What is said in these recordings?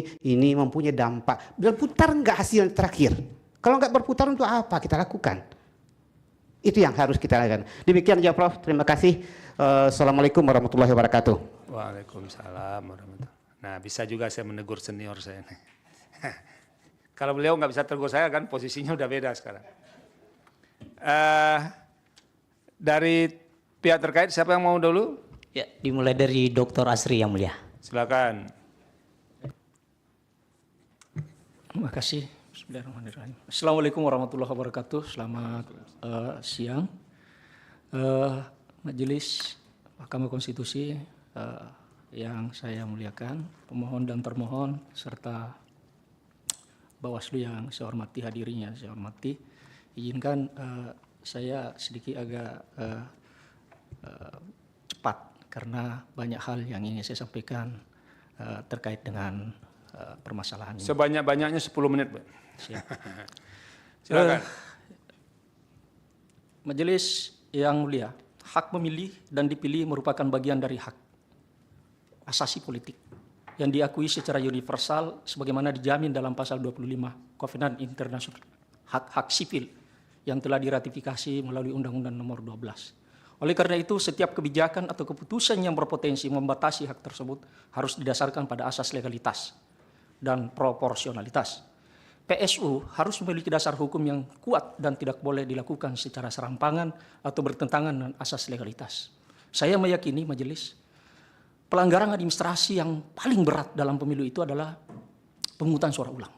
ini mempunyai dampak. Berputar enggak hasil yang terakhir? Kalau enggak berputar untuk apa kita lakukan? Itu yang harus kita lakukan. Demikian ya Prof. Terima kasih. Assalamualaikum warahmatullahi wabarakatuh. Waalaikumsalam warahmatullahi wabarakatuh. Nah, bisa juga saya menegur senior saya nih. Kalau beliau nggak bisa tegur saya kan posisinya udah beda sekarang. Dari pihak terkait siapa yang mau dulu? Ya, dimulai dari Dr. Asri yang mulia. Silakan. Terima kasih. Bismillahirrahmanirrahim. Assalamualaikum warahmatullahi wabarakatuh. Selamat siang. Majelis Mahkamah Konstitusi yang saya muliakan, pemohon dan termohon, serta Bawaslu yang saya hormati, hadirinya saya hormati. Izinkan saya sedikit agak cepat karena banyak hal yang ingin saya sampaikan terkait dengan permasalahan ini. Sebanyak-banyaknya 10 menit, Pak. Siap. Silakan. Majelis yang mulia, hak memilih dan dipilih merupakan bagian dari hak asasi politik yang diakui secara universal sebagaimana dijamin dalam pasal 25 Kovenant Internasional hak sipil yang telah diratifikasi melalui Undang-Undang Nomor 12. Oleh karena itu, setiap kebijakan atau keputusan yang berpotensi membatasi hak tersebut harus didasarkan pada asas legalitas dan proporsionalitas. PSU harus memiliki dasar hukum yang kuat dan tidak boleh dilakukan secara serampangan atau bertentangan dengan asas legalitas. Saya meyakini majelis, pelanggaran administrasi yang paling berat dalam pemilu itu adalah pemungutan suara ulang.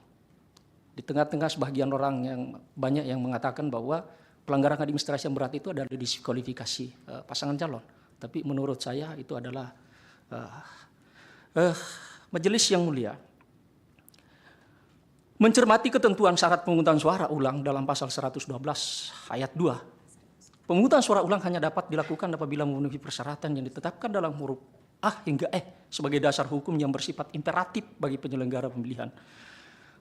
Di tengah-tengah sebagian orang yang banyak yang mengatakan bahwa pelanggaran administrasi yang berat itu adalah diskualifikasi pasangan calon. Tapi menurut saya itu adalah majelis yang mulia. Mencermati ketentuan syarat pemungutan suara ulang dalam pasal 112 ayat 2. Pemungutan suara ulang hanya dapat dilakukan apabila memenuhi persyaratan yang ditetapkan dalam huruf A hingga E sebagai dasar hukum yang bersifat imperatif bagi penyelenggara pemilihan.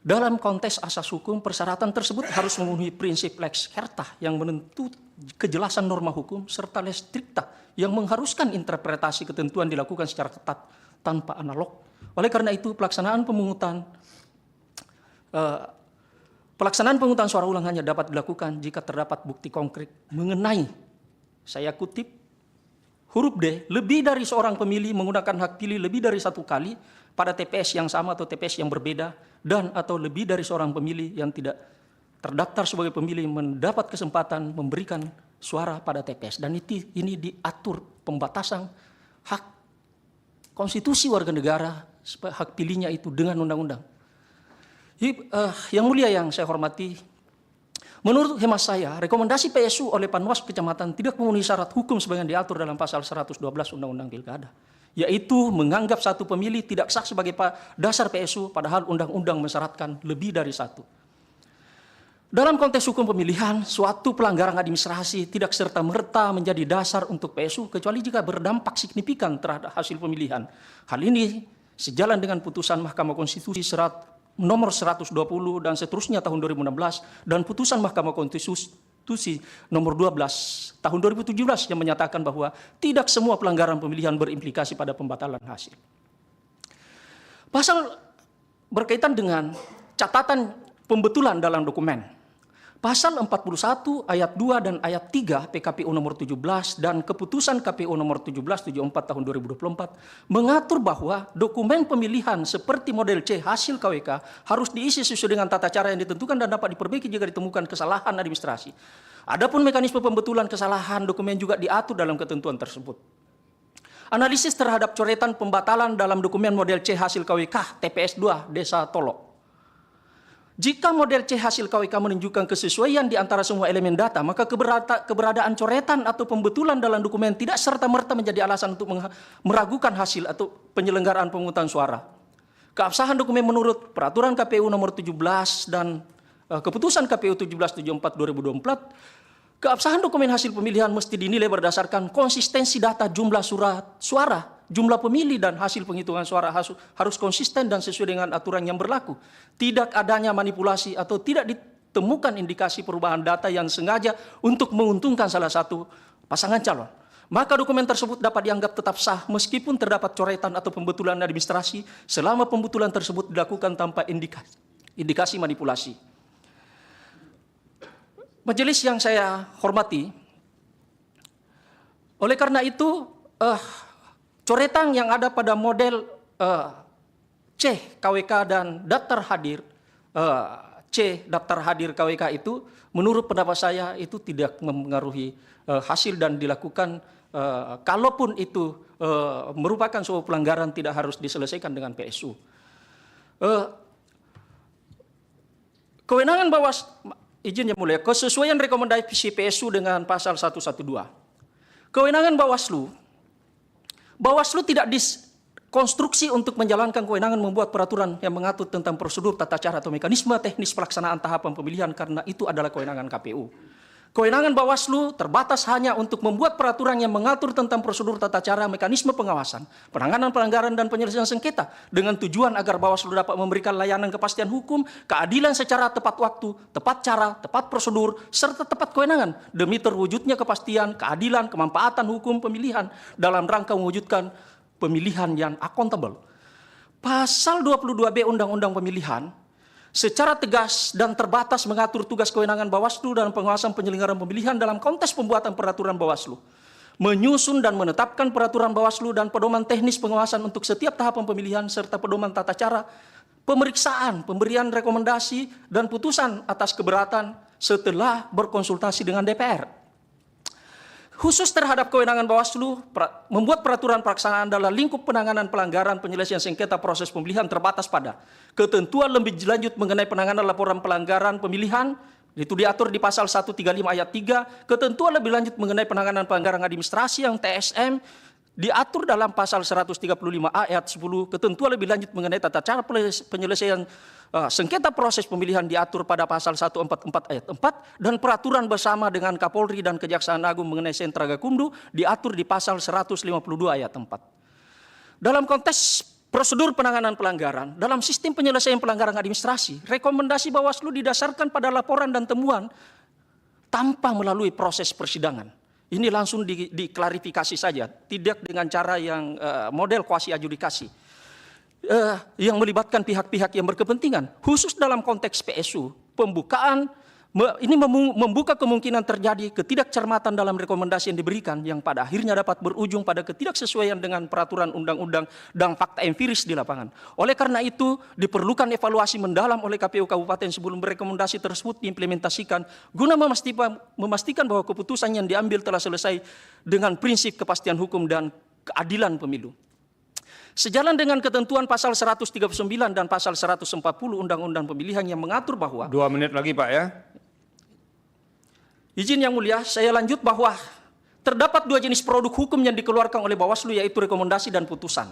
Dalam konteks asas hukum, persyaratan tersebut harus memenuhi prinsip lex herta yang menentu kejelasan norma hukum serta lex stricta yang mengharuskan interpretasi ketentuan dilakukan secara ketat tanpa analog. Oleh karena itu, pelaksanaan pemungutan suara ulang hanya dapat dilakukan jika terdapat bukti konkret mengenai, saya kutip, huruf D, lebih dari seorang pemilih menggunakan hak pilih lebih dari satu kali pada TPS yang sama atau TPS yang berbeda, dan atau lebih dari seorang pemilih yang tidak terdaftar sebagai pemilih mendapat kesempatan memberikan suara pada TPS. Dan ini diatur pembatasan hak konstitusi warga negara, hak pilihnya itu dengan undang-undang. Yang mulia yang saya hormati, menurut hemat saya, rekomendasi PSU oleh Panwas Kecamatan tidak memenuhi syarat hukum sebagaimana diatur dalam pasal 112 Undang-Undang Pilkada, yaitu menganggap satu pemilih tidak sah sebagai dasar PSU padahal undang-undang mensyaratkan lebih dari satu. Dalam konteks hukum pemilihan, suatu pelanggaran administrasi tidak serta-merta menjadi dasar untuk PSU kecuali jika berdampak signifikan terhadap hasil pemilihan. Hal ini sejalan dengan putusan Mahkamah Konstitusi nomor 120 dan seterusnya tahun 2016 dan putusan Mahkamah Konstitusi nomor 12 tahun 2017 yang menyatakan bahwa tidak semua pelanggaran pemilihan berimplikasi pada pembatalan hasil. Pasal berkaitan dengan catatan pembetulan dalam dokumen. Pasal 41 ayat 2 dan ayat 3 PKPU nomor 17 dan keputusan KPU nomor 1774 tahun 2024 mengatur bahwa dokumen pemilihan seperti model C hasil KWK harus diisi sesuai dengan tata cara yang ditentukan dan dapat diperbaiki jika ditemukan kesalahan administrasi. Adapun mekanisme pembetulan kesalahan dokumen juga diatur dalam ketentuan tersebut. Analisis terhadap coretan pembatalan dalam dokumen model C hasil KWK TPS 2 Desa Tolok. Jika model C hasil KWK menunjukkan kesesuaian di antara semua elemen data, maka keberadaan coretan atau pembetulan dalam dokumen tidak serta-merta menjadi alasan untuk meragukan hasil atau penyelenggaraan pemungutan suara. Keabsahan dokumen menurut Peraturan KPU nomor 17 dan Keputusan KPU 1774 2024, keabsahan dokumen hasil pemilihan mesti dinilai berdasarkan konsistensi data jumlah suara, jumlah pemilih dan hasil penghitungan suara harus konsisten dan sesuai dengan aturan yang berlaku. Tidak adanya manipulasi atau tidak ditemukan indikasi perubahan data yang sengaja untuk menguntungkan salah satu pasangan calon. maka dokumen tersebut dapat dianggap tetap sah meskipun terdapat coretan atau pembetulan administrasi selama pembetulan tersebut dilakukan tanpa indikasi manipulasi. Majelis yang saya hormati, oleh karena itu coretan yang ada pada model C KWK dan daftar hadir C daftar hadir KWK itu menurut pendapat saya itu tidak mempengaruhi hasil dan dilakukan kalaupun itu merupakan suatu pelanggaran tidak harus diselesaikan dengan PSU. Kewenangan izin yang mulia, kesesuaian rekomendasi PSU dengan pasal 112. Kewenangan Bawaslu tidak dikonstruksi untuk menjalankan kewenangan membuat peraturan yang mengatur tentang prosedur, tata cara atau mekanisme teknis pelaksanaan tahapan pemilihan karena itu adalah kewenangan KPU. Kewenangan Bawaslu terbatas hanya untuk membuat peraturan yang mengatur tentang prosedur, tata cara, mekanisme pengawasan, penanganan pelanggaran dan penyelesaian sengketa dengan tujuan agar Bawaslu dapat memberikan layanan kepastian hukum, keadilan secara tepat waktu, tepat cara, tepat prosedur, serta tepat kewenangan demi terwujudnya kepastian, keadilan, kemanfaatan hukum pemilihan dalam rangka mewujudkan pemilihan yang akuntabel. Pasal 22B Undang-Undang Pemilihan secara tegas dan terbatas mengatur tugas kewenangan Bawaslu dalam pengawasan penyelenggaraan pemilihan dalam konteks pembuatan peraturan Bawaslu, menyusun dan menetapkan peraturan Bawaslu dan pedoman teknis pengawasan untuk setiap tahapan pemilihan serta pedoman tata cara pemeriksaan, pemberian rekomendasi dan putusan atas keberatan setelah berkonsultasi dengan DPR. Khusus terhadap kewenangan Bawaslu, membuat peraturan pelaksanaan dalam lingkup penanganan pelanggaran penyelesaian sengketa proses pemilihan terbatas pada ketentuan lebih lanjut mengenai penanganan laporan pelanggaran pemilihan, itu diatur di pasal 135 ayat 3, ketentuan lebih lanjut mengenai penanganan pelanggaran administrasi yang TSM, diatur dalam pasal 135 ayat 10, ketentuan lebih lanjut mengenai tata cara penyelesaian sengketa proses pemilihan diatur pada pasal 144 ayat 4 dan peraturan bersama dengan Kapolri dan Kejaksaan Agung mengenai Sentra Gakumdu diatur di pasal 152 ayat 4. Dalam konteks prosedur penanganan pelanggaran, dalam sistem penyelesaian pelanggaran administrasi, rekomendasi Bawaslu didasarkan pada laporan dan temuan tanpa melalui proses persidangan. Ini langsung diklarifikasi saja, tidak dengan cara yang model kuasi adjudikasi. Yang melibatkan pihak-pihak yang berkepentingan, khusus dalam konteks PSU, pembukaan ini membuka kemungkinan terjadi ketidakcermatan dalam rekomendasi yang diberikan yang pada akhirnya dapat berujung pada ketidaksesuaian dengan peraturan undang-undang dan fakta empiris di lapangan. Oleh karena itu, diperlukan evaluasi mendalam oleh KPU Kabupaten sebelum rekomendasi tersebut diimplementasikan guna memastikan bahwa keputusan yang diambil telah selesai dengan prinsip kepastian hukum dan keadilan pemilu. Sejalan dengan ketentuan pasal 139 dan pasal 140 Undang-Undang Pemilihan yang mengatur bahwa 2 menit lagi Pak ya. Izin yang mulia, saya lanjut bahwa terdapat 2 jenis produk hukum yang dikeluarkan oleh Bawaslu yaitu rekomendasi dan putusan.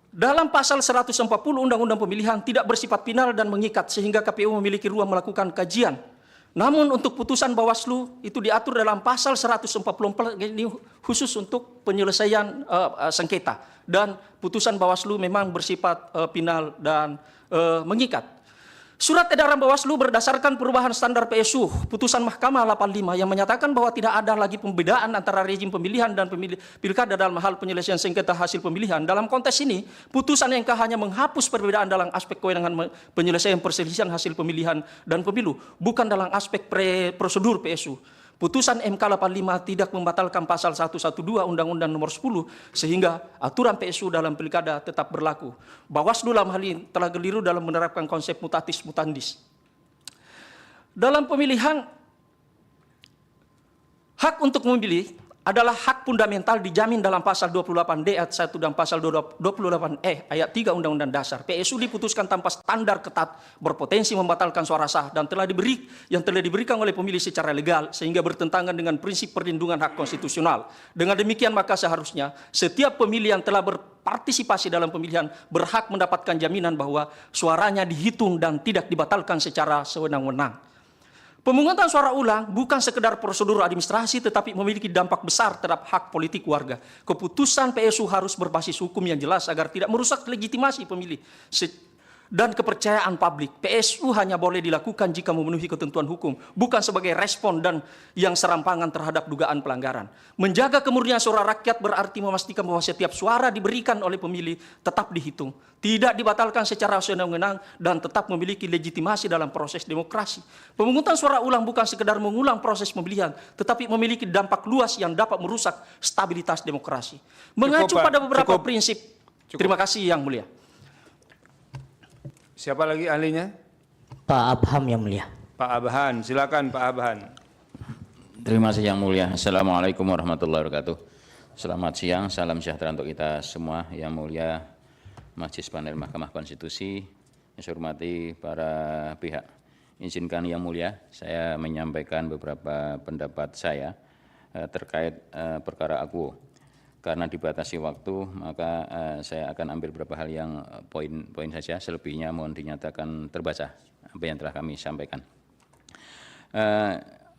Dalam pasal 140 Undang-Undang Pemilihan tidak bersifat final dan mengikat sehingga KPU memiliki ruang melakukan kajian. Namun untuk putusan Bawaslu itu diatur dalam pasal 144 ini khusus untuk penyelesaian sengketa dan putusan Bawaslu memang bersifat final dan mengikat. Surat edaran Bawaslu berdasarkan perubahan standar PSU, putusan Mahkamah 85 yang menyatakan bahwa tidak ada lagi pembedaan antara rezim pemilihan dan pilkada dalam hal penyelesaian sengketa hasil pemilihan. Dalam konteks ini, putusan MK hanya menghapus perbedaan dalam aspek kewenangan penyelesaian perselisihan hasil pemilihan dan pemilu, bukan dalam aspek prosedur PSU. Putusan MK 85 tidak membatalkan pasal 112 Undang-Undang Nomor 10 sehingga aturan PSU dalam pilkada tetap berlaku. Bawaslu dalam hal ini telah keliru dalam menerapkan konsep mutatis mutandis. Dalam pemilihan, hak untuk memilih adalah hak fundamental dijamin dalam pasal 28D ayat 1 dan pasal 28E ayat 3 Undang-Undang Dasar. PSU diputuskan tanpa standar ketat, berpotensi membatalkan suara sah dan telah diberikan oleh pemilih secara legal sehingga bertentangan dengan prinsip perlindungan hak konstitusional. Dengan demikian maka seharusnya setiap pemilih yang telah berpartisipasi dalam pemilihan berhak mendapatkan jaminan bahwa suaranya dihitung dan tidak dibatalkan secara sewenang-wenang. Pemungutan suara ulang bukan sekedar prosedur administrasi tetapi memiliki dampak besar terhadap hak politik warga. Keputusan PSU harus berbasis hukum yang jelas agar tidak merusak legitimasi pemilih. dan kepercayaan publik. PSU hanya boleh dilakukan jika memenuhi ketentuan hukum, bukan sebagai respon dan yang serampangan terhadap dugaan pelanggaran. Menjaga kemurnian suara rakyat berarti memastikan bahwa setiap suara diberikan oleh pemilih tetap dihitung, tidak dibatalkan secara sewenang-wenang, dan tetap memiliki legitimasi dalam proses demokrasi. Pemungutan suara ulang bukan sekedar mengulang proses pemilihan, tetapi memiliki dampak luas yang dapat merusak stabilitas demokrasi. Mengacu Pak. pada beberapa Cukup. prinsip. Cukup. Terima kasih Yang Mulia. Siapa lagi ahlinya? Pak Abham yang mulia. Pak Abhan, silakan Pak Abhan. Terima kasih Yang Mulia. Assalamualaikum warahmatullahi wabarakatuh. Selamat siang, salam sejahtera untuk kita semua. Yang Mulia Majelis Panel Mahkamah Konstitusi, yang saya hormati para pihak. Izinkan Yang Mulia, saya menyampaikan beberapa pendapat saya terkait perkara akuo. Karena dibatasi waktu, maka saya akan ambil beberapa hal yang poin-poin saja. Selebihnya mohon dinyatakan terbaca apa yang telah kami sampaikan.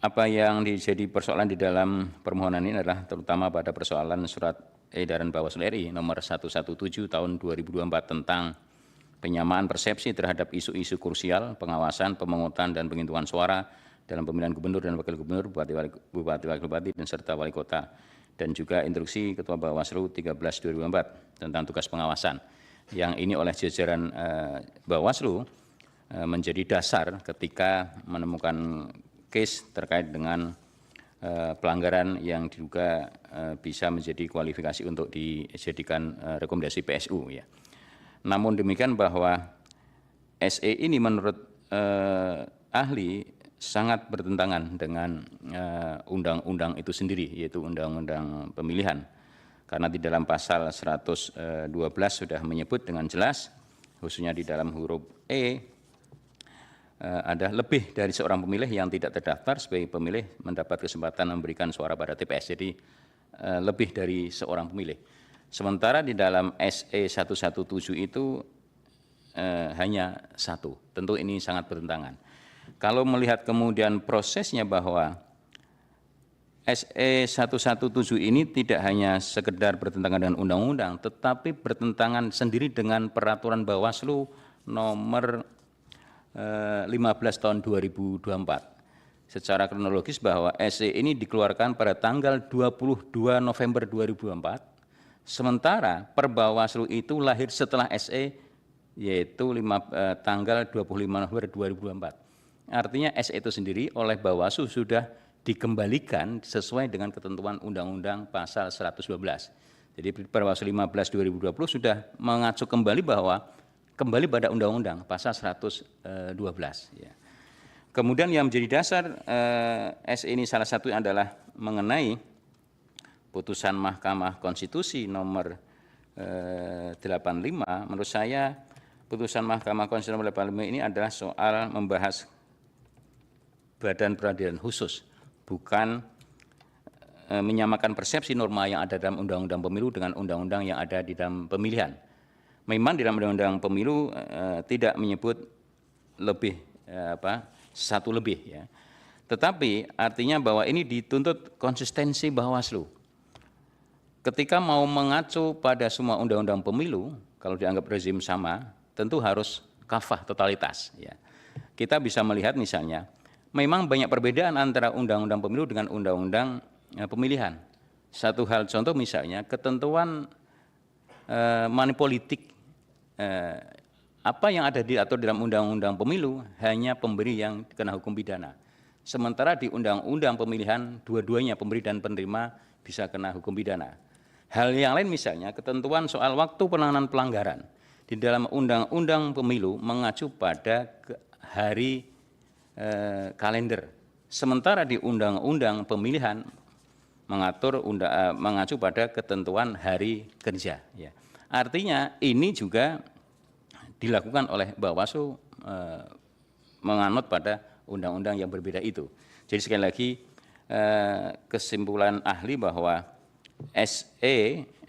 Apa yang jadi persoalan di dalam permohonan ini adalah terutama pada persoalan surat edaran Bawaslu RI nomor 117 tahun 2024 tentang penyamaan persepsi terhadap isu-isu krusial, pengawasan, pemungutan dan penghitungan suara dalam pemilihan gubernur dan wakil gubernur, bupati, wakil bupati, dan serta wali kota, dan juga instruksi Ketua Bawaslu 13/2004 tentang tugas pengawasan. Yang ini oleh jajaran Bawaslu menjadi dasar ketika menemukan case terkait dengan pelanggaran yang diduga bisa menjadi kualifikasi untuk dijadikan rekomendasi PSU. Ya. Namun demikian bahwa SE ini menurut ahli sangat bertentangan dengan undang-undang itu sendiri, yaitu Undang-Undang Pemilihan. Karena di dalam pasal 112 sudah menyebut dengan jelas, khususnya di dalam huruf E, ada lebih dari seorang pemilih yang tidak terdaftar sebagai pemilih mendapat kesempatan memberikan suara pada TPS. Jadi lebih dari seorang pemilih. Sementara di dalam SE 117 itu hanya satu. Tentu ini sangat bertentangan. Kalau melihat kemudian prosesnya bahwa SE 117 ini tidak hanya sekedar bertentangan dengan undang-undang, tetapi bertentangan sendiri dengan peraturan Bawaslu nomor 15 tahun 2024. Secara kronologis bahwa SE ini dikeluarkan pada tanggal 22 November 2024, sementara Perbawaslu itu lahir setelah SE, yaitu tanggal 25 November 2024. Artinya SE itu sendiri oleh Bawaslu sudah dikembalikan sesuai dengan ketentuan Undang-Undang Pasal 112. Jadi Bawaslu 15/2020 sudah mengacu kembali bahwa kembali pada Undang-Undang Pasal 112. Ya. Kemudian yang menjadi dasar SE ini salah satu adalah mengenai putusan Mahkamah Konstitusi nomor 85. Menurut saya putusan Mahkamah Konstitusi nomor 85 ini adalah soal membahas badan peradilan khusus, bukan menyamakan persepsi norma yang ada dalam Undang-Undang Pemilu dengan undang-undang yang ada di dalam pemilihan. Memang di dalam Undang-Undang Pemilu tidak menyebut lebih satu lebih, ya. Tetapi artinya bahwa ini dituntut konsistensi Bawaslu. Ketika mau mengacu pada semua undang-undang pemilu, kalau dianggap rezim sama, tentu harus kafah totalitas. Ya. Kita bisa melihat misalnya, memang banyak perbedaan antara undang-undang pemilu dengan undang-undang pemilihan. Satu hal contoh misalnya, ketentuan money politik, apa yang ada diatur dalam undang-undang pemilu hanya pemberi yang kena hukum pidana. Sementara di undang-undang pemilihan, dua-duanya pemberi dan penerima bisa kena hukum pidana. Hal yang lain misalnya, ketentuan soal waktu penanganan pelanggaran. Di dalam undang-undang pemilu mengacu pada hari kalender. Sementara di undang-undang pemilihan mengacu pada ketentuan hari kerja. Ya. Artinya ini juga dilakukan oleh Bawaslu menganut pada undang-undang yang berbeda itu. Jadi sekali lagi kesimpulan ahli bahwa SE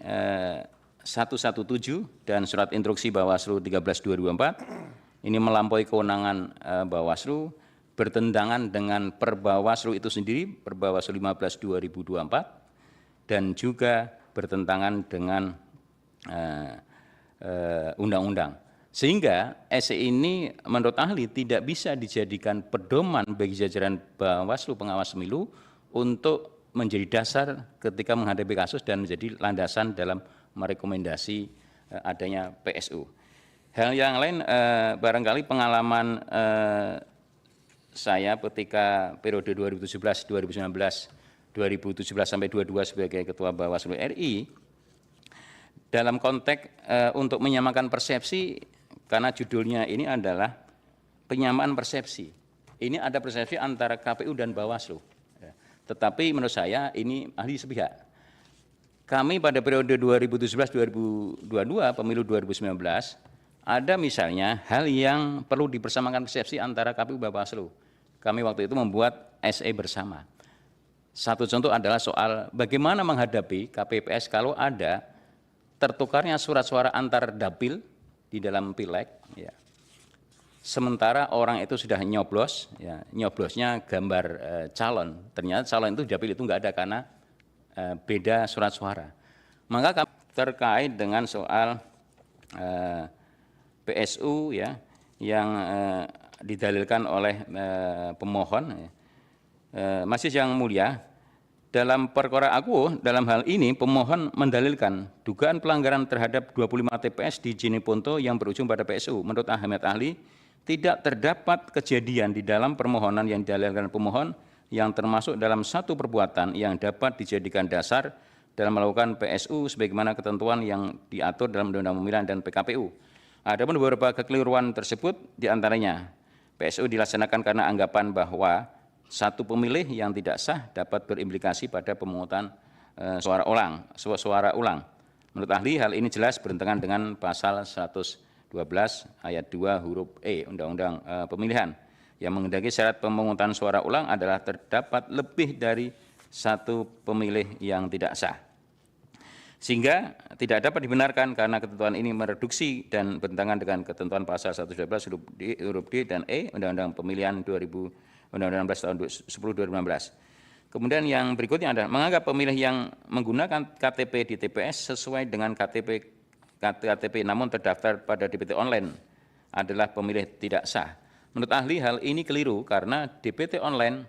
117 dan surat instruksi Bawaslu 13/2024 ini melampaui kewenangan Bawaslu, bertentangan dengan Perbawaslu itu sendiri, Perbawaslu 15/2024, dan juga bertentangan dengan undang-undang. Sehingga SE ini menurut ahli tidak bisa dijadikan pedoman bagi jajaran Bawaslu pengawas pemilu untuk menjadi dasar ketika menghadapi kasus dan menjadi landasan dalam merekomendasi adanya PSU. Hal yang lain barangkali pengalaman saya ketika periode 2017, 2019, 2017 sampai 22 sebagai Ketua Bawaslu RI, dalam konteks untuk menyamakan persepsi, karena judulnya ini adalah penyamaan persepsi. Ini ada persepsi antara KPU dan Bawaslu. Tetapi menurut saya ini ahli sepihak. Kami pada periode 2017-2022, pemilu 2019, ada misalnya hal yang perlu dipersamakan persepsi antara KPU dan Bawaslu. Kami waktu itu membuat SE bersama. Satu contoh adalah soal bagaimana menghadapi KPPS kalau ada tertukarnya surat suara antar dapil di dalam pileg, ya. Sementara orang itu sudah nyoblos, ya, nyoblosnya gambar calon, ternyata calon itu dapil itu enggak ada karena beda surat suara. Maka terkait dengan soal PSU, ya, yang didalilkan oleh pemohon, ya. Majelis yang mulia, dalam perkara aku, dalam hal ini pemohon mendalilkan dugaan pelanggaran terhadap 25 TPS di Jeneponto yang berujung pada PSU. Menurut Ahmad Ahli, tidak terdapat kejadian di dalam permohonan yang didalilkan pemohon yang termasuk dalam satu perbuatan yang dapat dijadikan dasar dalam melakukan PSU sebagaimana ketentuan yang diatur dalam Undang-Undang Pemilihan dan PKPU. Adapun beberapa kekeliruan tersebut diantaranya PSU dilaksanakan karena anggapan bahwa satu pemilih yang tidak sah dapat berimplikasi pada pemungutan suara ulang. Menurut ahli, hal ini jelas bertentangan dengan pasal 112 ayat 2 huruf E Undang-Undang Pemilihan yang menghendaki syarat pemungutan suara ulang adalah terdapat lebih dari satu pemilih yang tidak sah. Sehingga tidak dapat dibenarkan karena ketentuan ini mereduksi dan bertentangan dengan ketentuan pasal 112 huruf D dan E Undang-Undang Pemilihan Undang-Undang 16 tahun 10/2016. Kemudian yang berikutnya adalah menganggap pemilih yang menggunakan KTP di TPS sesuai dengan KTP namun terdaftar pada DPT online adalah pemilih tidak sah. Menurut ahli hal ini keliru karena DPT online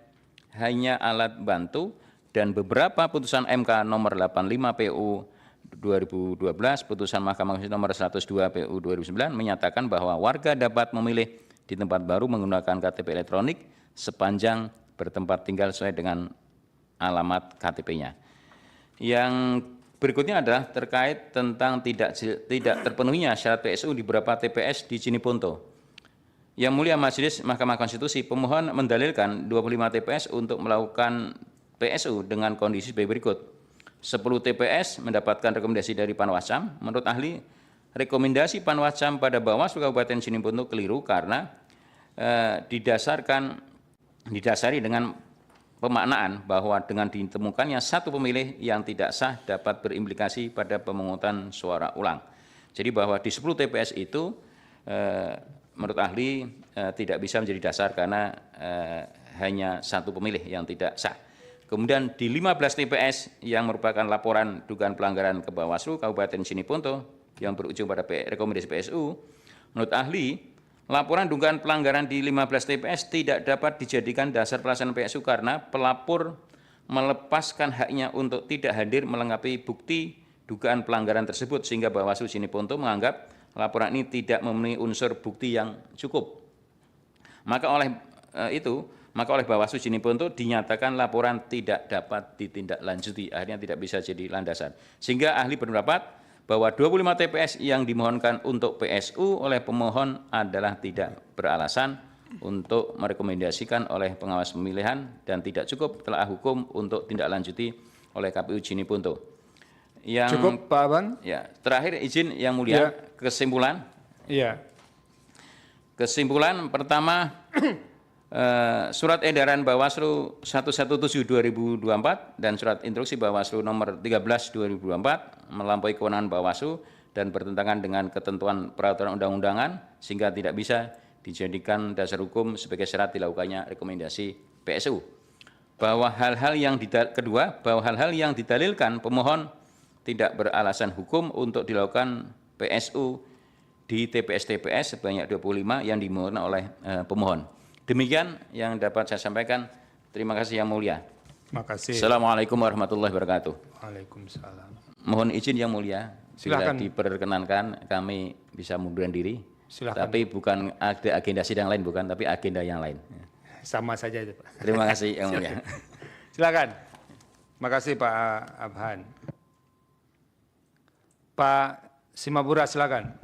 hanya alat bantu dan beberapa putusan MK nomor 85 PU 2012, putusan Mahkamah Konstitusi nomor 102 PU 2009 menyatakan bahwa warga dapat memilih di tempat baru menggunakan KTP elektronik sepanjang bertempat tinggal sesuai dengan alamat KTP-nya. Yang berikutnya adalah terkait tentang tidak terpenuhinya syarat PSU di beberapa TPS di Jeneponto. Yang mulia Majelis Mahkamah Konstitusi, pemohon mendalilkan 25 TPS untuk melakukan PSU dengan kondisi sebagai berikut. 10 TPS mendapatkan rekomendasi dari Panwascam. Menurut ahli, rekomendasi Panwascam pada Bawaslu Kabupaten Jeneponto keliru karena didasari dengan pemaknaan bahwa dengan ditemukannya satu pemilih yang tidak sah dapat berimplikasi pada pemungutan suara ulang. Jadi bahwa di 10 TPS itu menurut ahli tidak bisa menjadi dasar karena hanya satu pemilih yang tidak sah. Kemudian di 15 TPS yang merupakan laporan dugaan pelanggaran ke Bawaslu Kabupaten Jeneponto yang berujung pada rekomendasi PSU, menurut ahli laporan dugaan pelanggaran di 15 TPS tidak dapat dijadikan dasar pelaksanaan PSU karena pelapor melepaskan haknya untuk tidak hadir melengkapi bukti dugaan pelanggaran tersebut sehingga Bawaslu Jeneponto menganggap laporan ini tidak memenuhi unsur bukti yang cukup. Maka oleh Bawaslu Jeneponto dinyatakan laporan tidak dapat ditindaklanjuti, akhirnya tidak bisa jadi landasan. Sehingga ahli berpendapat bahwa 25 TPS yang dimohonkan untuk PSU oleh pemohon adalah tidak beralasan untuk merekomendasikan oleh pengawas pemilihan dan tidak cukup telah hukum untuk tindak lanjuti oleh KPU Jeneponto. Yang Cukup Pak Aban? Ya, terakhir izin yang mulia, kesimpulan. Iya. Kesimpulan pertama, surat edaran Bawaslu 117/2024 dan surat instruksi Bawaslu nomor 13/2024 melampaui kewenangan Bawaslu dan bertentangan dengan ketentuan peraturan undang-undangan sehingga tidak bisa dijadikan dasar hukum sebagai syarat dilakukannya rekomendasi PSU. Bahwa hal-hal yang didalilkan pemohon tidak beralasan hukum untuk dilakukan PSU di TPS-TPS sebanyak 25 yang dimohon oleh pemohon. Demikian yang dapat saya sampaikan. Terima kasih Yang Mulia. Terima kasih. Assalamualaikum warahmatullahi wabarakatuh. Waalaikumsalam. Mohon izin Yang Mulia, bila Silakan. diperkenankan kami bisa mundurkan diri. Silakan. Tapi bukan ada agenda sidang lain, bukan, tapi agenda yang lain. Sama saja itu, Pak. Terima kasih Yang Mulia. Silakan. Terima kasih Pak Abhan. Pak Simabura, silakan.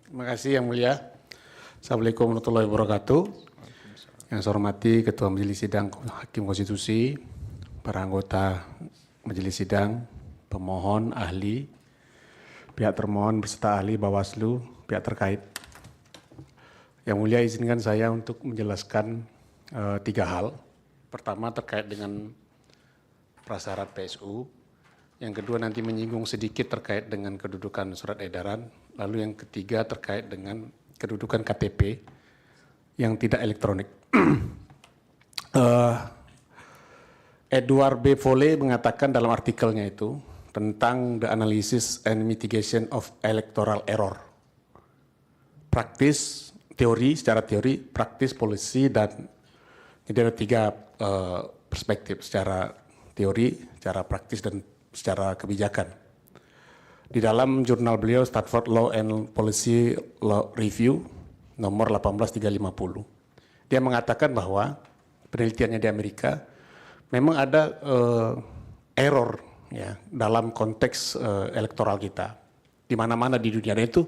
Terima kasih Yang Mulia. Assalamualaikum warahmatullahi wabarakatuh. Yang saya hormati Ketua Majelis Sidang Hakim Konstitusi, para anggota Majelis Sidang, pemohon, ahli, pihak termohon beserta ahli Bawaslu, pihak terkait. Yang Mulia izinkan saya untuk menjelaskan 3 hal. Pertama terkait dengan prasyarat PSU. Yang kedua nanti menyinggung sedikit terkait dengan kedudukan surat edaran. Lalu yang ketiga terkait dengan kedudukan KTP yang tidak elektronik. Edward B. Foley mengatakan dalam artikelnya itu tentang the analysis and mitigation of electoral error. Praktis, teori, secara teori, praktis, polisi, dan jadi ada 3 perspektif, secara teori, secara praktis, dan secara kebijakan. Di dalam jurnal beliau Stanford Law and Policy Law Review nomor 18350. Dia mengatakan bahwa penelitiannya di Amerika memang ada error ya dalam konteks elektoral kita. Di mana-mana di dunia dan itu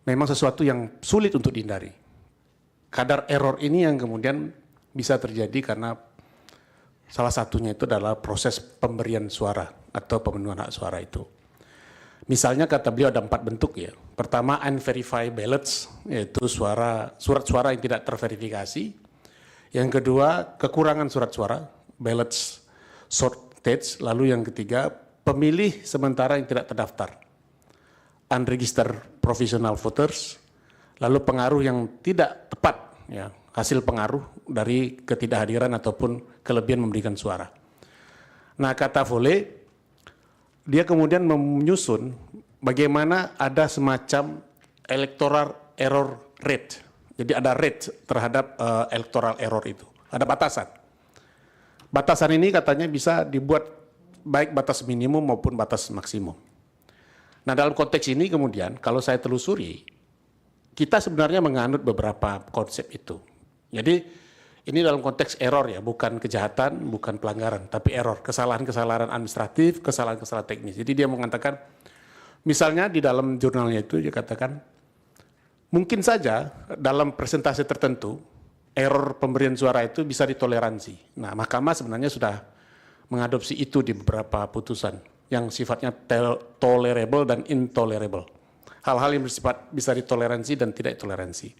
memang sesuatu yang sulit untuk dihindari. Kadar error ini yang kemudian bisa terjadi karena salah satunya itu adalah proses pemberian suara atau pemenuhan hak suara itu. Misalnya kata beliau ada 4 bentuk ya. Pertama unverified ballots, yaitu surat suara yang tidak terverifikasi. Yang kedua kekurangan surat suara, ballots shortage. Lalu yang ketiga pemilih sementara yang tidak terdaftar, unregistered provisional voters. Lalu pengaruh yang tidak tepat, ya, hasil pengaruh dari ketidakhadiran ataupun kelebihan memberikan suara. Nah kata Foley, dia kemudian menyusun bagaimana ada semacam electoral error rate. Jadi ada rate terhadap electoral error itu. Ada batasan. Batasan ini katanya bisa dibuat baik batas minimum maupun batas maksimum. Nah dalam konteks ini kemudian kalau saya telusuri, kita sebenarnya menganut beberapa konsep itu. Jadi ini dalam konteks error ya, bukan kejahatan, bukan pelanggaran, tapi error, kesalahan-kesalahan administratif, kesalahan-kesalahan teknis. Jadi dia mengatakan, misalnya di dalam jurnalnya itu dia katakan, mungkin saja dalam presentasi tertentu, error pemberian suara itu bisa ditoleransi. Nah, Mahkamah sebenarnya sudah mengadopsi itu di beberapa putusan yang sifatnya tolerable dan intolerable. Hal-hal yang bersifat bisa ditoleransi dan tidak ditoleransi.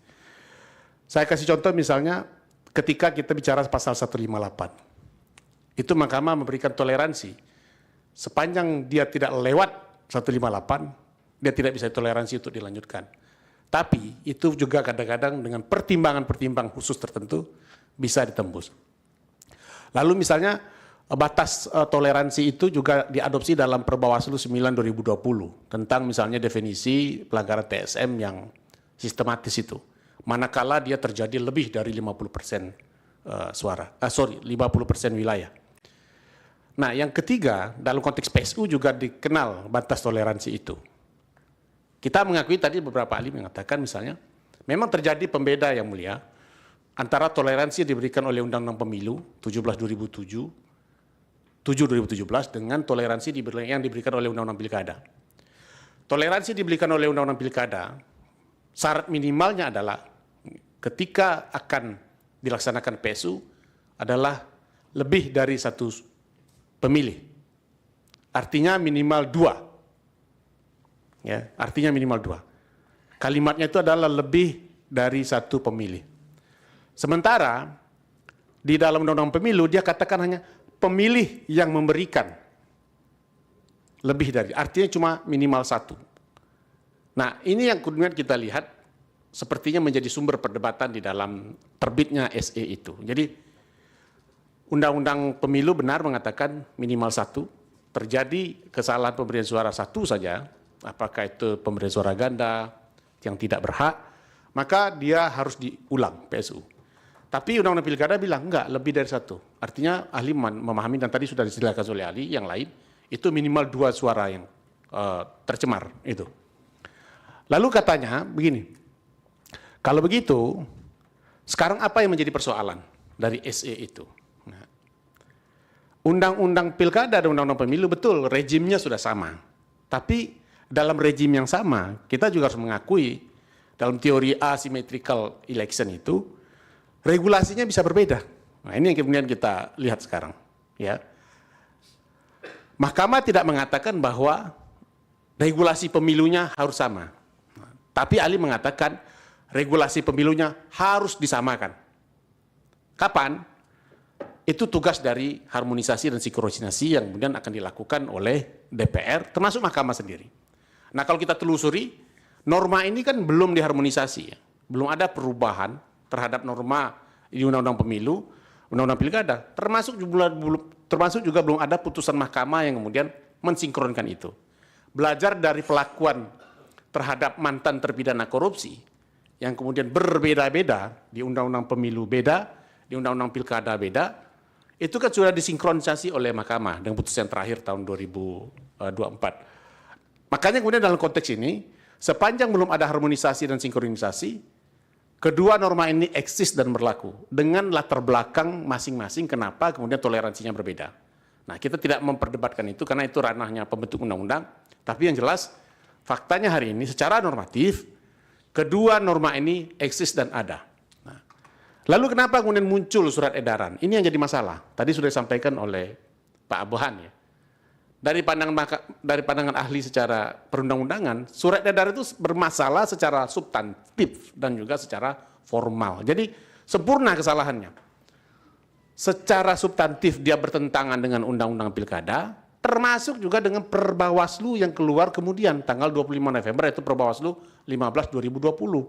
Saya kasih contoh misalnya, ketika kita bicara pasal 158, itu Mahkamah memberikan toleransi. Sepanjang dia tidak lewat 158, dia tidak bisa toleransi untuk dilanjutkan. Tapi itu juga kadang-kadang dengan pertimbangan-pertimbangan khusus tertentu bisa ditembus. Lalu misalnya batas toleransi itu juga diadopsi dalam Perbawaslu 9/2020 tentang misalnya definisi pelanggaran TSM yang sistematis itu. Manakala dia terjadi lebih dari 50% 50% wilayah. Nah, yang ketiga, dalam konteks PSU juga dikenal batas toleransi itu. Kita mengakui tadi beberapa ahli mengatakan misalnya, memang terjadi pembeda yang mulia antara toleransi yang diberikan oleh Undang-Undang Pemilu 7/2017 dengan toleransi yang diberikan oleh Undang-Undang Pilkada. Toleransi diberikan oleh Undang-Undang Pilkada, syarat minimalnya adalah ketika akan dilaksanakan PSU adalah lebih dari 1 pemilih. Artinya minimal 2. Ya, artinya minimal 2. Kalimatnya itu adalah lebih dari 1 pemilih. Sementara di dalam Undang-Undang Pemilu dia katakan hanya pemilih yang memberikan lebih dari, artinya cuma minimal 1. Nah, ini yang kemudian kita lihat sepertinya menjadi sumber perdebatan di dalam terbitnya SE itu. Jadi Undang-Undang Pemilu benar mengatakan minimal 1, terjadi kesalahan pemberian suara 1 saja, apakah itu pemberian suara ganda, yang tidak berhak, maka dia harus diulang PSU. Tapi Undang-Undang Pilkada bilang enggak, lebih dari 1. Artinya ahli memahami, dan tadi sudah dijelaskan oleh ahli yang lain, itu minimal 2 suara yang tercemar itu. Lalu katanya begini, kalau begitu, sekarang apa yang menjadi persoalan dari SE itu? Nah, Undang-Undang Pilkada dan Undang-Undang Pemilu betul, rejimnya sudah sama. Tapi dalam rejim yang sama, kita juga harus mengakui dalam teori asymmetrical election itu, regulasinya bisa berbeda. Nah, ini yang kemudian kita lihat sekarang. Ya. Mahkamah tidak mengatakan bahwa regulasi pemilunya harus sama. Tapi ahli mengatakan regulasi pemilunya harus disamakan. Kapan? Itu tugas dari harmonisasi dan sinkronisasi yang kemudian akan dilakukan oleh DPR, termasuk Mahkamah sendiri. Nah, kalau kita telusuri, norma ini kan belum diharmonisasi. Ya. Belum ada perubahan terhadap norma di Undang-Undang Pemilu, Undang-Undang Pilkada, termasuk juga belum ada putusan mahkamah yang kemudian mensinkronkan itu. Belajar dari pelakuan terhadap mantan terpidana korupsi yang kemudian berbeda-beda, di Undang-Undang Pemilu beda, di Undang-Undang Pilkada beda, itu kan sudah disinkronisasi oleh mahkamah dengan putusan terakhir tahun 2024. Makanya kemudian dalam konteks ini, sepanjang belum ada harmonisasi dan sinkronisasi, kedua norma ini eksis dan berlaku dengan latar belakang masing-masing kenapa kemudian toleransinya berbeda. Nah, kita tidak memperdebatkan itu karena itu ranahnya pembentuk undang-undang, tapi yang jelas faktanya hari ini secara normatif kedua norma ini eksis dan ada. Nah, lalu kenapa kemudian muncul surat edaran? Ini yang jadi masalah. Tadi sudah disampaikan oleh Pak Abhan ya. Dari pandangan ahli secara perundang-undangan, surat edaran itu bermasalah secara substantif dan juga secara formal. Jadi sempurna kesalahannya. Secara substantif dia bertentangan dengan Undang-Undang Pilkada, termasuk juga dengan Perbawaslu yang keluar kemudian tanggal 25 November, yaitu Perbawaslu 15/2020.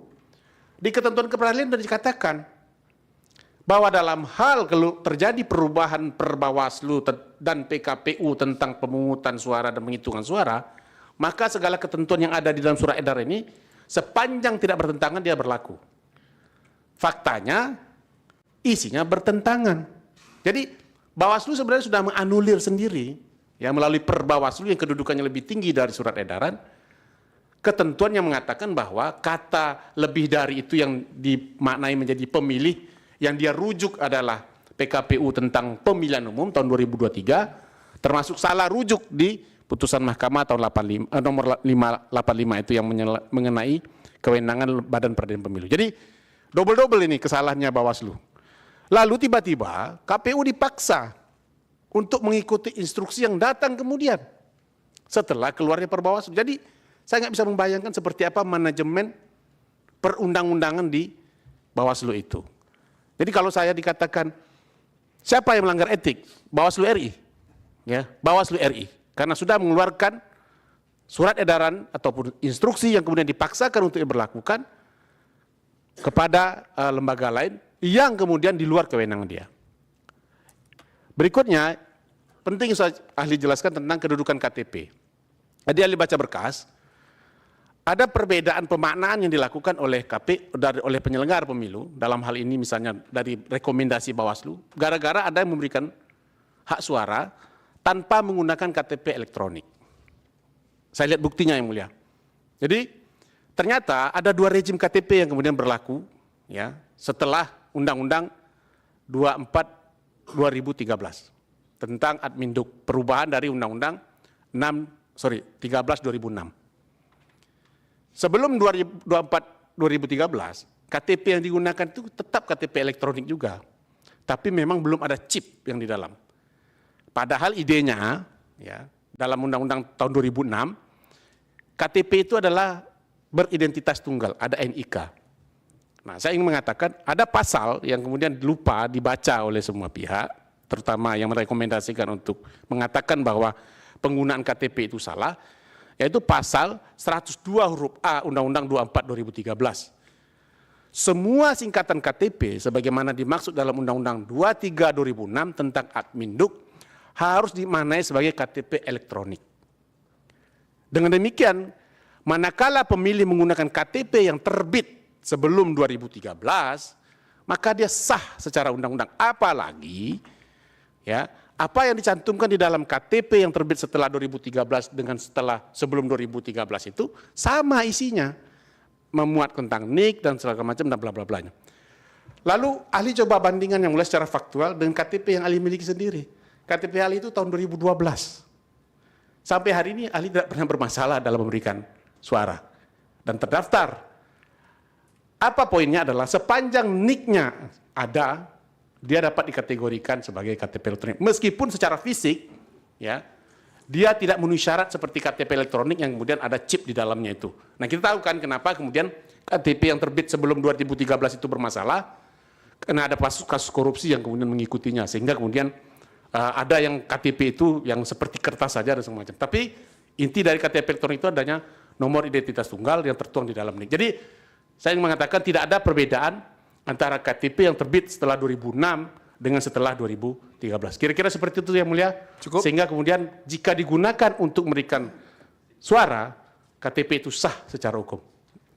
Di ketentuan keperadilan sudah dikatakan bahwa dalam hal kalau terjadi perubahan Perbawaslu dan PKPU tentang pemungutan suara dan penghitungan suara, maka segala ketentuan yang ada di dalam surat edaran ini sepanjang tidak bertentangan dia berlaku. Faktanya isinya bertentangan. Jadi Bawaslu sebenarnya sudah menganulir sendiri ya melalui Perbawaslu yang kedudukannya lebih tinggi dari surat edaran, ketentuan yang mengatakan bahwa kata lebih dari itu yang dimaknai menjadi pemilih yang dia rujuk adalah PKPU tentang pemilihan umum tahun 2023, termasuk salah rujuk di putusan Mahkamah tahun 85, nomor 585 itu yang mengenai kewenangan Badan Peradilan Pemilu. Jadi double-double ini kesalahannya Bawaslu. Lalu tiba-tiba KPU dipaksa untuk mengikuti instruksi yang datang kemudian setelah keluarnya Perbawaslu. Jadi saya nggak bisa membayangkan seperti apa manajemen perundang-undangan di Bawaslu itu. Jadi kalau saya dikatakan siapa yang melanggar etik? Bawaslu RI. Ya, Bawaslu RI. Karena sudah mengeluarkan surat edaran ataupun instruksi yang kemudian dipaksakan untuk diberlakukan kepada lembaga lain yang kemudian di luar kewenangan dia. Berikutnya, penting saya ahli jelaskan tentang kedudukan KTP. Jadi ahli baca berkas, ada perbedaan pemaknaan yang dilakukan oleh oleh penyelenggara pemilu, dalam hal ini misalnya dari rekomendasi Bawaslu, gara-gara ada yang memberikan hak suara tanpa menggunakan KTP elektronik. Saya lihat buktinya yang mulia. Jadi ternyata ada 2 rejim KTP yang kemudian berlaku ya setelah Undang-Undang 24 2013 tentang Adminduk, perubahan dari Undang-Undang 13 2006. Sebelum 2013, KTP yang digunakan itu tetap KTP elektronik juga. Tapi memang belum ada chip yang di dalam. Padahal idenya, ya, dalam Undang-Undang tahun 2006, KTP itu adalah beridentitas tunggal, ada NIK. Nah, saya ingin mengatakan ada pasal yang kemudian lupa dibaca oleh semua pihak, terutama yang merekomendasikan untuk mengatakan bahwa penggunaan KTP itu salah, yaitu pasal 102 huruf A Undang-Undang 24 2013. Semua singkatan KTP sebagaimana dimaksud dalam Undang-Undang 23 2006 tentang Adminduk harus dimaknai sebagai KTP elektronik. Dengan demikian, Manakala pemilih menggunakan KTP yang terbit sebelum 2013, maka dia sah secara undang-undang. Apalagi ya, apa yang dicantumkan di dalam KTP yang terbit setelah 2013 dengan sebelum 2013 itu sama isinya, memuat tentang NIK dan segala macam dan bla bla blanya. Lalu ahli coba bandingkan yang mulai secara faktual dengan KTP yang ahli miliki sendiri. KTP ahli itu tahun 2012. Sampai hari ini ahli tidak pernah bermasalah dalam memberikan suara dan terdaftar. Apa poinnya adalah sepanjang NIK-nya ada, dia dapat dikategorikan sebagai KTP elektronik. Meskipun secara fisik, ya, dia tidak memenuhi syarat seperti KTP elektronik yang kemudian ada chip di dalamnya itu. Nah, kita tahu kan kenapa kemudian KTP yang terbit sebelum 2013 itu bermasalah, karena ada kasus korupsi yang kemudian mengikutinya, sehingga kemudian ada yang KTP itu yang seperti kertas saja dan semacam. Tapi inti dari KTP elektronik itu adanya nomor identitas tunggal yang tertuang di dalam NIK. Jadi saya ingin mengatakan tidak ada perbedaan antara KTP yang terbit setelah 2006 dengan setelah 2013. Kira-kira seperti itu yang mulia. Cukup. Sehingga kemudian jika digunakan untuk memberikan suara, KTP itu sah secara hukum.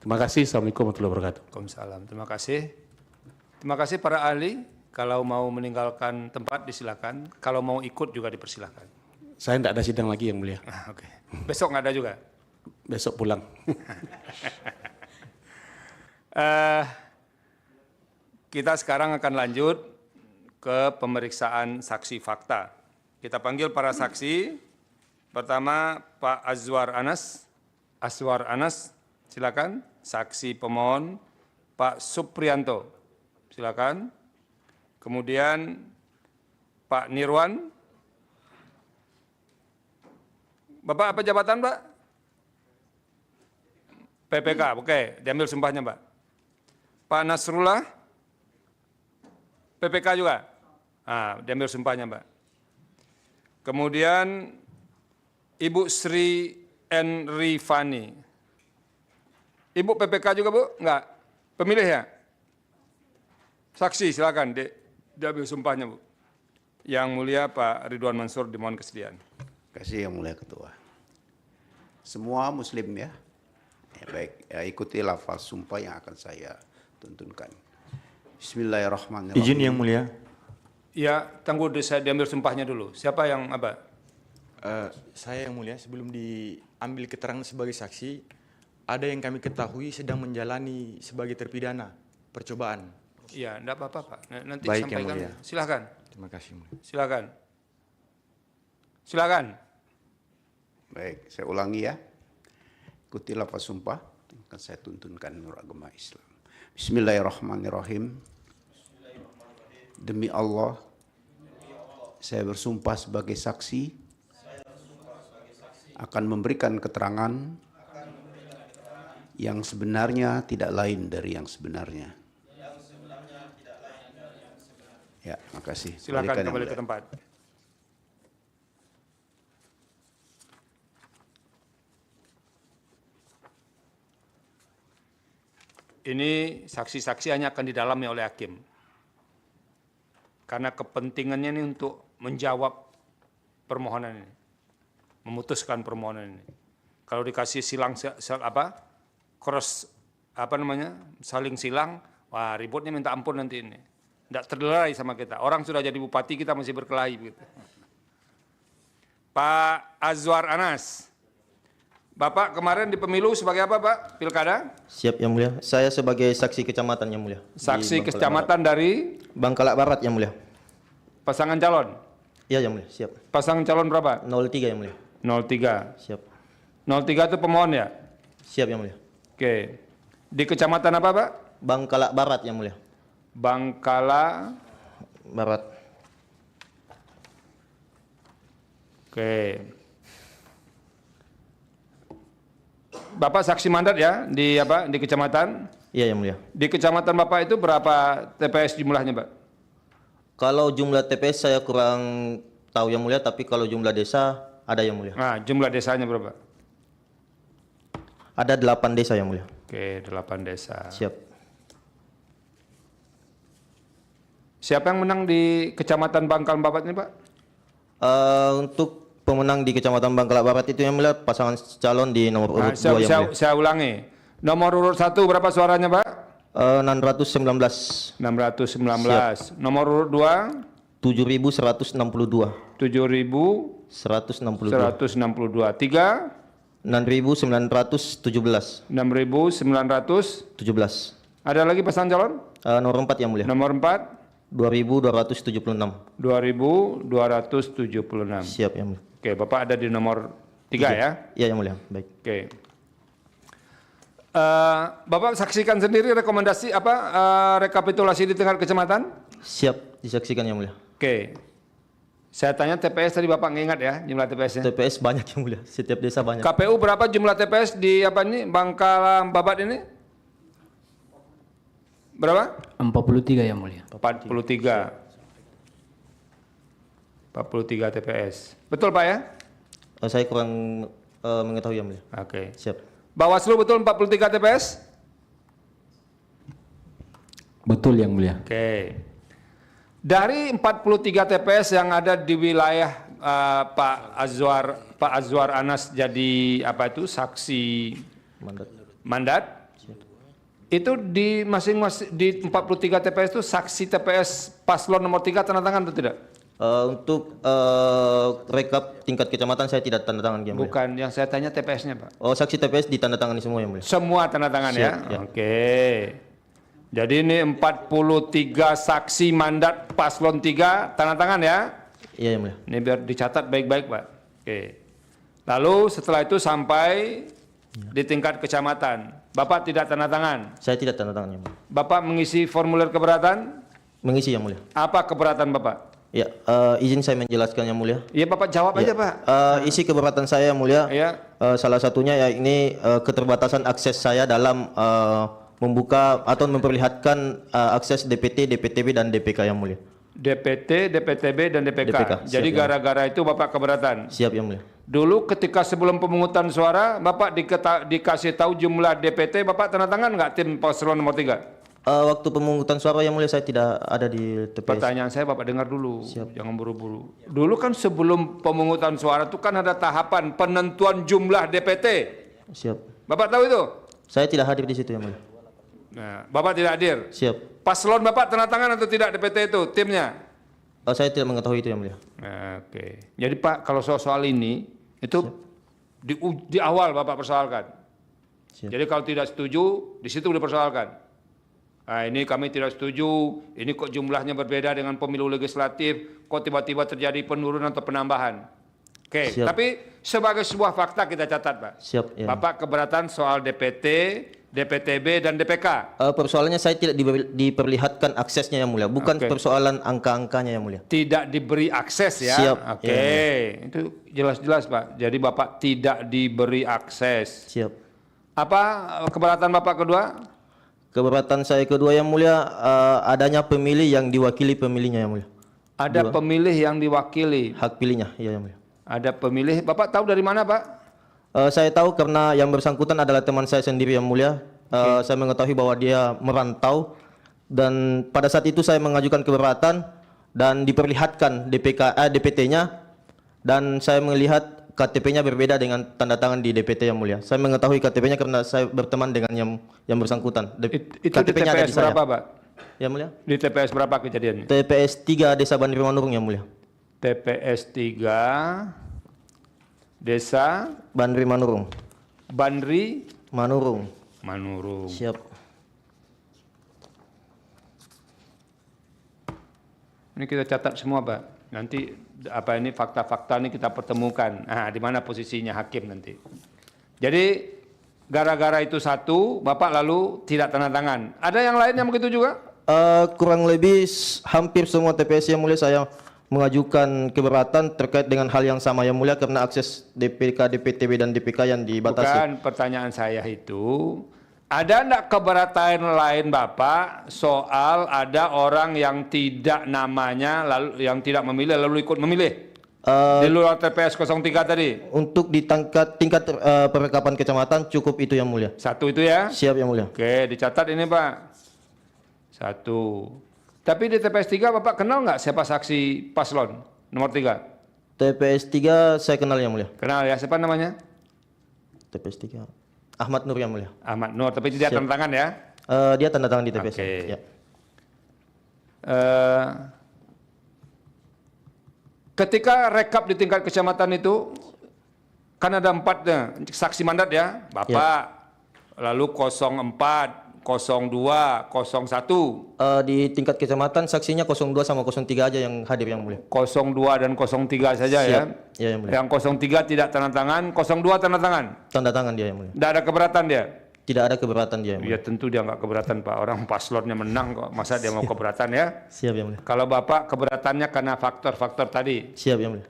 Terima kasih. Assalamualaikum warahmatullahi wabarakatuh. Waalaikumsalam. Terima kasih. Terima kasih para ahli. Kalau mau meninggalkan tempat disilakan. Kalau mau ikut juga dipersilakan. Saya tidak ada sidang lagi yang mulia. Oke. Besok nggak ada juga. Besok pulang. Kita sekarang akan lanjut ke pemeriksaan saksi fakta. Kita panggil para saksi. Pertama Pak Azwar Anas. Azwar Anas, silakan. Saksi pemohon Pak Suprianto, silakan. Kemudian Pak Nirwan. Bapak apa jabatan, Pak? PPK, oke, diambil sumpahnya, Pak. Pak Nasrullah, PPK juga? Diambil sumpahnya, Pak. Kemudian Ibu Sri Enrifani. Ibu PPK juga, Bu? Enggak? Pemilih ya? Saksi, silakan, diambil sumpahnya, Bu. Yang mulia Pak Ridwan Mansur dimohon kesediaan. Terima kasih yang mulia ketua. Semua muslim ya. Baik, ikuti lafaz sumpah yang akan saya tuntunkan. Bismillahirrahmanirrahim. Izin yang mulia. Ya, tunggu saya diambil sumpahnya dulu. Siapa yang apa? Saya yang mulia, sebelum diambil keterangan sebagai saksi, ada yang kami ketahui sedang menjalani sebagai terpidana percobaan. Iya, enggak apa-apa, Pak. Nanti Baik, yang sampaikan. mulia. Silakan. Terima kasih, mulia. Silakan. Silakan. Baik, saya ulangi ya. Ikuti lafaz sumpah yang akan saya tuntunkan menurut agama Islam. Bismillahirrahmanirrahim. Demi Allah, saya bersumpah sebagai saksi akan memberikan keterangan yang sebenarnya tidak lain dari yang sebenarnya. Ya, makasih. Silakan Berikan yang kembali ke mulia. tempat. Ini saksi-saksi hanya akan didalami oleh hakim. Karena kepentingannya ini untuk menjawab permohonan ini. Memutuskan permohonan ini. Kalau dikasih silang saling silang, wah ributnya minta ampun nanti ini. Tidak terlerai sama kita. Orang sudah jadi bupati, kita masih berkelahi begitu. Pak Azwar Anas. Bapak kemarin di pemilu sebagai apa, Pak? Pilkada? Siap yang mulia. Saya sebagai saksi kecamatan yang mulia. Saksi kecamatan dari Bangkalak Barat yang mulia. pasangan calon. Iya yang mulia, siap. Pasangan calon berapa? 03 yang mulia. 03. Siap. 03 itu pemohon ya? Siap yang mulia. Oke. Di kecamatan apa, Pak? Bangkalak Barat yang mulia. Bangkala. Barat. Oke. Bapak saksi mandat ya di di kecamatan? Iya yang mulia. Di kecamatan Bapak itu berapa TPS jumlahnya, Pak? Kalau jumlah TPS saya kurang tahu yang mulia, tapi kalau jumlah desa ada yang mulia. Nah, jumlah desanya berapa? Ada 8 desa yang mulia. Oke, 8 desa. Siap. Siapa yang menang di kecamatan Bangkal Babat ini, Pak? Untuk pemenang di Kecamatan Bangkalak Barat itu yang mulia pasangan calon di nomor urut 2 yang mulia. Saya ulangi. Nomor urut 1 berapa suaranya, Pak? 619. 619. Nomor urut 2? 7.162. 7.162. 162. 3? 6.917. 6.917. Ada lagi pasangan calon? Nomor 4 yang mulia. Nomor 4? 2.276. 2.276. Siap yang mulia. Oke, Bapak ada di nomor 3 ya? Iya yang mulia. Baik. Oke. Bapak saksikan sendiri rekomendasi rekapitulasi di tingkat kecamatan? Siap disaksikan yang mulia. Oke. Saya tanya TPS tadi Bapak ngingat ya jumlah TPS-nya? TPS banyak yang mulia. Setiap desa banyak. KPU berapa jumlah TPS di Bangkalan Babat ini? Berapa? 43 yang mulia. 43 TPS. Betul Pak ya? Saya kurang mengetahui yang mulia. Oke. Siap. Bawaslu betul 43 TPS? Betul yang mulia. Oke. Dari 43 TPS yang ada di wilayah Pak Azwar Anas jadi saksi mandat, itu di masing-masing di 43 TPS itu saksi TPS paslon nomor 3 tanda tangan atau tidak? Untuk rekap tingkat kecamatan saya tidak tanda tangan yang mulia. Bukan, yang saya tanya TPS-nya Pak. Oh, saksi TPS ditandatangani semua yang mulia. Semua tanda tangan ya? Ya. Oke. Jadi ini 43 saksi mandat paslon 3 tanda tangan ya? Iya yang mulia. Ini biar dicatat baik-baik Pak. Oke. Lalu setelah itu sampai di tingkat kecamatan. Bapak tidak tanda tangan? Saya tidak tanda tangan yang mulia. Bapak mengisi formulir keberatan? Mengisi yang mulia. Apa keberatan Bapak? Ya, izin saya menjelaskan yang mulia. Iya Bapak jawab aja Pak. Isi keberatan saya yang mulia, Iya. salah satunya ya ini keterbatasan akses saya dalam membuka atau memperlihatkan akses DPT, DPTB dan DPK yang mulia. DPT, DPTB dan DPK. DPK, Jadi siap, gara-gara itu Bapak keberatan. Siap yang mulia. Dulu ketika sebelum pemungutan suara, Bapak dikasih tahu jumlah DPT, Bapak tanda tangan nggak tim paslon nomor 3? Waktu pemungutan suara yang mulia saya tidak ada di TPS. Pertanyaan saya Bapak dengar dulu, jangan buru-buru. Dulu kan sebelum pemungutan suara itu kan ada tahapan penentuan jumlah DPT. Siap. Bapak tahu itu? Saya tidak hadir di situ yang mulia. Nah, Bapak tidak hadir. Siap. Paslon Bapak tanda tangan atau tidak DPT itu timnya? Saya tidak mengetahui itu yang mulia. Nah, oke. Jadi Pak kalau soal ini itu di awal Bapak persoalkan. Siap. Jadi kalau tidak setuju di situ dipersoalkan. Nah, ini kami tidak setuju, ini kok jumlahnya berbeda dengan pemilu legislatif, kok tiba-tiba terjadi penurunan atau penambahan. Oke, Siap. tapi sebagai sebuah fakta kita catat Pak. Siap. Ya. Bapak keberatan soal DPT, DPTB, dan DPK. Persoalannya saya tidak diperlihatkan aksesnya yang mulia, bukan Oke. persoalan angka-angkanya yang mulia. Tidak diberi akses ya? Siap. Oke, itu jelas-jelas Pak. Jadi Bapak tidak diberi akses. Siap. Apa keberatan Bapak kedua? Keberatan saya kedua yang mulia, adanya pemilih yang diwakili pemilihnya yang mulia. Ada pemilih yang diwakili. Hak pilihnya, iya yang mulia. Ada pemilih, Bapak tahu dari mana Pak? Saya tahu karena yang bersangkutan adalah teman saya sendiri yang mulia. Saya mengetahui bahwa dia merantau dan pada saat itu saya mengajukan keberatan dan diperlihatkan DPT-nya dan saya melihat KTP-nya berbeda dengan tanda tangan di DPT yang mulia. Saya mengetahui KTP-nya karena saya berteman dengan yang bersangkutan. Itu di TPS berapa Pak? Yang mulia. Di TPS berapa kejadiannya? TPS 3 Desa Bandri Manurung yang mulia. TPS 3 Desa Bandri Manurung. Bandri Manurung. Manurung. Siap. Ini kita catat semua Pak. Nanti fakta-fakta ini kita pertemukan. Nah, di mana posisinya hakim nanti. Jadi gara-gara itu satu, Bapak lalu tidak tanda tangan. Ada yang lain yang begitu juga? Kurang lebih hampir semua TPS yang mulia saya mengajukan keberatan terkait dengan hal yang sama yang mulia karena akses DPK, DPTB dan DPK yang dibatasi. Bukan, pertanyaan saya itu ada enggak keberatan lain Bapak soal ada orang yang tidak namanya lalu yang tidak memilih lalu ikut memilih di luar TPS 03 tadi? Untuk di tingkat perrekapan kecamatan cukup itu yang mulia. Satu itu ya? Siap yang mulia. Oke, dicatat ini Pak. Satu. Tapi di TPS 3 Bapak kenal nggak siapa saksi paslon nomor 3? TPS 3 saya kenal yang mulia. Kenal ya, siapa namanya? TPS 3 Ahmad Nur yang mulia. Ahmad Nur, tapi tidak Siap. tanda tangan ya? Dia tanda tangan di TPS. Oke. Ya. Ketika rekap di tingkat kecamatan itu, kan ada 4 saksi mandat ya, Bapak, lalu 04, 02, 01. Di tingkat kecamatan saksinya 02 sama 03 aja yang hadir yang mulia. 02 dan 03 saja ya. Siap. Ya, yang mulia. Yang 03 tidak tanda tangan, 02 tanda tangan. Tanda tangan dia yang mulia. Tidak ada keberatan dia. Tidak ada keberatan dia yang mulia. Ya tentu dia nggak keberatan Pak, orang paslonnya menang kok, masa dia mau keberatan ya? Siap yang mulia. Kalau Bapak keberatannya karena faktor-faktor tadi. Siap yang mulia.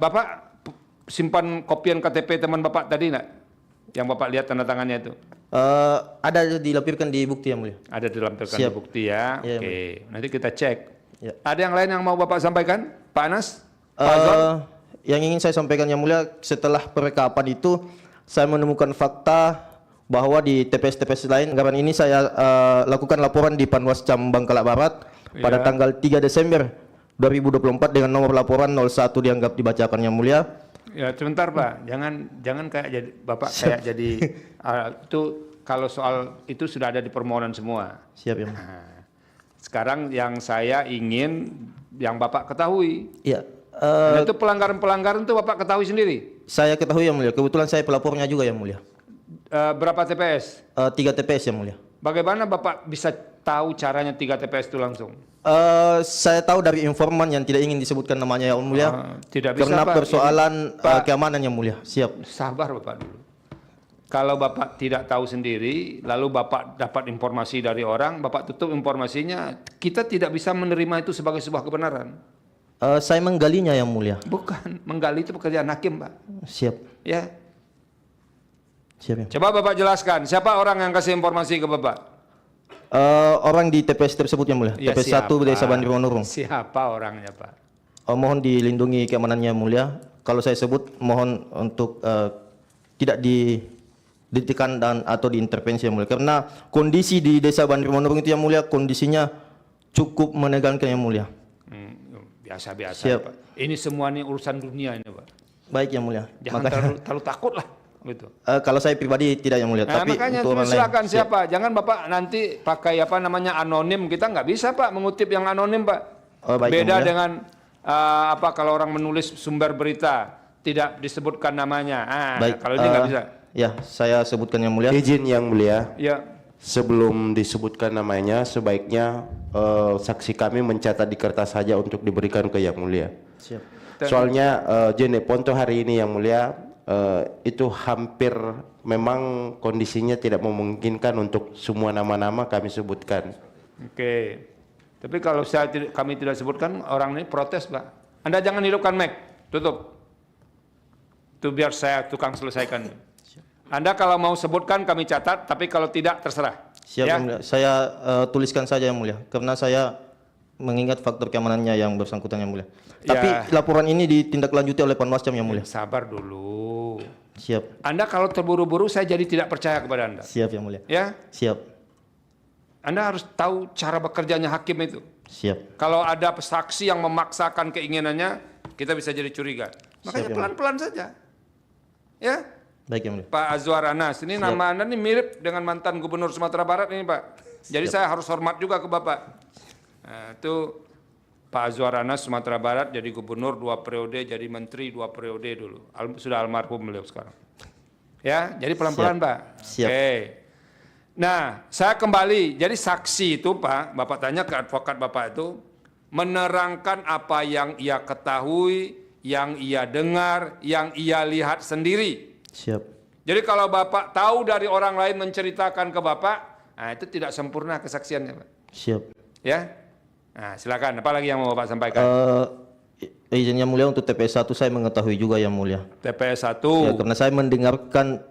Bapak simpan kopian KTP teman Bapak tadi nggak? Yang Bapak lihat tanda tangannya itu? Ada dilampirkan di bukti yang mulia. Ada dalam tekan Siap. bukti ya. Iya, Oke, nanti kita cek. Ya. Ada yang lain yang mau Bapak sampaikan, Pak Anas? Pak Azwar? Yang ingin saya sampaikan yang mulia, setelah perekapan itu saya menemukan fakta bahwa di TPS-TPS lain anggaran ini saya lakukan laporan di Panwascam Bangkalak Barat pada tanggal 3 Desember 2024 dengan nomor laporan 01 dianggap dibacakan yang mulia. Ya sebentar Pak, jangan kayak jadi Bapak kayak jadi itu kalau soal itu sudah ada di permohonan semua. Siap yang mulia. Nah, sekarang yang saya ingin yang Bapak ketahui. Iya. Nah, itu pelanggaran-pelanggaran itu Bapak ketahui sendiri. Saya ketahui yang mulia. Kebetulan saya pelapornya juga yang mulia. Berapa TPS? 3 TPS yang mulia. Bagaimana Bapak bisa tahu caranya 3 TPS itu langsung? Saya tahu dari informan yang tidak ingin disebutkan namanya yang mulia. Tidak bisa karena Pak. persoalan Pak, keamanan yang mulia. Siap. sabar Bapak dulu. Kalau Bapak tidak tahu sendiri, lalu Bapak dapat informasi dari orang, Bapak tutup informasinya, kita tidak bisa menerima itu sebagai sebuah kebenaran. Saya menggalinya yang mulia. Bukan, menggali itu pekerjaan hakim Pak. Siap. Ya. Siap ya. Coba Bapak jelaskan, siapa orang yang kasih informasi ke Bapak? Orang di TPS tersebut yang mulia. Ya, TPS 1 Desa Bandar Manurung. Siapa orangnya Pak? Mohon dilindungi keamanannya yang mulia. Kalau saya sebut mohon untuk tidak ditekan dan atau diintervensi yang mulia. Karena kondisi di Desa Bandar Manurung itu yang mulia kondisinya cukup menegangkan yang mulia. Biasa-biasa Siap. Pak. Ini semua ini urusan dunia ini Pak. Baik yang mulia. Jangan terlalu takut lah. Gitu. Kalau saya pribadi tidak yang mulia, Nah, tapi makanya untuk orang lain. silakan siapa. Jangan Bapak nanti pakai apa namanya anonim. Kita nggak bisa Pak mengutip yang anonim Pak. Baik, Beda yang mulia. dengan apa kalau orang menulis sumber berita tidak disebutkan namanya. Baik, Kalau ini nggak bisa. Ya, saya sebutkan yang mulia. Izin yang mulia, Ya. sebelum disebutkan namanya, sebaiknya saksi kami mencatat di kertas saja untuk diberikan ke yang mulia. Siap. Soalnya Jene Ponto hari ini yang mulia itu hampir memang kondisinya tidak memungkinkan untuk semua nama-nama kami sebutkan. Oke. Tapi kalau kami tidak sebutkan, orang ini protes Pak. Anda jangan hidupkan mic, tutup. Itu biar saya tukang selesaikan. Anda kalau mau sebutkan kami catat, tapi kalau tidak terserah. Siap Ya? yang mulia. Saya tuliskan saja yang mulia, karena saya mengingat faktor keamanannya yang bersangkutan yang mulia. Tapi Ya. laporan ini ditindaklanjuti oleh Panwascam yang mulia. Sabar dulu. Siap. Anda kalau terburu-buru saya jadi tidak percaya kepada Anda. Siap yang mulia. Ya, Siap. Anda harus tahu cara bekerjanya hakim itu. Siap. Kalau ada saksi yang memaksakan keinginannya, kita bisa jadi curiga. Makanya Siap, ya, pelan-pelan saja. Ya, Baik yang mulia. Pak Azwar Anas, ini nama Anda ini mirip dengan mantan Gubernur Sumatera Barat ini Pak. Jadi saya harus hormat juga ke Bapak. Nah, itu Pak Azwar Anas Sumatera Barat jadi gubernur 2 periode, jadi menteri 2 periode dulu. Sudah almarhum beliau sekarang. Ya, jadi pelan-pelan Pak. Siap. Oke. Nah, saya kembali. Jadi saksi itu Pak, Bapak tanya ke advokat Bapak itu menerangkan apa yang ia ketahui, yang ia dengar, yang ia lihat sendiri. Siap. Jadi kalau Bapak tahu dari orang lain menceritakan ke Bapak, nah itu tidak sempurna kesaksiannya Pak. Siap. Ya. Nah, silakan. Apa lagi yang mau Bapak sampaikan? Izin yang mulia untuk TPS 1 saya mengetahui juga yang mulia. TPS 1. Ya, karena saya mendengarkan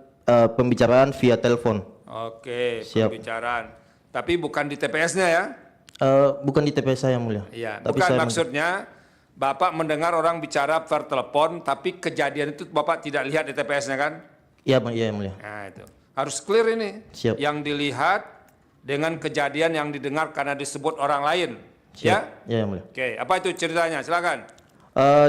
pembicaraan via telepon. Oke, Siap. pembicaraan. Tapi bukan di TPS-nya ya? Bukan di TPS saya yang mulia. Iya, Tapi bukan saya maksudnya Bapak mendengar orang bicara per telepon, tapi kejadian itu Bapak tidak lihat di TPS-nya kan? Iya, yang mulia. Nah itu. Harus clear ini. Siap. Yang dilihat dengan kejadian yang didengar karena disebut orang lain. Siap. Ya? Ya, yang mulia. Oke, apa itu ceritanya? Silakan.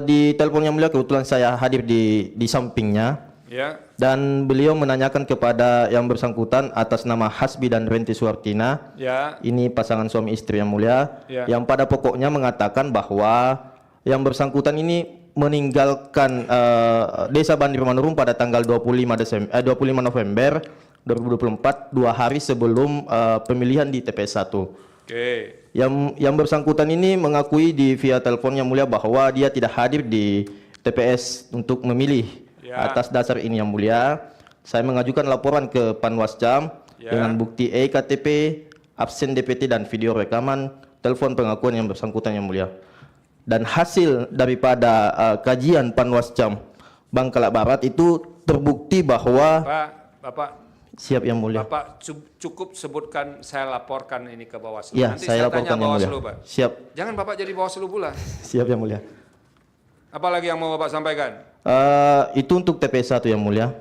Di telepon yang mulia kebetulan saya hadir di sampingnya. Ya. Dan beliau menanyakan kepada yang bersangkutan atas nama Hasbi dan Renti Suartina. Ya. Ini pasangan suami istri yang mulia. Ya. Yang pada pokoknya mengatakan bahwa yang bersangkutan ini meninggalkan Desa Bandir Manurung pada tanggal 25 November 2024, 2 hari sebelum pemilihan di TPS 1. Oke. Yang bersangkutan ini mengakui di via telepon yang mulia bahwa dia tidak hadir di TPS untuk memilih. Ya. Atas dasar ini yang mulia, saya mengajukan laporan ke Panwascam Ya. dengan bukti EKTP, absen DPT dan video rekaman telepon pengakuan yang bersangkutan yang mulia. Dan hasil daripada kajian Panwascam Bangkalak Barat itu terbukti bahwa Bapak, siap yang mulia. Bapak cukup sebutkan saya laporkan ini ke Bawaslu. Ya, Nanti saya tanya laporkan yang mulia. Bawaslu, Pak. Siap, Jangan Bapak jadi Bawaslu pula. siap yang mulia. Apalagi yang mau Bapak sampaikan? Itu untuk TPS 1 yang mulia.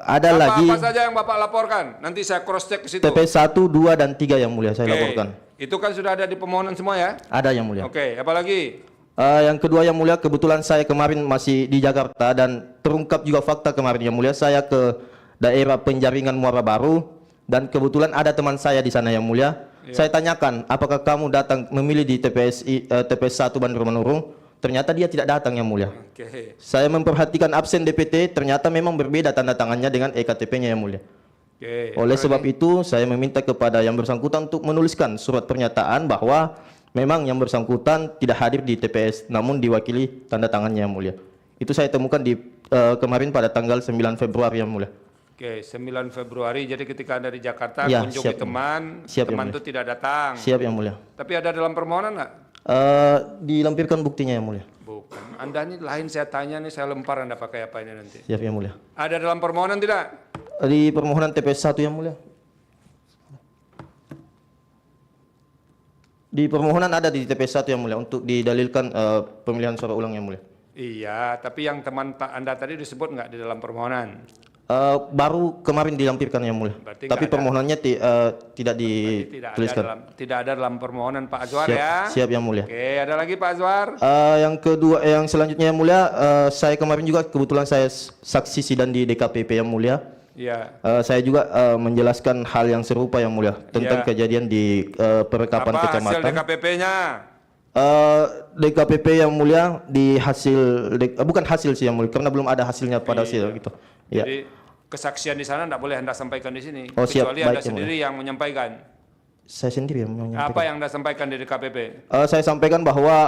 Ada Apa, lagi apa saja yang Bapak laporkan? Nanti saya cross check ke situ. TPS 1, 2 dan 3 yang mulia saya Oke. laporkan. Itu kan sudah ada di permohonan semua ya? Ada yang mulia. Oke, apalagi? Yang kedua yang mulia, kebetulan saya kemarin masih di Jakarta dan terungkap juga fakta kemarin yang mulia, saya ke daerah penjaringan Muara Baru dan kebetulan ada teman saya di sana yang mulia. Saya tanyakan, apakah kamu datang memilih di TPS 1 Bandir Manurung? Ternyata dia tidak datang yang mulia. Oke. Saya memperhatikan absen DPT, ternyata memang berbeda tanda tangannya dengan EKTP-nya yang mulia. Oke. Oleh sebab itu, saya meminta kepada yang bersangkutan untuk menuliskan surat pernyataan bahwa memang yang bersangkutan tidak hadir di TPS, namun diwakili tanda tangannya yang mulia. Itu saya temukan di kemarin pada tanggal 9 Februari yang mulia. Oke, 9 Februari. Jadi ketika Anda di Jakarta, Ya, kunjungi siap, teman, siap, teman yang itu tidak datang. Siap yang mulia. Tapi ada dalam permohonan nggak? Dilampirkan buktinya yang mulia. Bukan. Anda ini lain saya tanya nih, saya lempar Anda pakai apa ini nanti. Siap yang mulia. Ada dalam permohonan tidak? Di permohonan TPS 1 yang mulia. Di permohonan ada di TPS 1 yang mulia untuk didalilkan pemilihan suara ulang yang mulia. Iya, tapi yang teman Anda tadi disebut nggak di dalam permohonan? Baru kemarin dilampirkan yang mulia. Berarti Tapi nggak ada. permohonannya tidak Tidak dituliskan. tidak ada dalam permohonan Pak Azwar Siap, ya. siap yang mulia. Oke, ada lagi Pak Azwar? Yang kedua, yang selanjutnya yang mulia, saya kemarin juga kebetulan saya saksi sidang di DKPP yang mulia. Iya. Saya juga menjelaskan hal yang serupa yang mulia tentang Ya. kejadian di perekapan Apa hasil kecamatan. DKPP-nya? DKPP yang mulia di hasil bukan hasil sih yang mulia karena belum ada hasilnya pada hasil gitu. Ya. Jadi kesaksian di sana tidak boleh Anda sampaikan di sini. Oh, siap. Kecuali Baik, Anda yang sendiri yang menyampaikan. Saya sendiri yang menyampaikan. Apa yang Anda sampaikan di DKPP? Saya sampaikan bahwa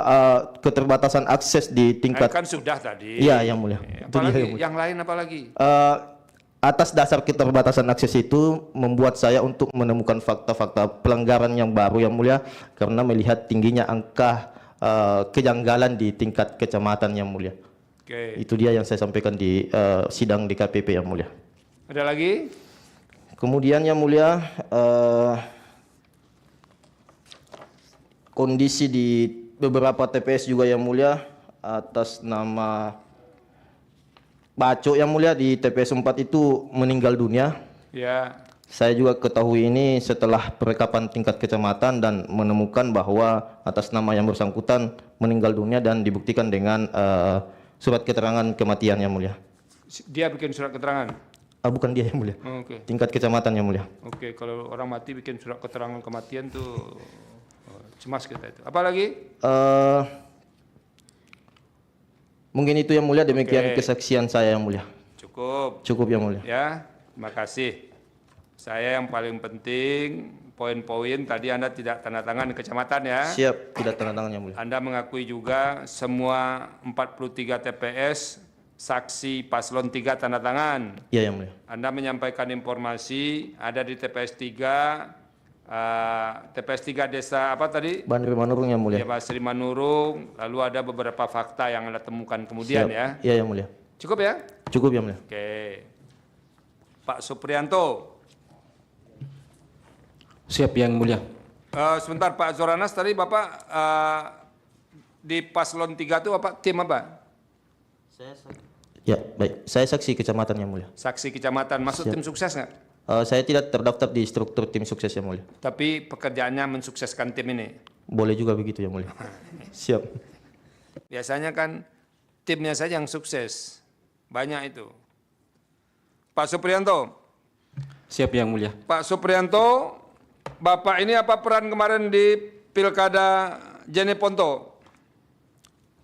keterbatasan akses di tingkat Kan sudah tadi. Iya yang mulia. Itu dia Apalagi yang mulia. yang lain apalagi? Atas dasar keterbatasan akses itu membuat saya untuk menemukan fakta-fakta pelanggaran yang baru yang mulia karena melihat tingginya angka kejanggalan di tingkat kecamatan yang mulia. Oke. Itu dia yang saya sampaikan di sidang DKPP yang mulia. Ada lagi? Kemudian yang mulia kondisi di beberapa TPS juga yang mulia atas nama Baco yang mulia di TPS 4 itu meninggal dunia. Ya. Saya juga ketahui ini setelah perekapan tingkat kecamatan dan menemukan bahwa atas nama yang bersangkutan meninggal dunia dan dibuktikan dengan surat keterangan kematian yang mulia. Dia bikin surat keterangan? Bukan dia yang mulia. Oke. Tingkat kecamatan yang mulia. Oke, kalau orang mati bikin surat keterangan kematian tuh cemas kita itu. Apa lagi? Mungkin itu yang mulia, demikian Oke. kesaksian saya yang mulia. Cukup. Cukup yang mulia. Ya, terima kasih. Saya yang paling penting poin-poin tadi Anda tidak tanda tangan di kecamatan ya. Siap, tidak tanda tangan yang mulia. Anda mengakui juga semua 43 TPS saksi paslon 3 tanda tangan. Iya yang mulia. Anda menyampaikan informasi ada di TPS 3 desa apa tadi? Bandir Manurung yang mulia. Ya, Basri Manurung, lalu ada beberapa fakta yang Anda temukan kemudian Siap. ya. Iya yang mulia. Cukup ya? Cukup yang mulia. Oke. Pak Suprianto. Siap yang mulia. Sebentar Pak Zoranas, tadi Bapak di paslon 3 itu Bapak tim apa? Ya, baik. Saya saksi kecamatan yang mulia. Saksi kecamatan, masuk Siap. tim sukses nggak? Saya tidak terdaftar di struktur tim sukses yang mulia. Tapi pekerjaannya mensukseskan tim ini. Boleh juga begitu yang mulia. Siap. Biasanya kan timnya saja yang sukses. Banyak itu. Pak Supriyanto. Siap Yang Mulia. Pak Supriyanto, Bapak ini apa peran kemarin di Pilkada Jeneponto?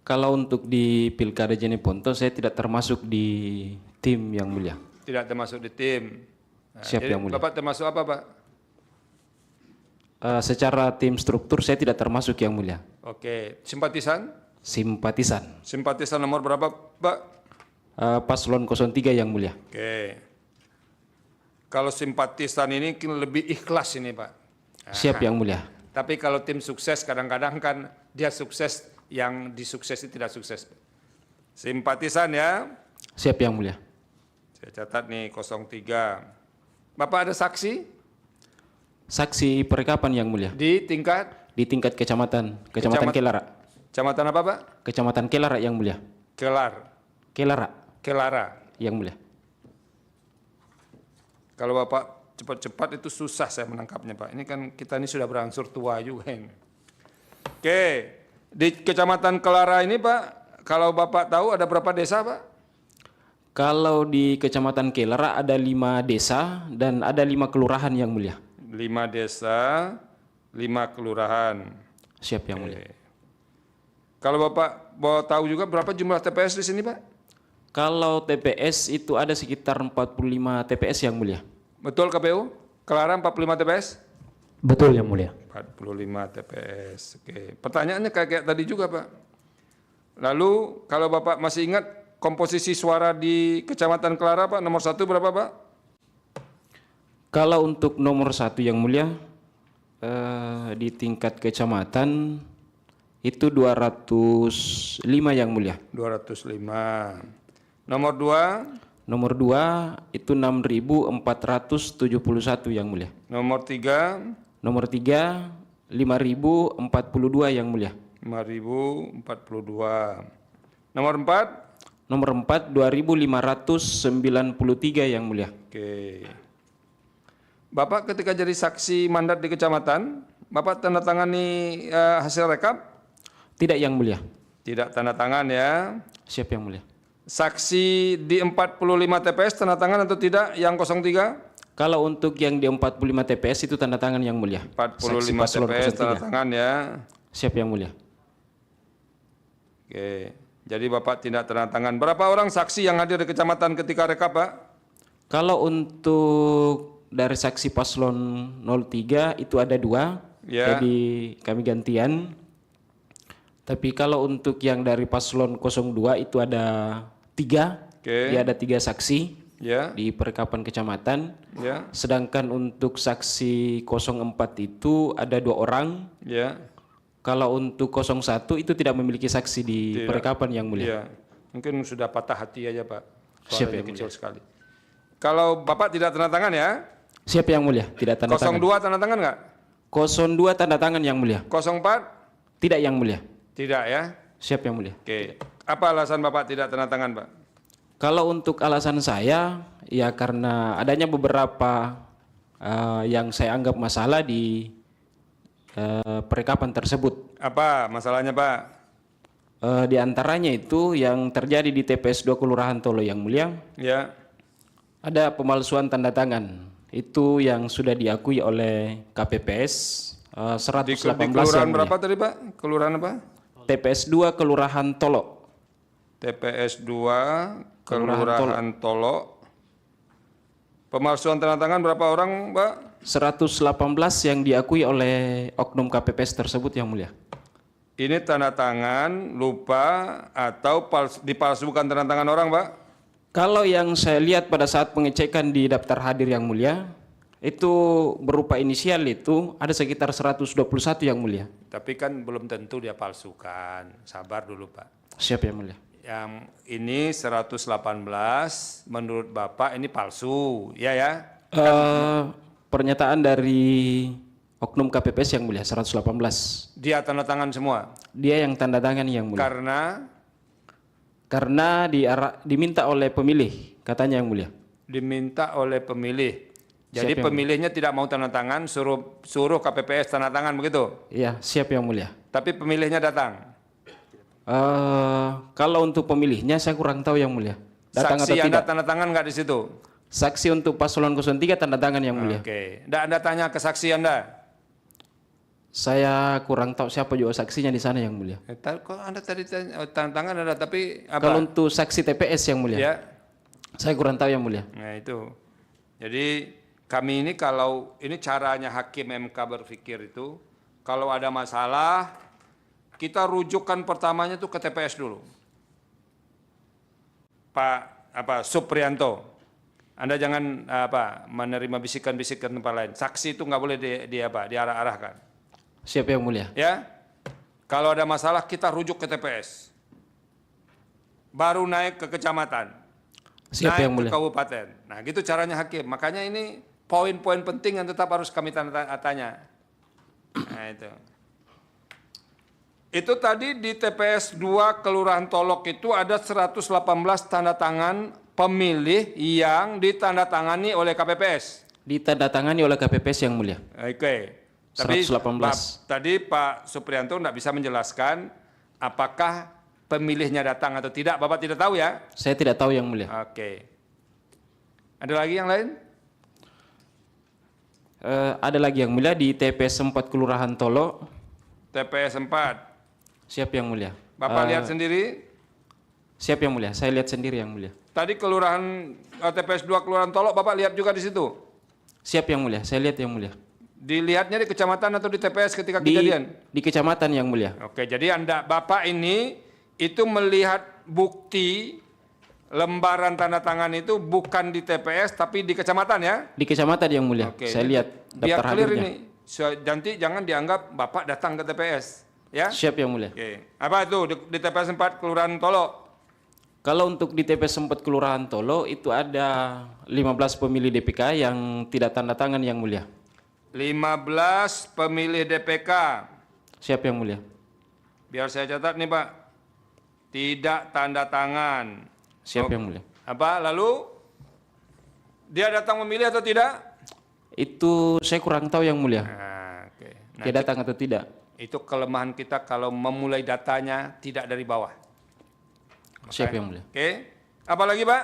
Kalau untuk di Pilkada Jeneponto saya tidak termasuk di tim Yang Mulia. Tidak termasuk di tim. Nah, Siap jadi Yang Mulia. Bapak termasuk apa, Pak? Secara tim struktur saya tidak termasuk Yang Mulia. Oke, simpatisan? Simpatisan. Simpatisan nomor berapa, Pak? Paslon 03 Yang Mulia. Oke. Kalau simpatisan ini lebih ikhlas ini, Pak. Siap Yang Mulia. Tapi kalau tim sukses kadang-kadang kan dia sukses, yang disuksesi tidak sukses. Simpatisan ya. Siap Yang Mulia. Saya catat nih 03. Bapak ada saksi Saksi perekapan Yang Mulia. di tingkat Di tingkat kecamatan Kelara. kecamatan apa, Pak? Kecamatan Kelara Yang Mulia. Kelara Yang Mulia. Kalau Bapak cepat-cepat itu susah saya menangkapnya, Pak. Ini kan kita ini sudah berangsur tua juga ini. Oke, di Kecamatan Kelara ini, Pak, kalau Bapak tahu ada berapa desa, Pak? Kalau di Kecamatan Kelara ada 5 desa dan ada 5 kelurahan Yang Mulia. 5 desa, 5 kelurahan. Siap Yang Mulia. Oke. Kalau Bapak mau tahu juga berapa jumlah TPS di sini, Pak? Kalau TPS itu ada sekitar 45 TPS Yang Mulia. Betul KPU? Kelara 45 TPS? Betul Yang Mulia. 45 TPS. Oke. Pertanyaannya kayak tadi juga, Pak. Lalu kalau Bapak masih ingat komposisi suara di Kecamatan Kelara, Pak, nomor 1 berapa, Pak? Kalau untuk nomor 1 Yang Mulia, di tingkat kecamatan itu 205 Yang Mulia. 205. Nomor 2? Nomor 2 itu 6.471 Yang Mulia. Nomor 3? Nomor 3 5.042 Yang Mulia. 5.042. Nomor 4? Nomor 4 2.593 Yang Mulia. Oke. Bapak ketika jadi saksi mandat di kecamatan, Bapak tanda tangani hasil rekap? Tidak Yang Mulia. Tidak tanda tangan ya. Siap Yang Mulia. Saksi di 45 TPS tanda tangan atau tidak yang 03? Kalau untuk yang di 45 TPS itu tanda tangan Yang Mulia. 45 Saksi paslon TPS tanda 03. tangan ya. Siap Yang Mulia. Oke. Jadi Bapak tidak tanda tangan. Berapa orang saksi yang hadir di kecamatan ketika rekap, Pak? Kalau untuk dari saksi paslon 03 itu ada 2. Ya. Jadi kami gantian. Tapi kalau untuk yang dari paslon 02 itu ada 3. Oke. Dia ada 3 saksi Ya. di perekapan kecamatan. Ya. Sedangkan untuk saksi 04 itu ada 2 orang. Ya. Kalau untuk 01 itu tidak memiliki saksi di Tidak. perekapan Yang Mulia. Iya. Mungkin sudah patah hati aja, Pak. Siap, Suaranya Yang kecil sekali. Kalau Bapak tidak tanda tangan ya? Siap Yang Mulia, tidak tanda tangan. 02 tanda tangan nggak? 02 tanda tangan Yang Mulia. 04? Tidak Yang Mulia. Tidak ya? Siap Yang Mulia. Oke. Apa alasan Bapak tidak tanda tangan, Pak? Kalau untuk alasan saya, ya karena adanya beberapa yang saya anggap masalah di perekapan tersebut. Apa masalahnya, Pak? Di antaranya itu yang terjadi di TPS 2 Kelurahan Tolo Yang Mulia, Ya. ada pemalsuan tanda tangan. Itu yang sudah diakui oleh KPPS 118 Di kelurahan Yang Mulia. berapa tadi, Pak? Kelurahan apa? TPS 2 Kelurahan Tolo. TPS 2 Kelurahan Tolo. Pemalsuan tanda tangan berapa orang, Pak? 118 yang diakui oleh oknum KPPS tersebut Yang Mulia. Ini tanda tangan lupa atau dipalsukan tanda tangan orang, Pak? Kalau yang saya lihat pada saat pengecekan di daftar hadir Yang Mulia, itu berupa inisial itu ada sekitar 121 Yang Mulia. Tapi kan belum tentu dia palsukan. Sabar dulu, Pak. Siap Yang Mulia. Yang ini 118 menurut Bapak ini palsu, ya ya? Pernyataan dari oknum KPPS Yang Mulia 118. Dia tanda tangan semua. Dia yang tanda tangan Yang Mulia. Karena Diminta oleh pemilih, katanya Yang Mulia. diminta oleh pemilih. Jadi Siap, Yang pemilihnya tidak mau tanda tangan, suruh KPPS tanda tangan begitu. Iya, siap Yang Mulia. Tapi pemilihnya datang. Kalau untuk pemilihnya saya kurang tahu yang mulia. Datang Saksi atau Anda tidak? tanda tangan nggak di situ? Saksi untuk paslon 03 tanda tangan yang mulia. Oke. Nggak Anda tanya ke saksi Anda? Saya kurang tahu siapa juga saksinya di sana yang mulia. Kok Anda tadi tanda tangan ada, tapi apa? Kalau untuk saksi TPS yang mulia, Ya. saya kurang tahu yang mulia. Nah itu. Jadi kami ini kalau ini caranya hakim MK berpikir itu, kalau ada masalah kita rujukan pertamanya tuh ke TPS dulu. Pak Suprianto, Anda jangan menerima bisikan-bisikan tempat lain. Saksi itu nggak boleh diarah-arahkan. Siapa yang mulia? Ya, kalau ada masalah kita rujuk ke TPS, baru naik ke kecamatan, Siapa naik yang mulia? ke kabupaten. Nah, gitu caranya hakim. Makanya ini poin-poin penting yang tetap harus kami tanya. Nah, itu. Itu tadi di TPS 2 Kelurahan Tolok itu ada 118 tanda tangan pemilih yang ditandatangani oleh KPPS. Ditandatangani oleh KPPS yang mulia. Oke. Tapi 118. tadi Pak Suprianto tidak bisa menjelaskan apakah pemilihnya datang atau tidak. Bapak tidak tahu ya? Saya tidak tahu yang mulia. Oke. Ada lagi yang lain? Ada lagi yang mulia di TPS 4 Kelurahan Tolo. TPS 4. Siapa yang mulia? Bapak lihat sendiri. Siapa yang mulia? Saya lihat sendiri yang mulia. Tadi Kelurahan TPS 2 Kelurahan Tolok, Bapak lihat juga di situ. Siapa yang mulia? Saya lihat yang mulia. Dilihatnya di kecamatan atau di TPS ketika kejadian? Di kecamatan yang mulia. Oke, jadi Bapak ini itu melihat bukti lembaran tanda tangan itu bukan di TPS tapi di kecamatan ya? Di kecamatan yang mulia. Oke, Saya lihat biar daftar clear hadirnya. ini. Nanti jangan dianggap Bapak datang ke TPS, ya? Siapa yang mulia? Oke. Apa itu di TPS 4 Kelurahan Tolo? Kalau untuk di TPS 4 Kelurahan Tolo itu ada 15 pemilih DPK yang tidak tanda tangan yang mulia. 15 pemilih DPK. Siapa yang mulia? Biar saya catat nih Pak. Tidak tanda tangan. Siapa yang mulia? Apa? Lalu dia datang memilih atau tidak? Itu saya kurang tahu yang mulia. Nah, oke. Nah, Dia datang atau tidak? itu kelemahan kita kalau memulai datanya tidak dari bawah. Siapa yang mulia? Oke. Apa lagi Pak?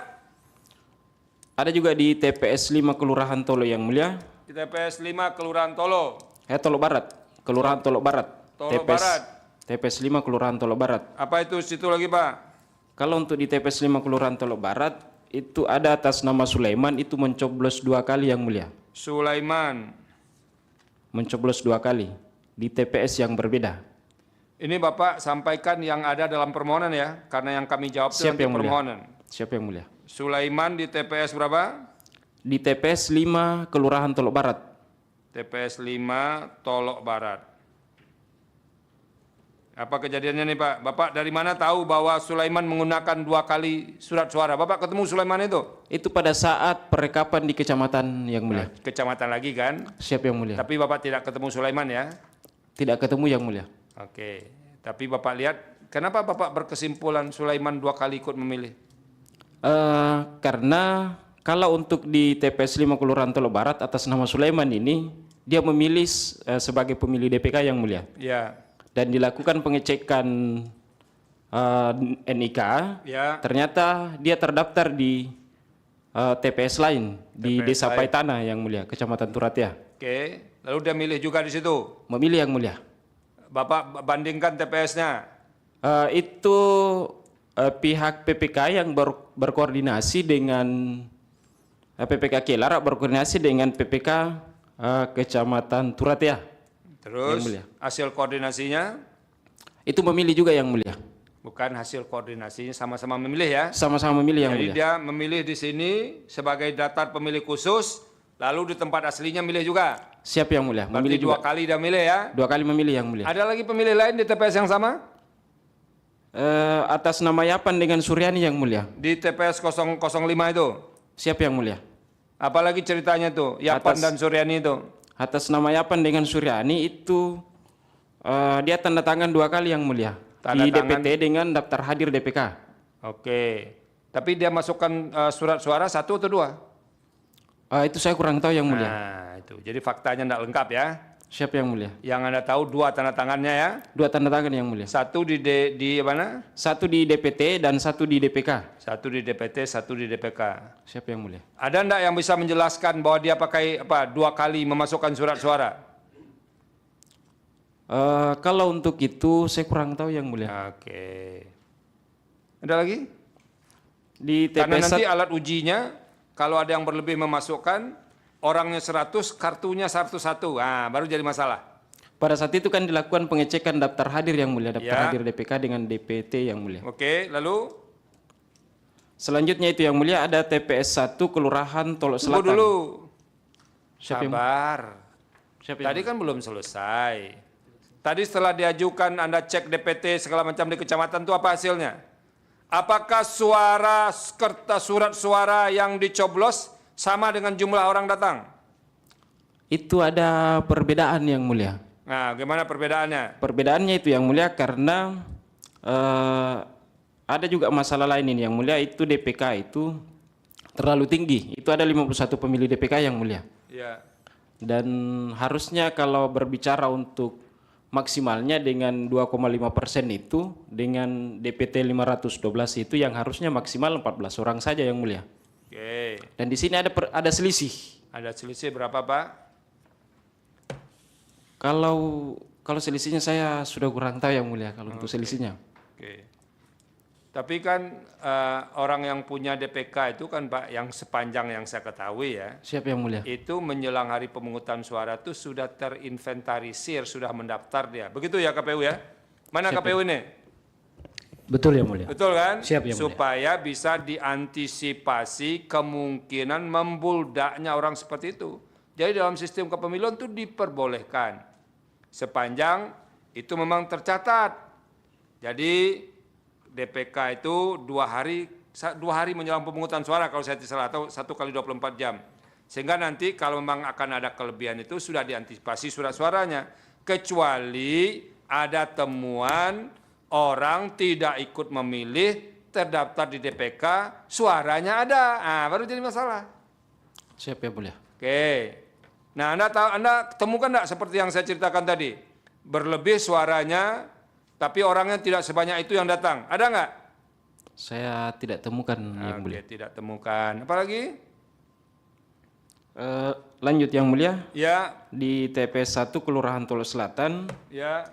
Ada juga di TPS 5 Kelurahan Tolo yang mulia. Di TPS 5 Kelurahan Tolo. Tolo Barat. Kelurahan Tolo Barat. Tolo Barat. TPS 5 Kelurahan Tolo Barat. Apa itu situ lagi Pak? Kalau untuk di TPS 5 Kelurahan Tolo Barat itu ada atas nama Sulaiman itu mencoblos 2 kali yang mulia. Sulaiman. Mencoblos 2 kali di TPS yang berbeda. Ini Bapak sampaikan yang ada dalam permohonan ya, karena yang kami jawab itu Siapa nanti yang mulia? permohonan. Siapa yang mulia? Sulaiman di TPS berapa? Di TPS 5 Kelurahan Tolo Barat. TPS 5 Tolok Barat. Apa kejadiannya nih Pak? Bapak dari mana tahu bahwa Sulaiman menggunakan 2 kali surat suara? Bapak ketemu Sulaiman itu? Itu pada saat perekapan di kecamatan yang mulia. Kecamatan lagi kan? Siapa yang mulia? Tapi Bapak tidak ketemu Sulaiman ya? Tidak ketemu yang mulia. Oke. Tapi Bapak lihat, kenapa Bapak berkesimpulan Sulaiman 2 kali ikut memilih? Karena kalau untuk di TPS 5 Kelurahan Tolo Barat atas nama Sulaiman ini, dia memilih sebagai pemilih DPK yang mulia. Ya. Dan dilakukan pengecekan NIK, Ya. ternyata dia terdaftar di TPS lain, di TPS Desa lain. Paitana yang mulia, Kecamatan Turatia. Oke. Lalu dia milih juga di situ. Memilih yang mulia. Bapak bandingkan TPS-nya. Itu pihak PPK yang berkoordinasi dengan PPK Kelara berkoordinasi dengan PPK Kecamatan Turatia. Terus Yang mulia. hasil koordinasinya Itu memilih juga yang mulia. bukan hasil koordinasinya sama-sama memilih ya. Sama-sama memilih yang Jadi mulia. dia memilih di sini sebagai daftar pemilih khusus, lalu di tempat aslinya milih juga. Siapa yang mulia? Berarti Memilih 2 juga. kali dia milih ya. 2 kali memilih yang mulia. Ada lagi pemilih lain di TPS yang sama? Atas nama Yapan dengan Suryani yang mulia. Di TPS 005 itu? Siapa yang mulia? Apalagi ceritanya tuh, Yapan Atas- dan Suryani itu? Atas nama Yapan dengan Suryani itu dia tanda tangan 2 kali yang mulia. Tanda Di tangan- DPT dengan daftar hadir DPK. Oke. Tapi dia masukkan surat suara 1 atau 2? Itu saya kurang tahu yang mulia. Nah, itu. Jadi faktanya tidak lengkap ya. Siap yang mulia. Yang Anda tahu 2 tanda tangannya ya. 2 tanda tangan yang mulia. 1 di mana? 1 di DPT dan 1 di DPK. 1 di DPT, 1 di DPK. Siap yang mulia. Ada enggak yang bisa menjelaskan bahwa dia pakai 2 kali memasukkan surat suara? Kalau untuk itu saya kurang tahu yang mulia. Oke. Ada lagi? Di Karena TPS nanti alat ujinya kalau ada yang berlebih memasukkan, orangnya 100, kartunya 101. Nah, baru jadi masalah. pada saat itu kan dilakukan pengecekan daftar hadir yang mulia, daftar Ya. hadir DPK dengan DPT yang mulia. Oke, lalu Selanjutnya itu yang mulia ada TPS 1 Kelurahan Tolok tunggu Selatan. dulu. Siapa yang- Sabar. Siapa yang- Tadi kan belum selesai. Tadi setelah diajukan Anda cek DPT segala macam di kecamatan itu apa hasilnya? Apakah kertas surat suara yang dicoblos sama dengan jumlah orang datang? Itu ada perbedaan yang mulia. Nah, gimana perbedaannya? Perbedaannya itu yang mulia karena ada juga masalah lain ini yang mulia, itu DPK itu terlalu tinggi. Itu ada 51 pemilih DPK yang mulia. Ya. Dan harusnya kalau berbicara untuk maksimalnya dengan 2,5% itu dengan DPT 512 itu yang harusnya maksimal 14 orang saja yang mulia. Oke. Dan di sini ada selisih. Ada selisih berapa, Pak? Kalau selisihnya saya sudah kurang tahu yang mulia kalau untuk selisihnya. Oke. Tapi kan orang yang punya DPK itu kan Pak, yang sepanjang yang saya ketahui ya, Siapa yang mulia? itu menjelang hari pemungutan suara itu sudah terinventarisir, sudah mendaftar dia. Begitu ya KPU ya? Mana KPU ini? Betul yang mulia. Betul kan? Siap, yang mulia. Supaya bisa diantisipasi kemungkinan membuldaknya orang seperti itu. Jadi dalam sistem kepemiluan itu diperbolehkan. Sepanjang itu memang tercatat. Jadi DPK itu 2 hari menjelang pemungutan suara kalau saya tidak salah, atau 1 kali 24 jam. Sehingga nanti kalau memang akan ada kelebihan itu sudah diantisipasi surat suaranya. Kecuali ada temuan orang tidak ikut memilih, terdaftar di DPK, suaranya ada. Nah, baru jadi masalah. Siapa yang mulia? Oke. Nah, Anda temukan enggak seperti yang saya ceritakan tadi? Berlebih suaranya, tapi orangnya tidak sebanyak itu yang datang. Ada enggak? Saya tidak temukan yang mulia. Oke, tidak temukan. Apalagi? Lanjut yang mulia, Ya, di TPS 1 Kelurahan Tolok Selatan ya.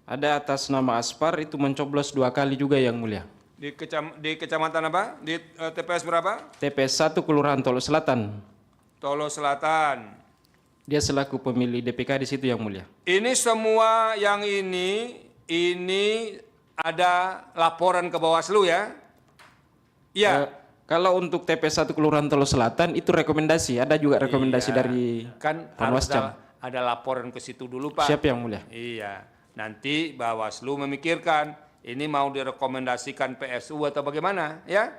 ada atas nama Aspar itu mencoblos 2 kali juga yang mulia. Di kecamatan apa? Di TPS berapa? TPS 1 Kelurahan Tolok Selatan. Tolo Selatan. Dia selaku pemilih DPK di situ yang mulia. Ini semua yang ini ada laporan ke Bawaslu ya? Iya. Kalau untuk TPS 1 Kelurahan Tolok Selatan itu rekomendasi, ada juga rekomendasi Iya. dari Kan harus Panwascam. ada laporan ke situ dulu Pak. Siapa yang mulia? Iya. Nanti Bawaslu memikirkan ini mau direkomendasikan PSU atau bagaimana ya?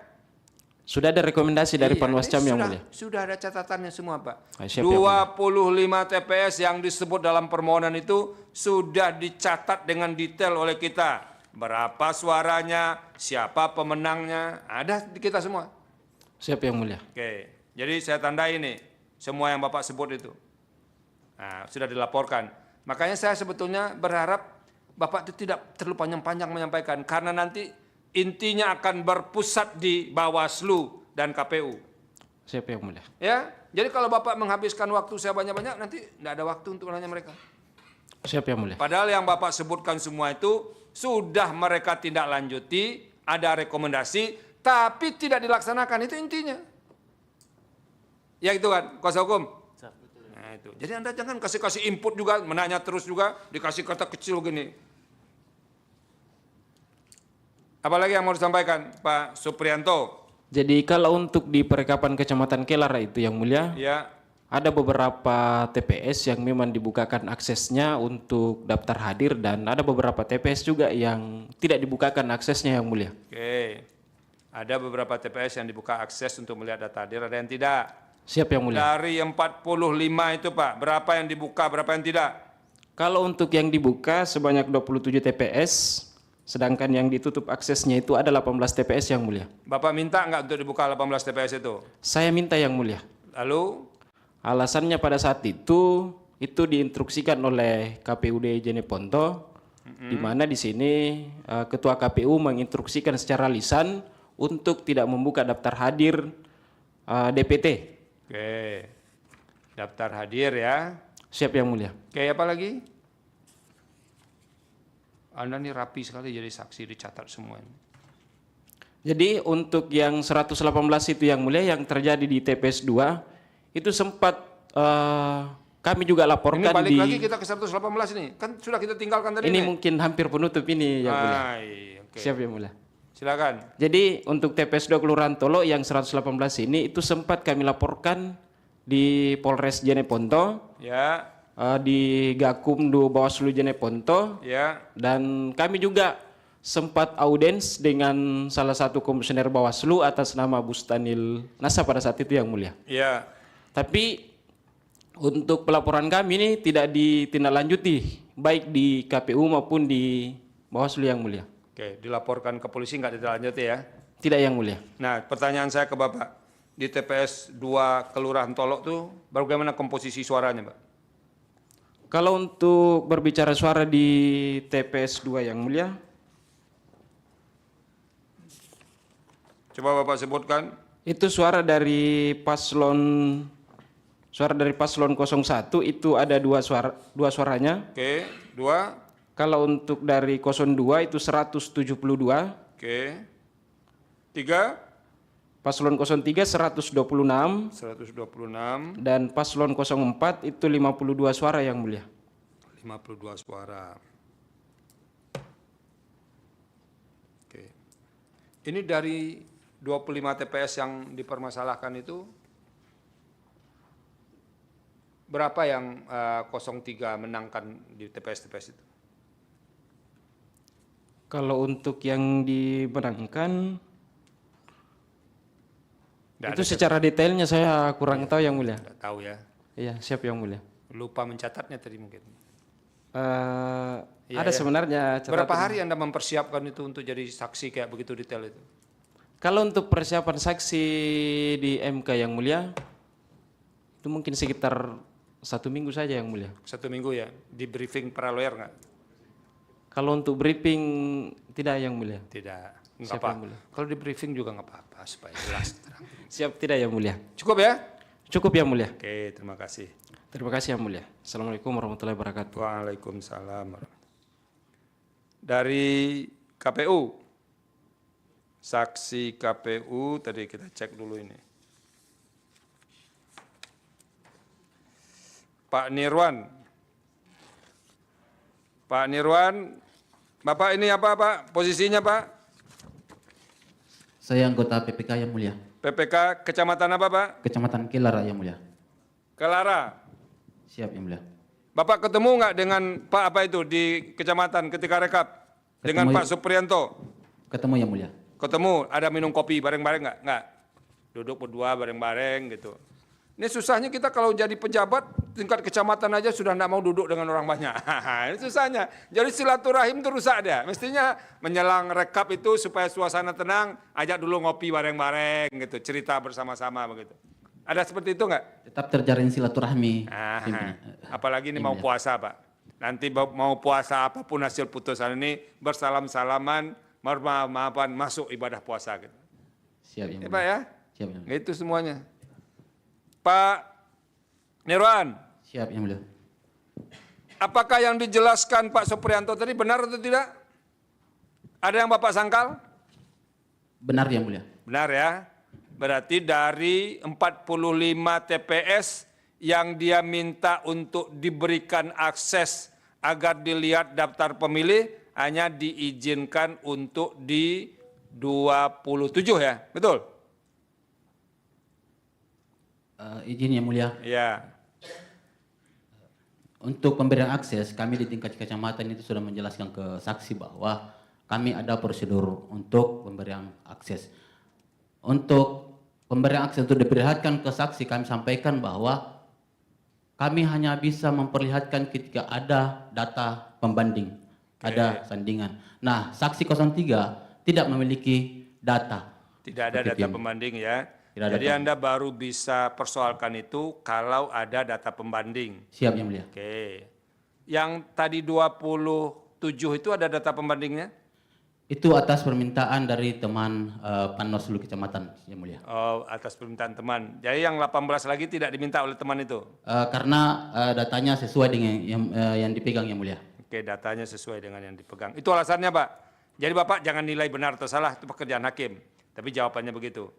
Sudah ada rekomendasi dari Iya, Panwascam ini yang sudah, mulia. Sudah ada catatannya semua Pak. Siapa yang mulia? 25 TPS yang disebut dalam permohonan itu sudah dicatat dengan detail oleh kita. Berapa suaranya, siapa pemenangnya, ada di kita semua. Siapa yang mulia? Oke, jadi saya tandai ini semua yang Bapak sebut itu. Nah, sudah dilaporkan. Makanya saya sebetulnya berharap Bapak itu tidak terlalu panjang-panjang menyampaikan, karena nanti intinya akan berpusat di Bawaslu dan KPU. Siapa yang mulia? Ya, jadi kalau Bapak menghabiskan waktu saya banyak-banyak, nanti tidak ada waktu untuk nanya mereka. Siapa yang mulia? Padahal yang Bapak sebutkan semua itu sudah mereka tindak lanjuti, ada rekomendasi, tapi tidak dilaksanakan, itu intinya. Ya itu kan, kuasa hukum. Nah, itu. Jadi Anda jangan kasih input juga, menanya terus juga, dikasih kata kecil gini. Apalagi yang mau disampaikan, Pak Suprianto? Jadi kalau untuk di Perekapan Kecamatan Kelara itu yang mulia, Ya, ada beberapa TPS yang memang dibukakan aksesnya untuk daftar hadir dan ada beberapa TPS juga yang tidak dibukakan aksesnya yang mulia. oke. Ada beberapa TPS yang dibuka akses untuk melihat data hadir, ada yang tidak. Siapa yang mulia? Dari 45 itu Pak, berapa yang dibuka, berapa yang tidak? Kalau untuk yang dibuka sebanyak 27 TPS, sedangkan yang ditutup aksesnya itu ada 18 TPS yang mulia. Bapak minta nggak untuk dibuka 18 TPS itu? Saya minta yang mulia. Lalu, Alasannya pada saat itu itu diinstruksikan oleh KPUD Jeneponto, di mana di sini Ketua KPU menginstruksikan secara lisan untuk tidak membuka daftar hadir DPT. Oke. Daftar hadir ya. Siap Yang Mulia. Oke, apa lagi? Anda nih rapi sekali jadi saksi, dicatat semua. Jadi untuk yang 118 itu Yang Mulia yang terjadi di TPS 2 itu sempat kami juga laporkan Ini balik di lagi kita ke 118 nih. Kan sudah kita tinggalkan tadi ini nih. mungkin hampir penutup ini Yang Mulia. Oke. Siap Yang Mulia. Silakan. Jadi untuk TPS 2 Kelurahan Tolo yang 118 ini itu sempat kami laporkan di Polres Jeneponto, Ya. di Gakumdu Bawaslu Jeneponto, Ya. dan kami juga sempat audiens dengan salah satu komisioner Bawaslu atas nama Bustanil Nasa pada saat itu Yang Mulia. Ya. Tapi untuk pelaporan kami ini tidak ditindaklanjuti baik di KPU maupun di Bawaslu Yang Mulia. Oke, dilaporkan ke polisi nggak ditindaklanjuti ya? Tidak Yang Mulia. Nah, pertanyaan saya ke Bapak. Di TPS 2 Kelurahan Tolok tuh bagaimana komposisi suaranya, Pak? Kalau untuk berbicara suara di TPS 2 Yang Mulia, coba Bapak sebutkan. itu suara dari paslon 01 itu ada dua suaranya. Oke, 2. Kalau untuk dari 02 itu 172. Oke. 3. Paslon 03 126 126. dan paslon 04 itu 52 suara Yang Mulia. 52 suara. Oke. Ini dari 25 TPS yang dipermasalahkan itu berapa yang 03 menangkan di TPS-TPS itu? Kalau untuk yang dimenangkan itu secara detailnya saya kurang tahu Yang Mulia. Tidak tahu ya. Iya, siap Yang Mulia. Lupa mencatatnya tadi mungkin. Iya, Ada ya. sebenarnya Berapa catatan. hari Anda mempersiapkan itu untuk jadi saksi kayak begitu detail itu? Kalau untuk persiapan saksi di MK Yang Mulia itu mungkin sekitar 1 minggu saja Yang Mulia. 1 minggu ya? Di briefing para lawyer nggak? Kalau untuk briefing tidak Yang Mulia. Tidak. Nggak Siap apa. Yang Mulia. Kalau di briefing juga nggak apa-apa supaya jelas terang. Siap tidak Yang Mulia. Cukup ya? Cukup Yang Mulia. Oke, terima kasih. Terima kasih Yang Mulia. Assalamualaikum warahmatullahi wabarakatuh. Waalaikumsalam. Dari KPU, saksi KPU tadi kita cek dulu ini. Pak Nirwan. Pak Nirwan, Bapak ini apa Pak? Posisinya Pak? Saya anggota PPK Yang Mulia. PPK Kecamatan apa Pak? Kecamatan Kelara Yang Mulia. Kelara. Siap Yang Mulia. Bapak ketemu nggak dengan Pak apa itu di kecamatan ketika rekap? Dengan Ketemu. Pak Suprianto? Ketemu Yang Mulia. Ketemu, ada minum kopi bareng-bareng nggak? Nggak. Duduk berdua bareng-bareng gitu. Ini susahnya kita kalau jadi pejabat tingkat kecamatan aja sudah nggak mau duduk dengan orang banyak. Ini susahnya. Jadi silaturahim itu rusak dia. Mestinya menjelang rekap itu supaya suasana tenang, ajak dulu ngopi bareng-bareng gitu, cerita bersama-sama begitu. Ada seperti itu nggak? Tetap terjalin silaturahmi. Apalagi ini mau puasa Pak. Nanti mau puasa apapun hasil putusan ini bersalam-salaman, maaf-maafan, masuk ibadah puasa gitu. Siap Yang Ya Mulia. Pak ya? Siap Yang Mulia. Itu semuanya. Pak Nirwan, Siap Yang Mulia. apakah yang dijelaskan Pak Suprianto tadi benar atau tidak? Ada yang Bapak sangkal? Benar Yang Mulia. Benar ya. Berarti dari 45 TPS yang dia minta untuk diberikan akses agar dilihat daftar pemilih hanya diizinkan untuk di 27 ya, betul? Izin Yang Mulia. Ya. Untuk pemberian akses, kami di tingkat kecamatan itu sudah menjelaskan ke saksi bahwa kami ada prosedur untuk pemberian akses. Untuk pemberian akses untuk diperlihatkan ke saksi, kami sampaikan bahwa kami hanya bisa memperlihatkan ketika ada data pembanding, ada sandingan. Nah, saksi 03 tidak memiliki data. Tidak ada Seperti data itu. pembanding ya. Tidak ada. Jadi Anda baru bisa persoalkan itu kalau ada data pembanding. Siap Yang Mulia. Oke. Yang tadi 27 itu ada data pembandingnya? Itu atas permintaan dari teman Panwaslu Kecamatan, Yang Mulia. Oh, atas permintaan teman. Jadi yang 18 lagi tidak diminta oleh teman itu? Karena datanya sesuai dengan yang dipegang, Yang Mulia. Oke, datanya sesuai dengan yang dipegang. Itu alasannya, Pak. Jadi Bapak jangan nilai benar atau salah, itu pekerjaan hakim. Tapi jawabannya begitu.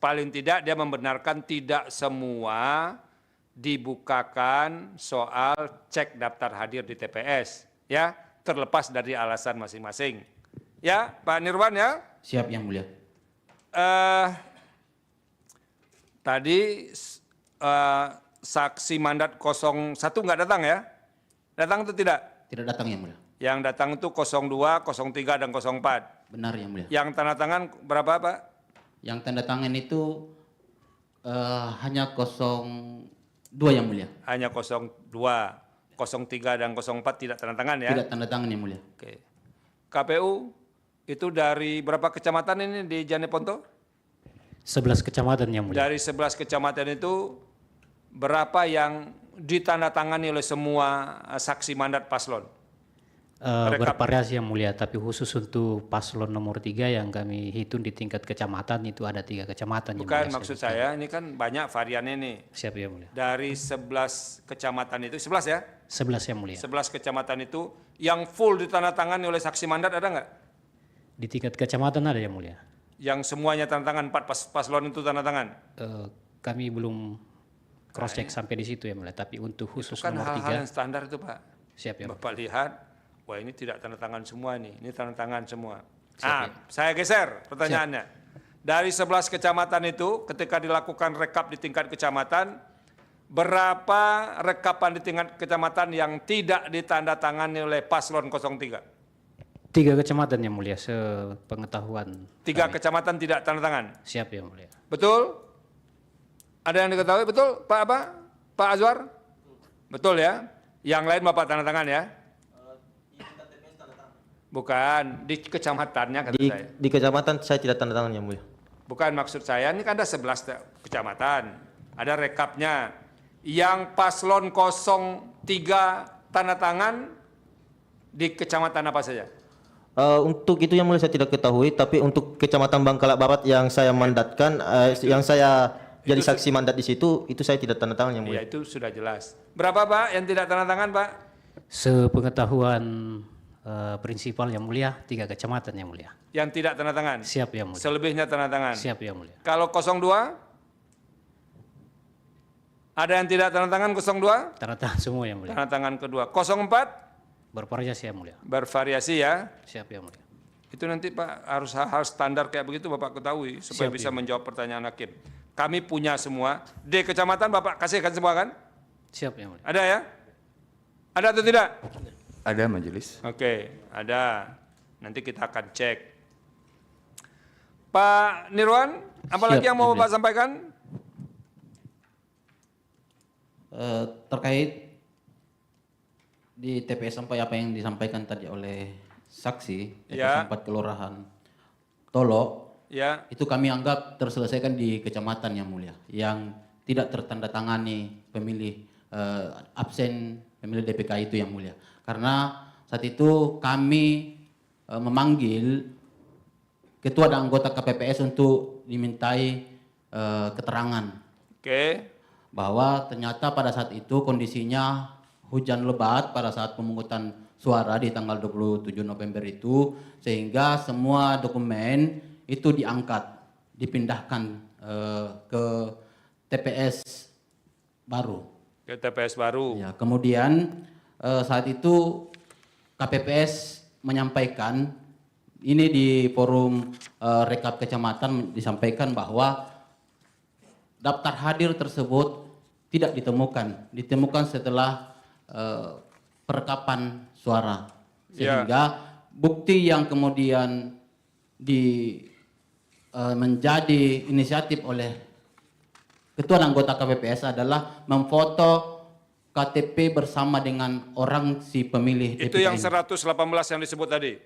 Paling tidak dia membenarkan tidak semua dibukakan soal cek daftar hadir di TPS. Ya, terlepas dari alasan masing-masing. Ya, Pak Nirwan ya. Siap Yang Mulia. Tadi saksi mandat 01 nggak datang ya? Datang atau tidak? Tidak datang Yang Mulia. Yang datang itu 02, 03, dan 04. Benar Yang Mulia. Yang tanda tangan berapa Pak? Yang tanda tangan itu hanya 02 Yang Mulia. Hanya 02, 03, dan 04 tidak tanda tangan ya? Tidak tanda tangan Yang Mulia. Oke. KPU itu dari berapa kecamatan ini di Janeponto? 11 kecamatan Yang Mulia. Dari 11 kecamatan itu berapa yang ditandatangani oleh semua saksi mandat paslon? Bervariasi Yang Mulia, tapi khusus untuk paslon nomor 3 yang kami hitung di tingkat kecamatan itu ada 3 kecamatan. Bukan, maksud saya ini kan banyak variannya nih. Siap Yang Mulia. Dari 11 kecamatan itu, 11 ya? 11 Yang Mulia. 11 kecamatan itu yang full ditandatangani oleh saksi mandat ada nggak? Di tingkat kecamatan ada Yang Mulia. Yang semuanya tanda tangan, 4 paslon itu tanda tangan? Kami belum cross check sampai di situ Yang Mulia, tapi untuk khusus Itu kan nomor hal-hal 3. yang standar itu Pak. Siap ya. Bapak lihat, wah ini tidak tanda tangan semua nih, ini tanda tangan semua. Siap, Saya geser pertanyaannya. Dari 11 kecamatan itu, ketika dilakukan rekap di tingkat kecamatan, berapa rekapan di tingkat kecamatan yang tidak ditandatangani oleh paslon 03? 3 kecamatan Yang Mulia, sepengetahuan 3 kecamatan tidak tanda tangan? Siap Yang Mulia. Betul? Ada yang diketahui betul Pak apa? Pak Azwar? Betul ya? Yang lain Bapak tanda tangan ya? Bukan, di kecamatannya kata saya. Di kecamatan saya tidak tanda tangan Yang Mulia. Bukan, maksud saya ini kan ada 11 kecamatan. Ada rekapnya. Yang paslon 03 tanda tangan di kecamatan apa saja? Untuk itu Yang Mulia saya tidak ketahui, tapi untuk Kecamatan Bangkalak Barat yang saya mandatkan, yang saya jadi saksi mandat di situ, itu saya tidak tanda tangan Yang Mulia. Ya itu sudah jelas. Berapa Pak yang tidak tanda tangan Pak? Sepengetahuan prinsipal Yang Mulia, 3 kecamatan Yang Mulia. Yang tidak tanda tangan? Siap Yang Mulia. Selebihnya tanda tangan? Siap Yang Mulia. Kalau 02? Ada yang tidak tanda tangan 02? Tanda tangan semua Yang Mulia. Tanda tangan kedua. 04? Bervariasi Yang Mulia. Bervariasi ya? Siap Yang Mulia. Itu nanti Pak harus hal standar kayak begitu Bapak ketahui supaya Siap, bisa ya. menjawab pertanyaan hakim. Kami punya semua. Di kecamatan Bapak kasihkan semua kan? Siap Yang Mulia. Ada ya? Ada atau tidak? Ada majelis. Oke, ada. Nanti kita akan cek. Pak Nirwan, apalagi yang mau Bapak sampaikan? Terkait di TPS sampai apa yang disampaikan tadi oleh saksi TPS 4 Kelurahan Tolo, ya, itu kami anggap terselesaikan di kecamatan Yang Mulia, yang tidak tertandatangani pemilih absen pemilih DPK itu Yang Mulia. Karena saat itu kami memanggil ketua dan anggota KPPS untuk dimintai keterangan. Oke. Bahwa ternyata pada saat itu kondisinya hujan lebat pada saat pemungutan suara di tanggal 27 November itu, sehingga semua dokumen itu diangkat, dipindahkan ke TPS baru. Ke TPS baru. Ya, kemudian saat itu KPPS menyampaikan, ini di forum rekap kecamatan disampaikan bahwa daftar hadir tersebut tidak ditemukan setelah perekapan suara, sehingga bukti yang kemudian menjadi inisiatif oleh ketua dan anggota KPPS adalah memfoto KTP bersama dengan orang si pemilih Itu DPK yang ini. 118 yang disebut tadi?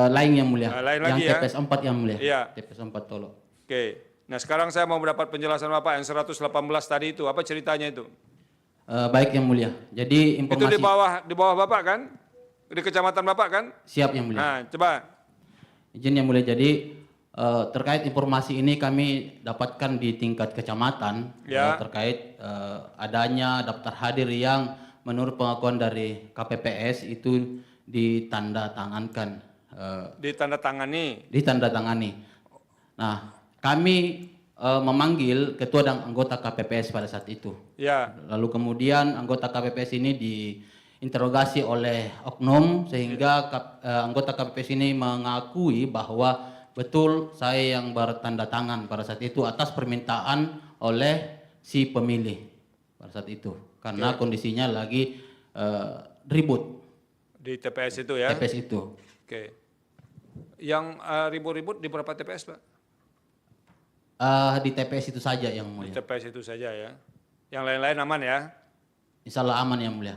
Lain Yang Mulia, Lain yang lagi ya? TPS 4 Yang Mulia, Iya. TPS 4 Tolo. Oke, Nah sekarang saya mau mendapat penjelasan Bapak yang 118 tadi itu, apa ceritanya itu? Baik Yang Mulia. Jadi Itu informasi di bawah Bapak kan? Di kecamatan Bapak kan? siap Yang Mulia. Nah coba. Izin Yang Mulia. Jadi terkait informasi ini kami dapatkan di tingkat kecamatan Ya. terkait adanya daftar hadir yang menurut pengakuan dari KPPS itu ditandatangankan. Ditandatangani. Nah, kami memanggil ketua dan anggota KPPS pada saat itu. Ya. Lalu kemudian anggota KPPS ini diinterogasi oleh oknum sehingga anggota KPPS ini mengakui bahwa betul saya yang bertanda tangan pada saat itu atas permintaan oleh si pemilih pada saat itu. Karena kondisinya lagi ribut. Di TPS itu ya? TPS itu. Oke. Yang ribut-ribut di berapa TPS Pak? Di TPS itu saja Yang Di Mulia. TPS itu saja ya. Yang lain-lain aman ya? Insya Allah aman Yang Mulia.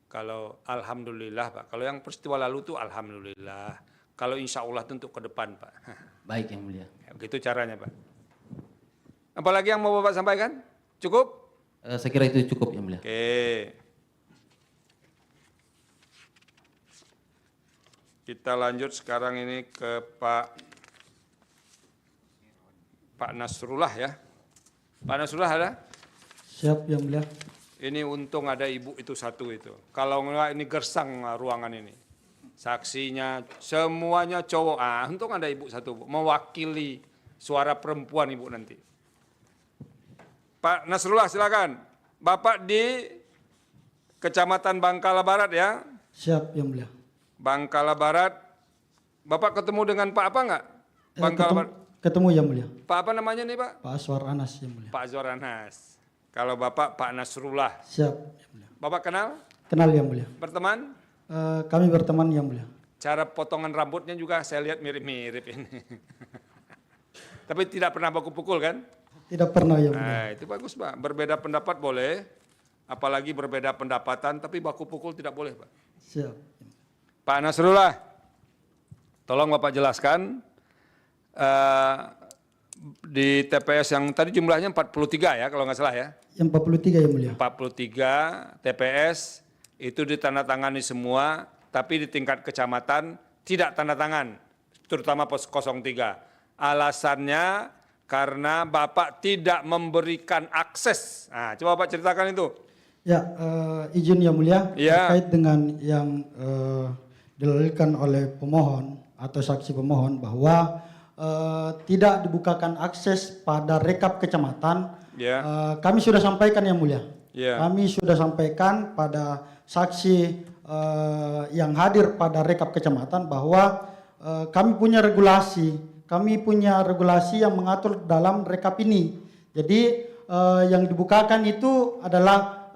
Kalau alhamdulillah Pak. Kalau yang peristiwa lalu tuh alhamdulillah. Kalau insya Allah itu untuk ke depan Pak. Baik Yang Mulia. Begitu caranya Pak. Apalagi yang mau Bapak sampaikan? Cukup? Saya kira itu cukup Yang Mulia. Oke. Kita lanjut sekarang ini ke Pak Nasrullah ya. Pak Nasrullah ada? Siap Yang Mulia. Ini untung ada ibu itu satu itu. Kalau enggak ini gersang ruangan ini. Saksinya semuanya cowok. Untung ada ibu satu mewakili suara perempuan ibu nanti. Pak Nasrullah silakan. Bapak di Kecamatan Bangkala Barat ya. Siap Yang Mulia. Bangkala Barat. Bapak ketemu dengan Pak apa enggak? Bangkala Barat. Ketemu Yang Mulia. Pak apa namanya nih Pak? Pak Aswar Anas Yang Mulia. Pak Azwar Anas. Kalau Bapak Pak Nasrullah. Siap Yang Mulia. Bapak kenal? Kenal Yang Mulia. Berteman? Kami berteman Yang Mulia. Cara potongan rambutnya juga saya lihat mirip-mirip ini. Tapi tidak pernah baku pukul kan? Tidak pernah Yang Mulia. Nah, itu bagus Pak. Berbeda pendapat boleh, apalagi berbeda pendapatan, tapi baku pukul tidak boleh Pak. Siap. Pak Nasrullah, tolong Bapak jelaskan di TPS yang tadi jumlahnya 43 ya kalau nggak salah ya. Yang 43 Yang Mulia. 43 TPS itu ditandatangani semua, tapi di tingkat kecamatan tidak tanda tangan, terutama pos 03. Alasannya karena Bapak tidak memberikan akses. Nah, coba Bapak ceritakan itu. Ya, izin Yang Mulia, Ya. terkait dengan yang dilalui oleh pemohon atau saksi pemohon bahwa tidak dibukakan akses pada rekap kecamatan. Ya. Kami sudah sampaikan Yang Mulia. Ya. Kami sudah sampaikan pada saksi yang hadir pada rekap kecamatan bahwa kami punya regulasi yang mengatur dalam rekap ini. Jadi yang dibukakan itu adalah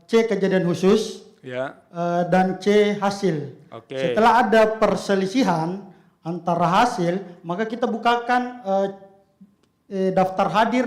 C kejadian khusus Ya. dan C hasil. Oke. Setelah ada perselisihan antara hasil, maka kita bukakan daftar hadir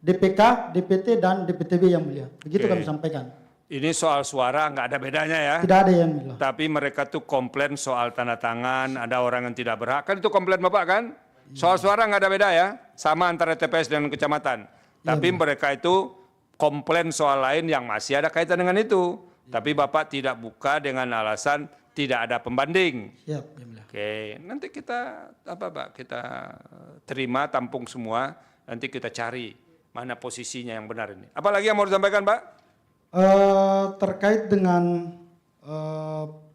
DPK, DPT dan DPTB Yang Mulia. Begitu Oke. kami sampaikan. Ini soal suara nggak ada bedanya ya. Tidak ada Yang Mulia. Tapi mereka tuh komplain soal tanda tangan, ada orang yang tidak berhak. Kan itu komplain Bapak kan? Soal suara nggak ada beda ya, sama antara TPS dan kecamatan. Tapi mereka itu komplain soal lain yang masih ada kaitan dengan itu. Tapi Bapak tidak buka dengan alasan tidak ada pembanding. Siap Yang Mulia. Oke, nanti kita kita terima, tampung semua, nanti kita cari mana posisinya yang benar ini. Apalagi yang mau disampaikan Pak? Terkait dengan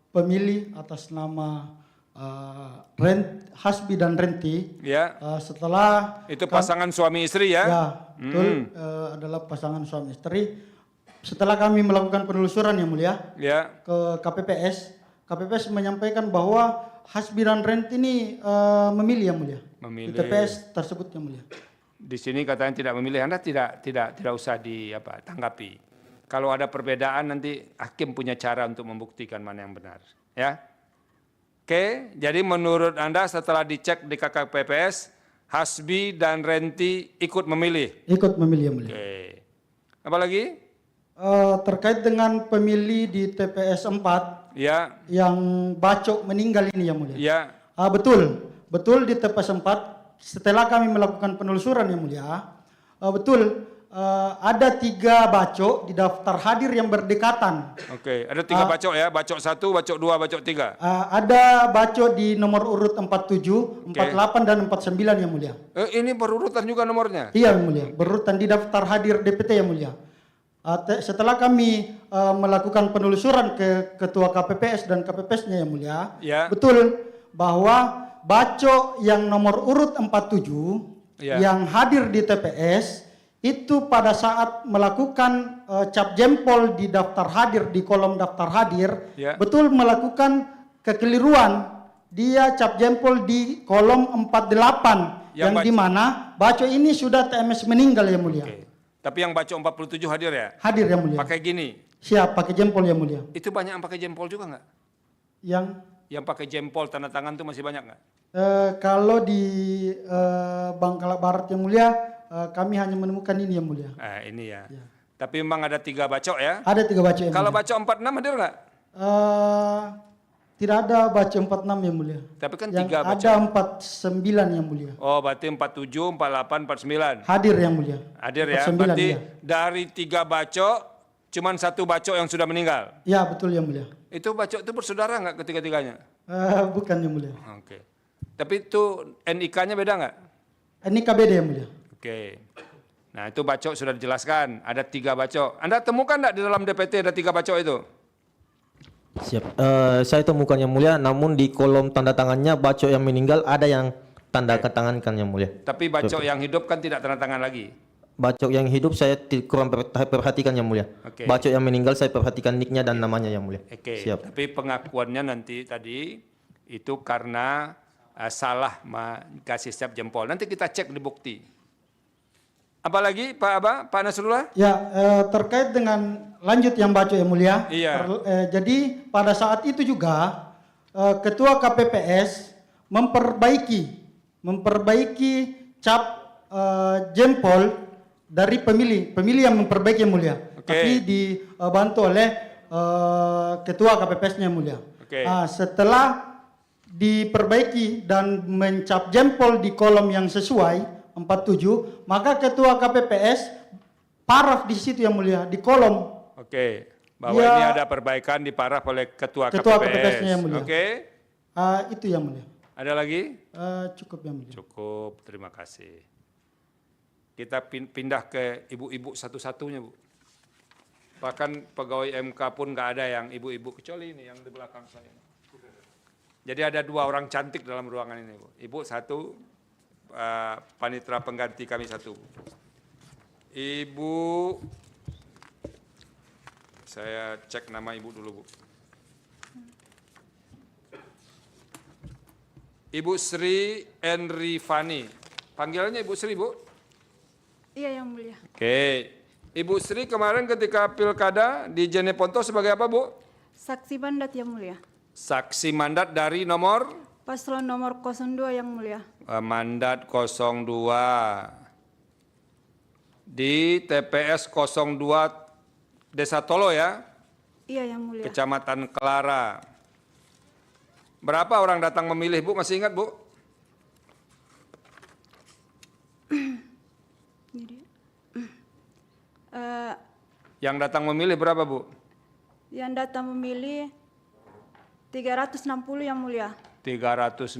pemilih atas nama Hasbi dan Renti, Ya. setelah Itu pasangan suami istri ya? ya betul, adalah pasangan suami istri. Setelah kami melakukan penelusuran Yang Mulia Ya. ke KPPS, KPPS menyampaikan bahwa Hasbi dan Renti ini memilih Yang Mulia Memilih. di TPS tersebut Yang Mulia. Di sini katanya tidak memilih, Anda tidak usah tanggapi. Kalau ada perbedaan nanti hakim punya cara untuk membuktikan mana yang benar, ya. Oke, jadi menurut Anda setelah dicek di KKPPS, Hasbi dan Renti ikut memilih. Ikut memilih Yang Mulia. Oke. Apa lagi? Terkait dengan pemilih di TPS 4 Ya. yang bacok meninggal ini Yang Mulia. Ya. Betul di TPS 4 setelah kami melakukan penelusuran yang mulia, betul ada 3 bacok di daftar hadir yang berdekatan. Oke, ada 3 bacok ya, bacok 1, bacok 2, bacok 3. Ada bacok di nomor urut 47, 48 dan 49 yang mulia. Ini berurutan juga nomornya? Iya yang mulia, berurutan di daftar hadir DPT yang mulia. Setelah kami melakukan penelusuran ke ketua KPPS dan KPPS-nya yang mulia, betul bahwa bacok yang nomor urut 47 yang hadir di TPS itu pada saat melakukan cap jempol di daftar hadir, di kolom daftar hadir, betul melakukan kekeliruan. Dia cap jempol di kolom 48 yang di mana bacok ini sudah TMS meninggal yang mulia. Tapi yang bacok 47 hadir ya? Hadir yang mulia. Pakai gini? Siap, pakai jempol yang mulia. Itu banyak yang pakai jempol juga nggak? Yang pakai jempol tanda tangan itu masih banyak nggak? Kalau di Bangka Barat yang mulia, kami hanya menemukan ini yang mulia. Ini ya. Tapi memang ada 3 bacok ya? Ada 3 bacok yang Kalau mulia. bacok 46 hadir nggak? Tidak ada bacok 46 yang mulia. Tapi kan yang 3 bacok. ada 49 yang mulia. Oh, berarti 47, 48, 49. Hadir yang mulia. Hadir ya. 49, Berarti iya. dari 3 bacok, cuman 1 bacok yang sudah meninggal. Ya, betul yang mulia. Itu bacok itu bersaudara nggak ketiga-tiganya? Bukan yang mulia. Oke. Tapi itu NIK-nya beda nggak? NIK beda yang mulia. Oke. Nah itu bacok sudah dijelaskan. Ada 3 bacok. Anda temukan nggak di dalam DPT ada 3 bacok itu? Siap. Saya temukan yang mulia, namun di kolom tanda tangannya bacok yang meninggal ada yang tanda tangankan yang mulia. Tapi bacok yang hidup kan tidak tanda tangan lagi. Bacok yang hidup saya kurang perhatikan yang mulia. Bacok yang meninggal saya perhatikan nicknya dan namanya yang mulia. Siap. Tapi pengakuannya nanti tadi itu karena salah kasih step jempol. Nanti kita cek di bukti. Apalagi Pak Nasrullah? Ya, terkait dengan lanjut yang bacok yang mulia. Iya. Jadi pada saat itu juga Ketua KPPS memperbaiki cap jempol dari pemilih yang memperbaiki yang mulia. Tapi dibantu oleh Ketua KPPS-nya yang mulia. Setelah diperbaiki dan mencap jempol di kolom yang sesuai 47, maka Ketua KPPS paraf di situ yang mulia di kolom. Bahwa ini ada perbaikan diparaf oleh Ketua KPPS-nya yang mulia. Itu yang mulia. Ada lagi? Cukup yang mulia. Cukup, terima kasih. Kita pindah ke ibu-ibu satu-satunya, Bu. Bahkan pegawai MK pun nggak ada yang ibu-ibu, kecuali ini yang di belakang saya. Jadi ada 2 orang cantik dalam ruangan ini, Bu. Ibu 1, panitera pengganti kami 1. Ibu, saya cek nama ibu dulu, Bu. Ibu Sri Enrifani. Panggilannya Ibu Sri, Bu? Iya, yang mulia. Ibu Sri kemarin ketika pilkada di Jeneponto sebagai apa, Bu? Saksi mandat yang mulia. Saksi mandat dari nomor? Paslon nomor 02 yang mulia. Mandat 02. Di TPS 02 Desa Tolo ya? Iya, yang mulia. Kecamatan Kelara. Berapa orang datang memilih, Bu? Masih ingat, Bu? Yang datang memilih berapa, Bu? Yang datang memilih 360 yang mulia. 360.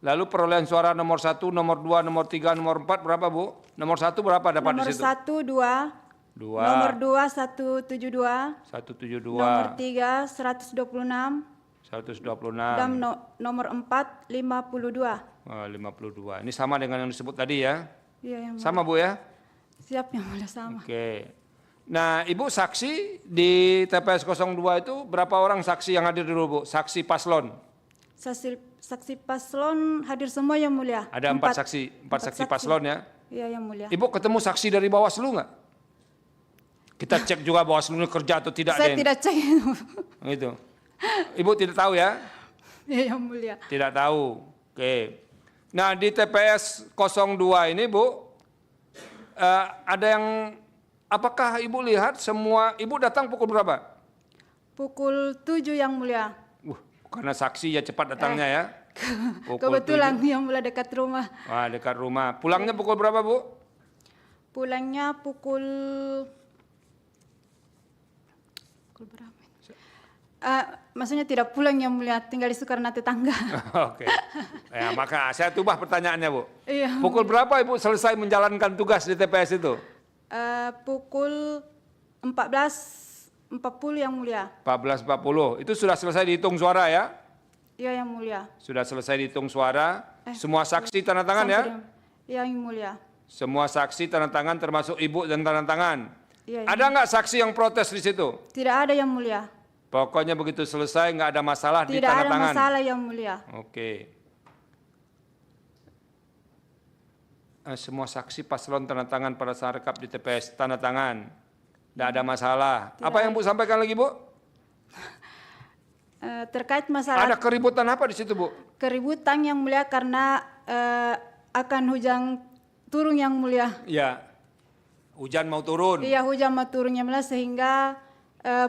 Lalu perolehan suara nomor 1, nomor 2, nomor 3, nomor 4 berapa, Bu? Nomor 1 berapa dapat di situ? Nomor 1 2. Nomor 2 172. 172. Nomor 3 126. 126. Dan nomor 4 52. 52. Ini sama dengan yang disebut tadi ya? Iya, yang mulia. Sama, Bu ya? Siap yang mulia, sama. Nah, Ibu saksi di TPS 02 itu berapa orang saksi yang hadir dulu, Bu? Saksi paslon. Saksi paslon hadir semua yang mulia. Ada 4 saksi, 4 saksi paslon ya? Iya, yang mulia. Ibu ketemu saksi dari Bawaslu nggak? Kita cek juga Bawaslu ini kerja atau tidak. Saya tidak cek. Gitu. Ibu tidak tahu ya? Iya, yang mulia. Tidak tahu. Nah, di TPS 02 ini, Bu, ada yang, apakah Ibu lihat semua, Ibu datang pukul berapa? Pukul 7 yang mulia. Karena saksi ya cepat datangnya ya. Pukul Kebetulan 7. yang mulia dekat rumah. Wah, dekat rumah. Pulangnya pukul berapa, Bu? Pulangnya pukul berapa? Maksudnya tidak pulang yang mulia, tinggal di Soekarno tetangga. Oke. Ya, maka saya ubah pertanyaannya, Bu. Iya. Pukul berapa Ibu selesai menjalankan tugas di TPS itu? Pukul 14.40 yang mulia. 14.40. Itu sudah selesai dihitung suara ya? Iya yang mulia. Sudah selesai dihitung suara. Semua saksi tanda tangan ya? Iya yang mulia. Semua saksi tanda tangan termasuk Ibu dan tanda tangan. Iya, Ada nggak saksi yang protes di situ? Tidak ada yang mulia. Pokoknya begitu selesai nggak ada masalah di Tidak tanda ada tangan. masalah yang mulia. Oke. Semua saksi paslon tanda tangan pada saat rekap di TPS tanda tangan. Tidak ada masalah. Tidak Apa yang Bu sampaikan lagi, Bu? Terkait masalah Ada keributan apa di situ, Bu? keributan yang mulia karena akan hujan turun yang mulia. Ya. Hujan mau turun. Iya hujan mau turun yang mulia sehingga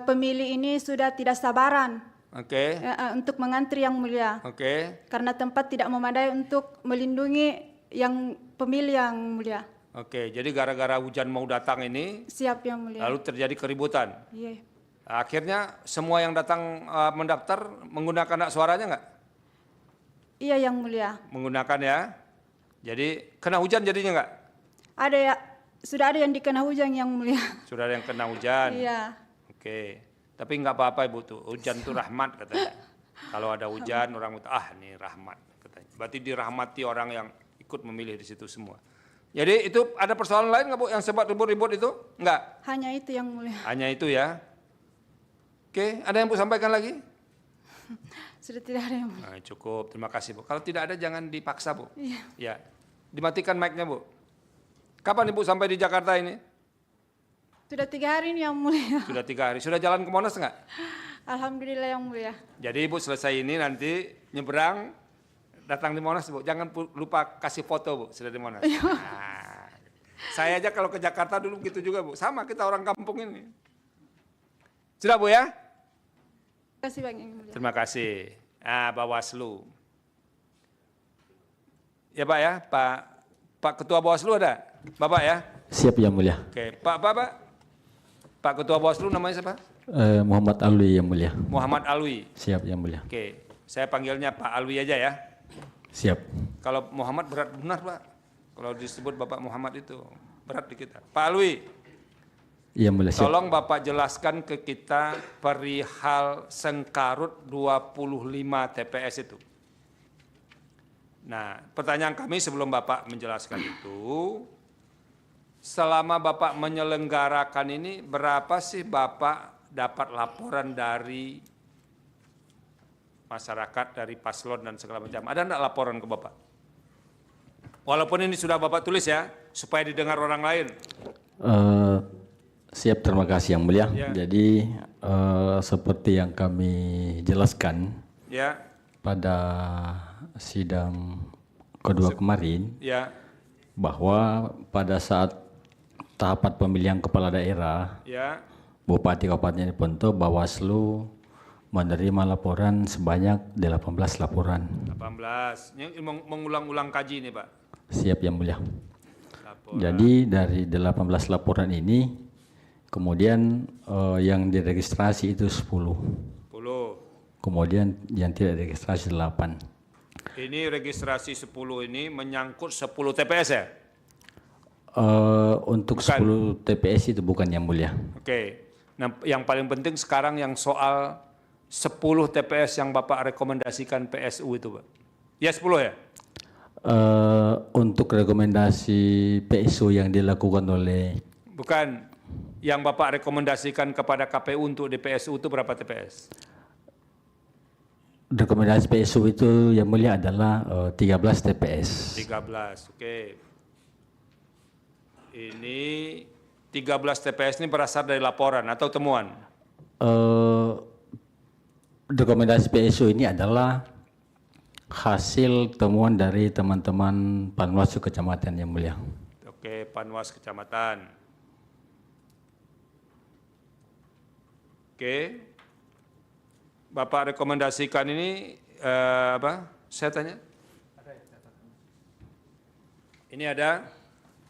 pemilih ini sudah tidak sabaran Oke. untuk mengantri yang mulia. Oke. Karena tempat tidak memadai untuk melindungi yang pemilih yang mulia. Oke, jadi gara-gara hujan mau datang ini Siap yang mulia. lalu terjadi keributan. Iya. Akhirnya semua yang datang mendaftar menggunakan hak suaranya nggak? Iya yang mulia. Menggunakan ya. Jadi kena hujan jadinya nggak? Ada ya, sudah ada yang dikena hujan yang mulia. Sudah ada yang kena hujan. Iya. Oke, tapi nggak apa-apa Ibu tuh. Hujan itu rahmat katanya. Kalau ada hujan orang itu ini rahmat katanya. Berarti dirahmati orang yang ikut memilih di situ semua. Jadi itu ada persoalan lain nggak Bu yang sempat ribut-ribut itu? Nggak? Hanya itu yang mulia. Hanya itu ya. Oke, ada yang Bu sampaikan lagi? Sudah tidak ada yang mulia. Nah, cukup, terima kasih Bu. Kalau tidak ada jangan dipaksa Bu. Iya. Ya, dimatikan mic-nya Bu. Kapan Ibu sampai di Jakarta ini? Sudah 3 hari ini yang mulia. Sudah 3 hari. Sudah jalan ke Monas nggak? Alhamdulillah yang mulia. Jadi Ibu selesai ini nanti nyebrang, datang di Monas Bu. Jangan lupa kasih foto Bu, sudah di Monas. Nah, saya aja kalau ke Jakarta dulu gitu juga Bu. Sama kita orang kampung ini. Sudah Bu ya? Terima kasih banyak yang mulia. Terima kasih. Bawaslu. Ya Pak ya, Pak Ketua Bawaslu ada? Bapak ya? Siap yang mulia. Oke, Pak Ketua Bawaslu namanya siapa? Muhammad Alwi yang mulia. Muhammad Alwi. Siap yang mulia. Oke, saya panggilnya Pak Alwi aja ya. Siap. Kalau Muhammad berat benar Pak. Kalau disebut Bapak Muhammad itu berat di kita. Pak Alwi. Iya mulia. Siap. Tolong Bapak jelaskan ke kita perihal sengkarut 25 TPS itu. Nah, pertanyaan kami sebelum Bapak menjelaskan itu, selama Bapak menyelenggarakan ini, berapa sih Bapak dapat laporan dari masyarakat, dari paslon dan segala macam? Ada enggak laporan ke Bapak? Walaupun ini sudah Bapak tulis ya, supaya didengar orang lain. Siap, terima kasih yang mulia. Ya. Jadi seperti yang kami jelaskan Ya. pada sidang kedua kemarin, Ya. bahwa pada saat tahapan pemilihan kepala daerah, Ya. Bupati Kabupaten Ponto, Bawaslu menerima laporan sebanyak 18 laporan. 18. Ini mengulang-ulang kaji ini Pak. Siap yang mulia. Jadi dari 18 laporan ini, kemudian yang diregistrasi itu 10. 10. Kemudian yang tidak diregistrasi 8. Ini registrasi 10 ini menyangkut 10 TPS ya? Untuk Bukan. 10 TPS itu bukan yang mulia. Oke. Nah, yang paling penting sekarang yang soal 10 TPS yang Bapak rekomendasikan PSU itu, Pak. Ya 10 ya? Untuk rekomendasi PSU yang dilakukan oleh Bukan. Yang Bapak rekomendasikan kepada KPU untuk di PSU itu berapa TPS? rekomendasi PSU itu yang mulia adalah 13 TPS. 13, oke. Ini 13 TPS ini berasal dari laporan atau temuan? Rekomendasi PSU ini adalah hasil temuan dari teman-teman Panwaslu Kecamatan yang mulia. Oke, Panwas Kecamatan. Oke. Bapak rekomendasikan ini Saya tanya. Ini ada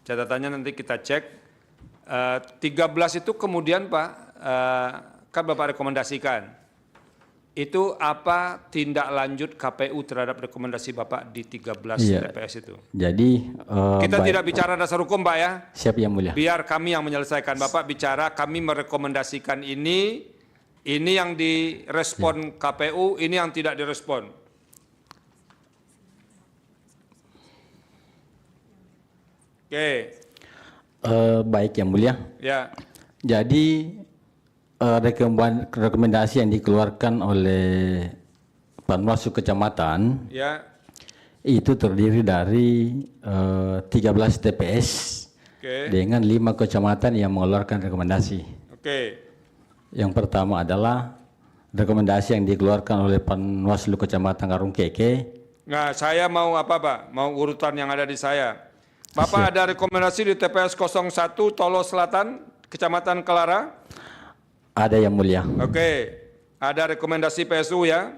catatannya, nanti kita cek. 13 itu kemudian Pak, kan Bapak rekomendasikan. Itu apa tindak lanjut KPU terhadap rekomendasi Bapak di 13 TPS itu? Jadi kita tidak bicara dasar hukum Pak ya. Siap yang mulia. Biar kami yang menyelesaikan. Bapak bicara, kami merekomendasikan ini yang direspon KPU, ini yang tidak direspon. Oke. Baik yang mulia. Ya. Jadi rekomendasi yang dikeluarkan oleh Panwaslu Kecamatan Ya. itu terdiri dari 13 TPS dengan 5 kecamatan yang mengeluarkan rekomendasi. Oke. Yang pertama adalah rekomendasi yang dikeluarkan oleh Panwaslu Kecamatan Karungkeke. Nah, saya mau apa Pak? Mau urutan yang ada di saya. Bapak ada rekomendasi di TPS 01 Tolo Selatan, Kecamatan Kelara? Ada yang mulia. Oke. Ada rekomendasi PSU ya?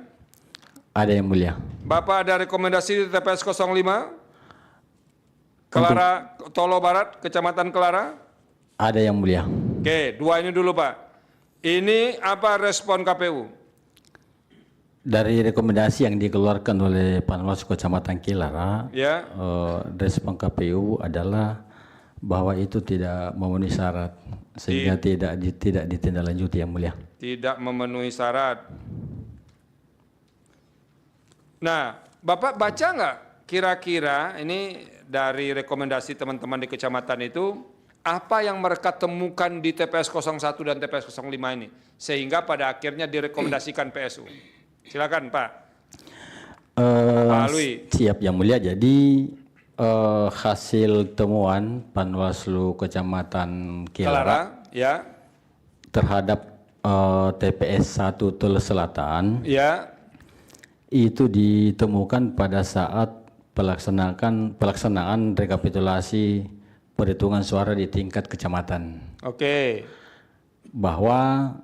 Ada yang mulia. Bapak ada rekomendasi di TPS 05? Kelara, Tolo Barat, Kecamatan Kelara? Ada yang mulia. Oke, dua ini dulu Pak. Ini apa respon KPU? Dari rekomendasi yang dikeluarkan oleh Panwaslu Kecamatan Kelara, Ya. respon KPU adalah bahwa itu tidak memenuhi syarat sehingga tidak ditindaklanjuti yang mulia. Tidak memenuhi syarat. Nah, Bapak baca nggak kira-kira ini dari rekomendasi teman-teman di kecamatan itu apa yang mereka temukan di TPS 01 dan TPS 05 ini sehingga pada akhirnya direkomendasikan PSU. Silakan Pak. Pak Alwi. Siap yang mulia. Jadi hasil temuan Panwaslu Kecamatan Kelara ya. terhadap TPS 1 Tolo Selatan ya. Itu ditemukan pada saat pelaksanaan rekapitulasi perhitungan suara di tingkat kecamatan. Oke. Bahwa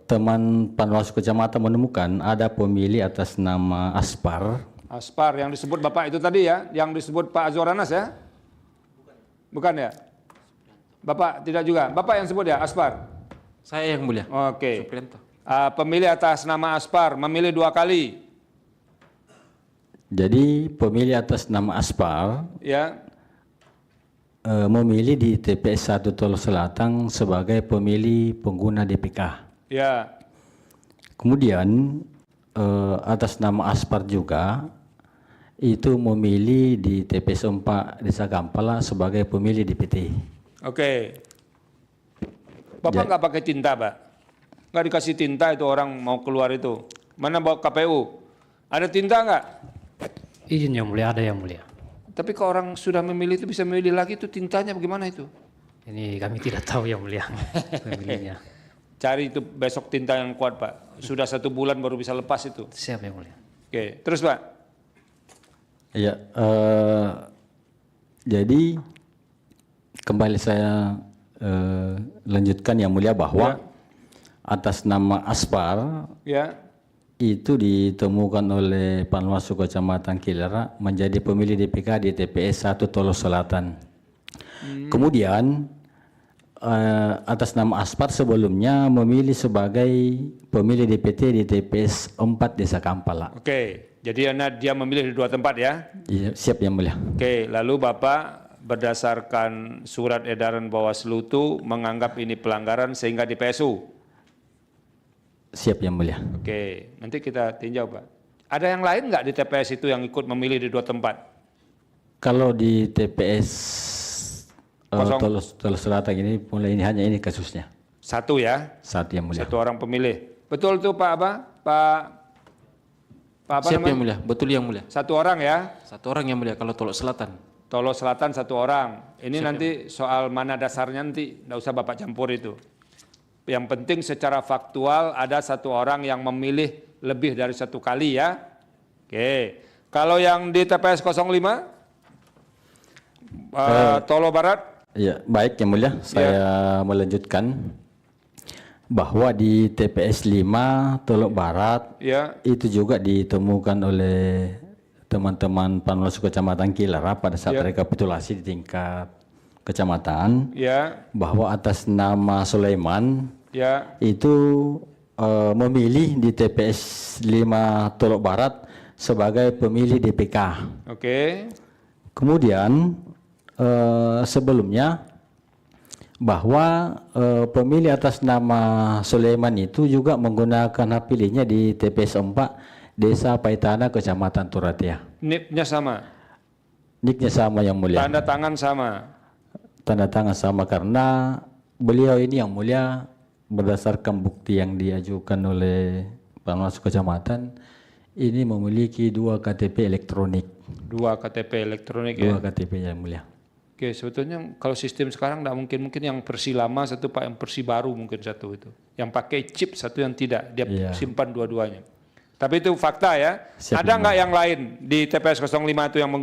teman Panwaslu Kecamatan menemukan ada pemilih atas nama Aspar. Aspar yang disebut Bapak itu tadi ya, yang disebut Pak Azwaranas ya? Bukan ya? Bapak tidak juga. Bapak yang sebut ya Aspar. Saya yang mulia. Oke. Pemilih atas nama Aspar memilih 2 kali. Jadi pemilih atas nama Aspar Ya. Memilih di TPS 1 Tolo Selatan sebagai pemilih pengguna DPK. Ya. Kemudian atas nama Aspar juga itu memilih di TPS 4 Desa Kampala sebagai pemilih DPT. Oke. Bapak nggak pakai tinta, Pak? Nggak dikasih tinta itu orang mau keluar itu. Mana bawa KPU? Ada tinta nggak? Izin yang mulia, ada yang mulia. Tapi kalau orang sudah memilih itu bisa memilih lagi itu tintanya bagaimana itu? Ini kami tidak tahu yang mulia pemilihnya. Cari itu besok tinta yang kuat Pak. Sudah 1 bulan baru bisa lepas itu. Siap yang mulia. Oke, terus Pak. Ya, jadi kembali saya lanjutkan yang mulia bahwa atas nama Aspar Ya. itu ditemukan oleh Panwaslu Kecamatan Kelara menjadi pemilih DPK di TPS 1 Tolo Selatan. Kemudian atas nama Aspar sebelumnya memilih sebagai pemilih DPT di TPS 4 Desa Kampala. Oke, jadi dia memilih di 2 tempat ya? Iya, siap yang mulia. Oke, lalu Bapak berdasarkan surat edaran Bawaslu itu menganggap ini pelanggaran sehingga di PSU? Siap yang mulia. Oke, nanti kita tinjau Pak. Ada yang lain nggak di TPS itu yang ikut memilih di 2 tempat? Kalau di TPS Tolo Selatan ini mulai ini hanya ini kasusnya. 1 ya? 1 yang mulia. 1 orang pemilih. Betul tuh Pak apa? Pak apa Siap namanya? yang mulia, betul yang mulia. 1 orang ya? 1 orang yang mulia kalau Tolo Selatan. Tolo Selatan 1 orang. Ini Siap, nanti soal mana dasarnya nanti, nggak usah Bapak campur itu. Yang penting secara faktual ada 1 orang yang memilih lebih dari 1 kali ya. Oke. Kalau yang di TPS 05, Tolo Barat? Ya, baik yang mulia. Saya melanjutkan bahwa di TPS 5 Teluk Barat Ya. itu juga ditemukan oleh teman-teman Panwaslu Kecamatan Kilara pada saat Ya. rekapitulasi di tingkat kecamatan Ya. bahwa atas nama Sulaiman Ya. itu memilih di TPS 5 Teluk Barat sebagai pemilih DPK. Oke. Kemudian sebelumnya bahwa pemilih atas nama Sulaiman itu juga menggunakan hak pilihnya di TPS 4 Desa Paitana Kecamatan Turatia. NIP-nya sama. Niknya sama yang mulia. Tanda tangan sama. Tanda tangan sama karena beliau ini yang mulia berdasarkan bukti yang diajukan oleh Panwaslu Kecamatan ini memiliki 2 KTP elektronik. 2 KTP elektronik ya. 2 KTP yang mulia. Oke, sebetulnya kalau sistem sekarang tidak mungkin yang versi lama satu Pak, yang versi baru mungkin satu itu. Yang pakai chip satu yang tidak, dia Iya. simpan dua-duanya. Tapi itu fakta ya. Siap, Ada nggak yang lain di TPS 05 itu yang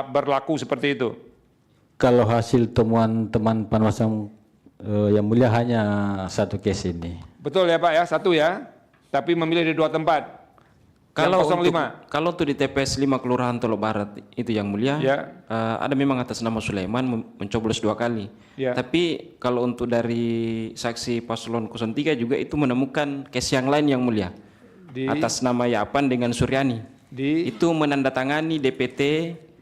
berlaku seperti itu? Kalau hasil temuan teman Panwaslu yang mulia hanya 1 case ini. Betul ya Pak ya, satu ya. Tapi memilih di 2 tempat. Kalau Yang 05. untuk di TPS 5 Kelurahan Teluk Barat itu yang mulia, Ya. ada memang atas nama Sulaiman mencoblos 2 kali. Ya. Tapi kalau untuk dari saksi paslon 03 juga itu menemukan case yang lain yang mulia. Di- Atas nama Yapan dengan Suryani. Itu menandatangani DPT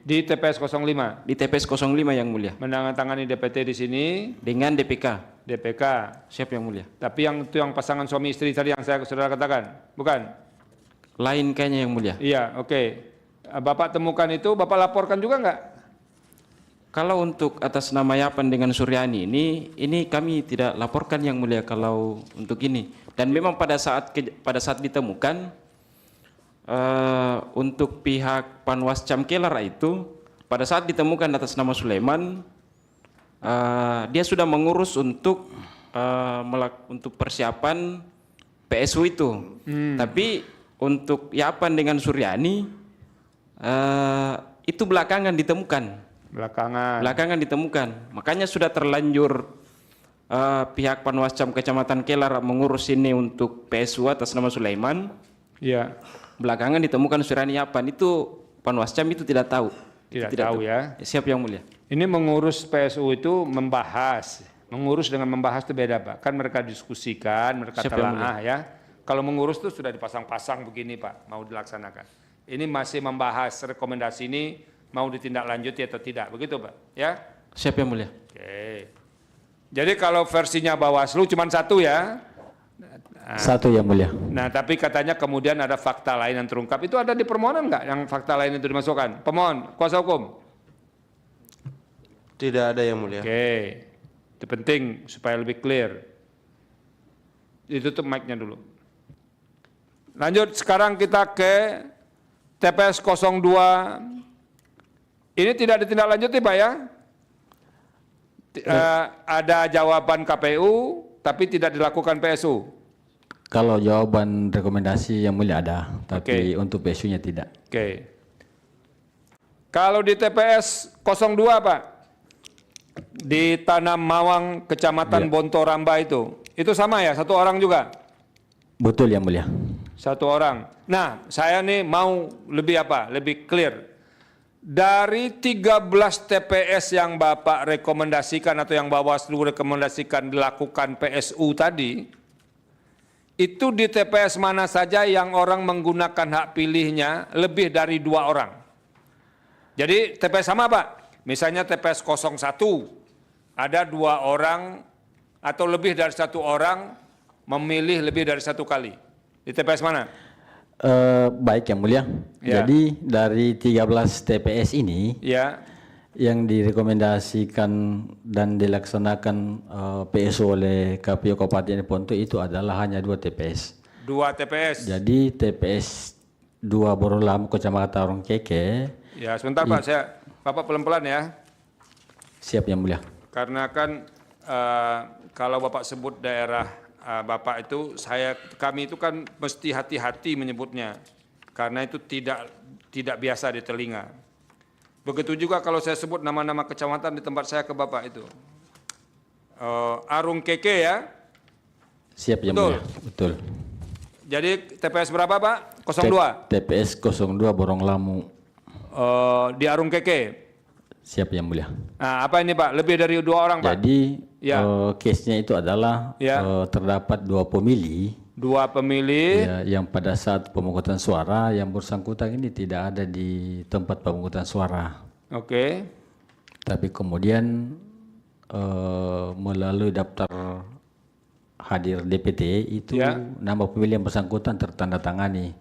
di TPS 05. Di TPS 05 yang mulia. Menandatangani DPT di sini dengan DPK. DPK. Siap yang mulia. Tapi yang itu yang pasangan suami istri tadi yang saya saudara katakan, bukan? Lain kayaknya yang mulia. Iya, oke. Bapak temukan itu, Bapak laporkan juga enggak? Kalau untuk atas nama Yapan dengan Suryani ini kami tidak laporkan yang mulia kalau untuk ini. Dan memang pada saat ditemukan untuk pihak Panwascam Kilara itu pada saat ditemukan atas nama Sulaiman dia sudah mengurus untuk persiapan PSU itu. Tapi untuk Yapan dengan Suryani itu belakangan ditemukan. Belakangan ditemukan. Makanya sudah terlanjur pihak Panwascam Kecamatan Kelar mengurus ini untuk PSU atas nama Sulaiman. Iya. Belakangan ditemukan Suryani Yapan, itu Panwascam itu tidak tahu. Tidak tahu ya. Siap yang mulia. Ini mengurus PSU itu membahas. Mengurus dengan membahas itu beda Pak. Kan mereka diskusikan, mereka Siap, yang telaah ya. Kalau mengurus itu sudah dipasang-pasang begini Pak, mau dilaksanakan. Ini masih membahas rekomendasi ini mau ditindaklanjuti atau tidak, begitu Pak? Ya? Siap yang mulia. Oke. Jadi kalau versinya Bawaslu cuma 1 ya? Nah, 1 yang mulia. Nah, tapi katanya kemudian ada fakta lain yang terungkap. Itu ada di permohonan nggak yang fakta lain itu dimasukkan? Pemohon, kuasa hukum? Tidak ada yang mulia. Oke, itu penting supaya lebih clear. Ditutup mic-nya dulu. Lanjut, sekarang kita ke TPS 02. Ini tidak ditindaklanjuti Pak ya? Ada jawaban KPU, tapi tidak dilakukan PSU. Kalau jawaban rekomendasi yang mulia ada, tapi untuk PSU-nya tidak. Oke. Kalau di TPS 02 Pak, di Tanah Mawang, Kecamatan Bontoramba itu sama ya, 1 orang juga? Betul yang mulia. 1 orang. Nah, saya nih mau lebih clear. Dari 13 TPS yang Bapak rekomendasikan atau yang Bawaslu rekomendasikan dilakukan PSU tadi, itu di TPS mana saja yang orang menggunakan hak pilihnya lebih dari 2 orang? Jadi TPS sama Pak, misalnya TPS 01, ada 2 orang atau lebih dari 1 orang memilih lebih dari 1 kali. Di TPS mana? Baik yang mulia. Ya. Jadi dari 13 TPS ini Ya. yang direkomendasikan dan dilaksanakan PSU oleh KPU Kabupaten Ponto itu adalah hanya 2 TPS. 2 TPS. Jadi TPS 2 Borolam Kecamatan Rongkeke. Ya, sebentar Pak, Bapak pelan-pelan ya. Siap yang mulia. Karena kan kalau Bapak sebut daerah Bapak itu, kami itu kan mesti hati-hati menyebutnya, karena itu tidak biasa di telinga. Begitu juga kalau saya sebut nama-nama kecamatan di tempat saya ke Bapak itu. Arung Keke ya. Siap yang Betul. mulia. Betul. Jadi TPS berapa Pak? 02? TPS 02 Borong Lamu. Di Arung Keke. Siap yang mulia. Nah, apa ini Pak? Lebih dari 2 orang Pak? Jadi Ya. case-nya itu adalah Ya. terdapat 2 pemilih 2 pemilih. ya, yang pada saat pemungutan suara yang bersangkutan ini tidak ada di tempat pemungutan suara. Oke. Tapi kemudian melalui daftar hadir DPT itu Ya. nama pemilih yang bersangkutan tertandatangani.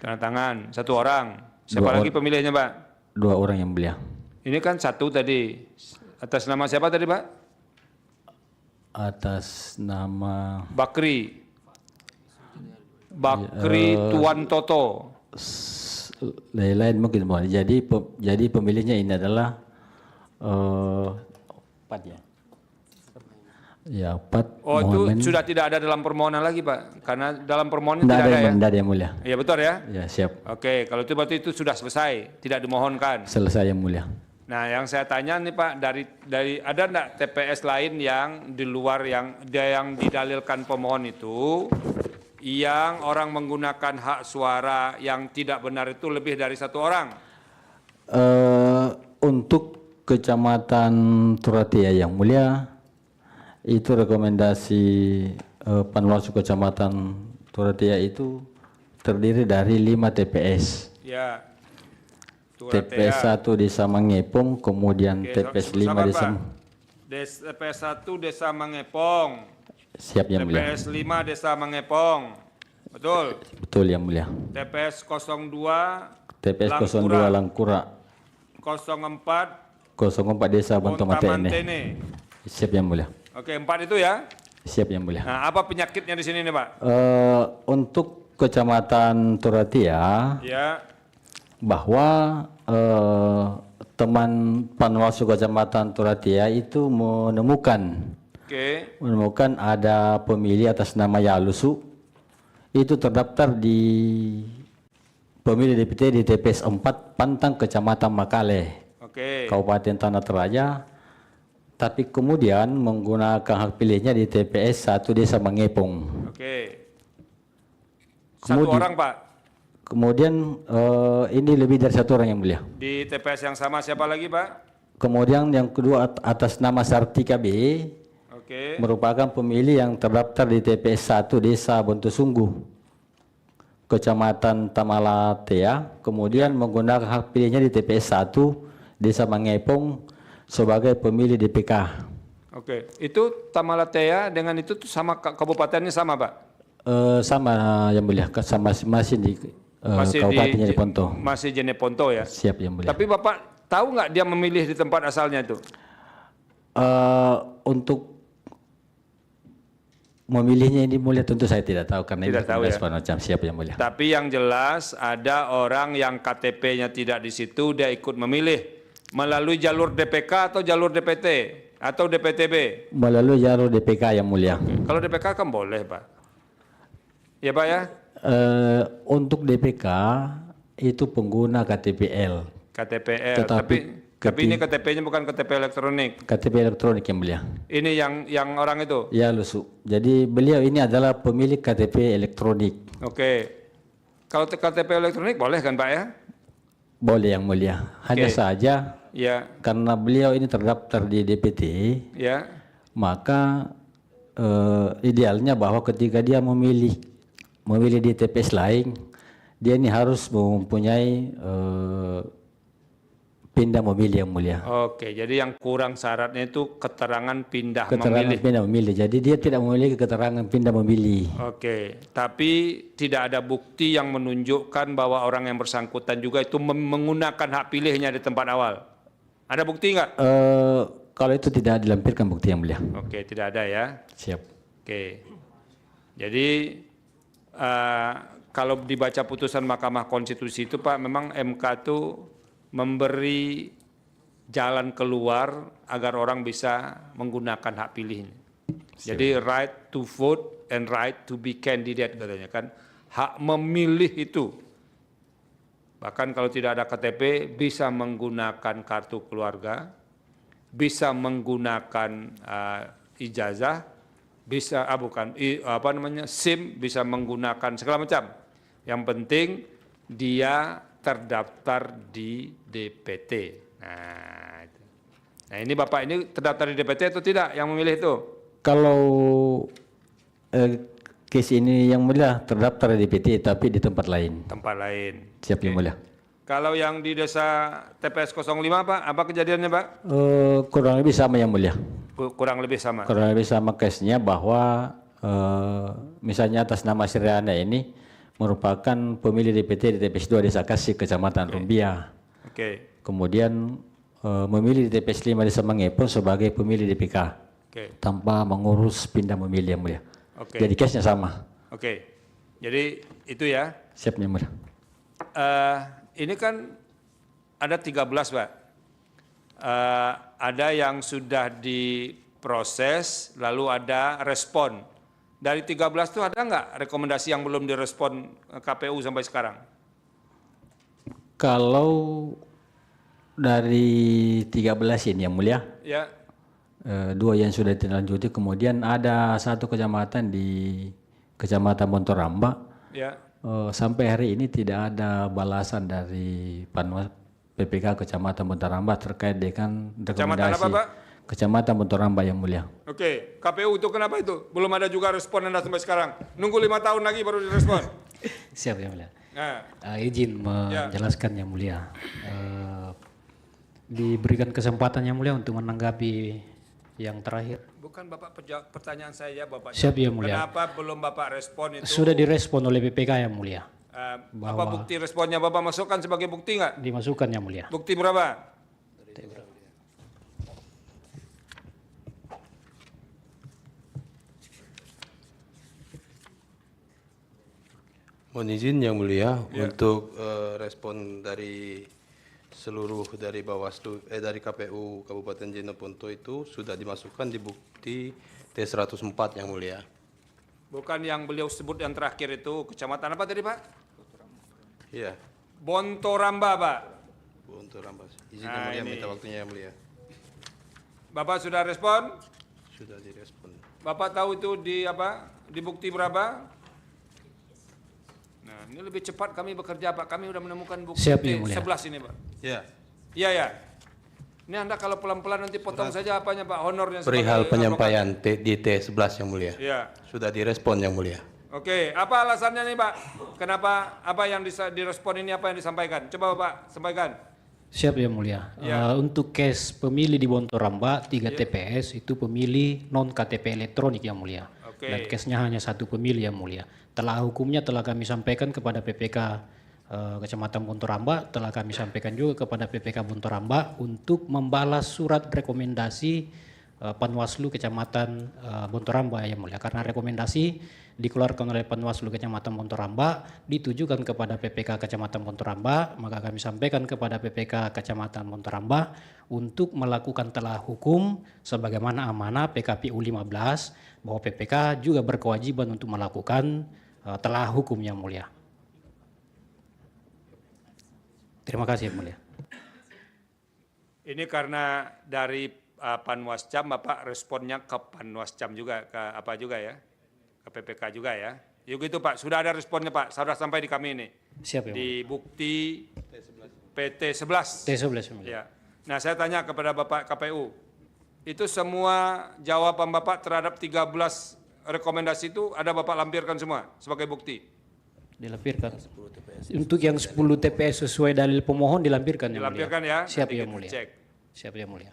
Tanda tangan 1 orang. Siapa 2 lagi pemilihnya Pak? 2 orang yang mulia. Ini kan 1 tadi. Atas nama siapa tadi Pak? Atas nama Bakri Ya, Tuan Toto. lain mungkin boleh. Jadi pemilihnya ini adalah Pat ya. Ya, Pat Oh Mohamed. itu sudah tidak ada dalam permohonan lagi Pak? Karena dalam permohonan Tidak tidak ada ada ya? tidak ada yang mulia. Iya betul ya? Ya, siap. Oke, kalau itu berarti itu sudah selesai, tidak dimohonkan. Selesai yang mulia. Nah, yang saya tanya nih Pak, dari ada enggak TPS lain yang di luar yang didalilkan pemohon itu, yang orang menggunakan hak suara yang tidak benar itu lebih dari 1 orang? Untuk Kecamatan Turatia yang mulia, itu rekomendasi Panwaslu Kecamatan Turatia itu terdiri dari 5 TPS. Ya. TPS 1 Desa Mangepong, kemudian Oke, TPS 5 sabar, Desa. Pak. TPS 1 Desa Mangepong. Siap yang mulia. TPS 5 Desa Mangepong. Betul. Betul yang mulia. TPS 02 TPS 02 Langkura, 04 04 Desa Bontomantene. Bontamantene. Siap yang mulia. Oke, 4 itu ya. Siap yang mulia. Nah, apa penyakitnya di sini nih, Pak? Untuk Kecamatan Turatia, Ya. bahwa teman Panwaslu Kecamatan Turatia itu menemukan ada pemilih atas nama Yalusu itu terdaftar di pemilih DPT di TPS 4 Pantang Kecamatan Makale, Kabupaten Tanah Toraja, tapi kemudian menggunakan hak pilihnya di TPS 1 Desa Mangepong. Satu orang, Pak. Kemudian ini lebih dari 1 orang yang mulia. Di TPS yang sama siapa lagi, Pak? Kemudian yang kedua atas nama Sartika B, merupakan pemilih yang terdaftar di TPS 1 Desa Bontosungguh, Kecamatan Tamalatea, kemudian menggunakan hak pilihnya di TPS 1 Desa Mangepong sebagai pemilih DPK. Oke, itu Tamalatea dengan itu tuh sama kabupatennya sama, Pak? Sama yang mulia, sama masih di Kabupatennya di Ponto. Masih Jeneponto ya? Siap yang mulia. Tapi Bapak tahu nggak dia memilih di tempat asalnya itu? Untuk memilihnya ini mulia tentu saya tidak tahu karena Tidak ini tahu ya. macam siap yang mulia. Tapi yang jelas ada orang yang KTP-nya tidak di situ, dia ikut memilih melalui jalur DPK atau jalur DPT atau DPTB. Melalui jalur DPK yang mulia. Kalau DPK kan boleh, Pak. Ya, Pak ya? Untuk DPK itu pengguna KTPL. KTPL. Tapi ini KTP-nya bukan KTP elektronik. KTP elektronik yang mulia. Ini yang orang itu. Ya, Lusu. Jadi beliau ini adalah pemilik KTP elektronik. Oke. Kalau KTP elektronik boleh kan, Pak ya? Boleh yang mulia. Hanya saja ya, karena beliau ini terdaftar di DPT, ya, maka idealnya bahwa ketika dia memilih di TPS lain, dia ini harus mempunyai pindah memilih yang mulia. Oke, jadi yang kurang syaratnya itu keterangan pindah Keterangan memilih. pindah memilih. Jadi dia tidak memiliki keterangan pindah memilih. Oke, tapi tidak ada bukti yang menunjukkan bahwa orang yang bersangkutan juga itu menggunakan hak pilihnya di tempat awal. Ada bukti nggak? Kalau itu tidak dilampirkan bukti yang mulia. Oke, tidak ada ya. Siap. Oke, jadi kalau dibaca putusan Mahkamah Konstitusi itu Pak, memang MK itu memberi jalan keluar agar orang bisa menggunakan hak pilihnya. Jadi right to vote and right to be candidate katanya kan, hak memilih itu. Bahkan kalau tidak ada KTP bisa menggunakan kartu keluarga, bisa menggunakan ijazah, bisa SIM, bisa menggunakan segala macam. Yang penting dia terdaftar di DPT. Nah, ini Bapak ini terdaftar di DPT atau tidak yang memilih itu? Kalau case ini yang mulia terdaftar di DPT tapi di tempat lain. Tempat lain. Siap yang mulia. Kalau yang di desa TPS 05 Pak, apa kejadiannya Pak? Kurang lebih sama yang mulia. Kurang lebih sama. Kurang lebih sama case-nya bahwa misalnya atas nama Sriana ini merupakan pemilih DPT di TPS 2 Desa Kasih Kecamatan Rumbia. Kemudian memilih di TPS 5 Desa Mangepon sebagai pemilih DPK. Tanpa mengurus pindah memilih yang mulia. Jadi case-nya sama. Jadi itu ya. Siap yang mulia. Ini kan ada 13 Pak. Ada yang sudah diproses, lalu ada respon. Dari 13 itu ada nggak rekomendasi yang belum direspon KPU sampai sekarang? Kalau dari 13 ini yang mulia, Ya. 2 yang sudah ditindaklanjuti, kemudian ada 1 kecamatan di Kecamatan Bontoramba. Ya. Sampai hari ini tidak ada balasan dari Panwas PPK Kecamatan Bontoramba terkait dengan rekomendasi. Kecamatan apa Pak? Kecamatan Bontoramba yang mulia. KPU itu kenapa itu? Belum ada juga respon Anda sampai sekarang. Nunggu 5 tahun lagi baru direspon. Siap yang mulia. Nah. Izin menjelaskan yang mulia. Diberikan kesempatan yang mulia untuk menanggapi yang terakhir. Bukan Bapak pertanyaan saya Bapak. Siap yang mulia. Kenapa belum Bapak respon itu? Sudah direspon oleh PPK yang mulia. Apa bukti responnya Bapak masukkan sebagai bukti nggak? Dimasukkan yang mulia. Bukti berapa? Mohon izin yang mulia untuk respon dari seluruh dari Bawaslu dari KPU Kabupaten Jeneponto itu sudah dimasukkan di bukti T104 yang mulia. Bukan yang beliau sebut yang terakhir itu kecamatan apa tadi Pak? Iya. Bontoramba Pak. Bontoramba. Izin yang mulia minta waktunya yang mulia. Bapak sudah respon? Sudah direspon. Bapak tahu itu di apa? Di bukti berapa? Nah, ini lebih cepat kami bekerja Pak. Kami sudah menemukan bukti 11 ini Pak. Ya. Iya ya. Ini Anda kalau pelan-pelan nanti potong saja apanya Pak, honornya. Perihal penyampaian di T11 yang mulia. Iya. Sudah direspon yang mulia. Oke, apa alasannya nih Pak? Kenapa apa yang direspon ini apa yang disampaikan? Coba Bapak sampaikan. Siap yang mulia. Untuk case pemilih di Bontoramba 3 TPS itu pemilih non KTP elektronik yang mulia. Dan case-nya hanya 1 pemilih yang mulia. Telah hukumnya telah kami sampaikan kepada PPK Kecamatan Bontoramba, telah kami sampaikan juga kepada PPK Bontoramba untuk membalas surat rekomendasi Panwaslu Kecamatan Bontoramba yang mulia. Karena rekomendasi dikeluarkan oleh Panwaslu Kecamatan Bontoramba ditujukan kepada PPK Kecamatan Bontoramba, maka kami sampaikan kepada PPK Kecamatan Bontoramba untuk melakukan telah hukum sebagaimana amanah PKPU 15 bahwa PPK juga berkewajiban untuk melakukan telah hukum yang mulia. Terima kasih yang mulia. Ini karena dari Panwascam Bapak responnya ke Panwascam juga, ke apa juga ya? Ke PPK juga ya. Yuk gitu Pak, sudah ada responnya Pak, sudah sampai di kami ini. Siap ya. Di bukti PT11. T11. Ya. Nah saya tanya kepada Bapak KPU, itu semua jawaban Bapak terhadap 13 rekomendasi itu ada Bapak lampirkan semua sebagai bukti? Dilampirkan. Untuk yang 10 TPS sesuai dalil pemohon dilampirkan. Dilampirkan ya? Siap Nanti yang mulia. cek. Siap yang mulia.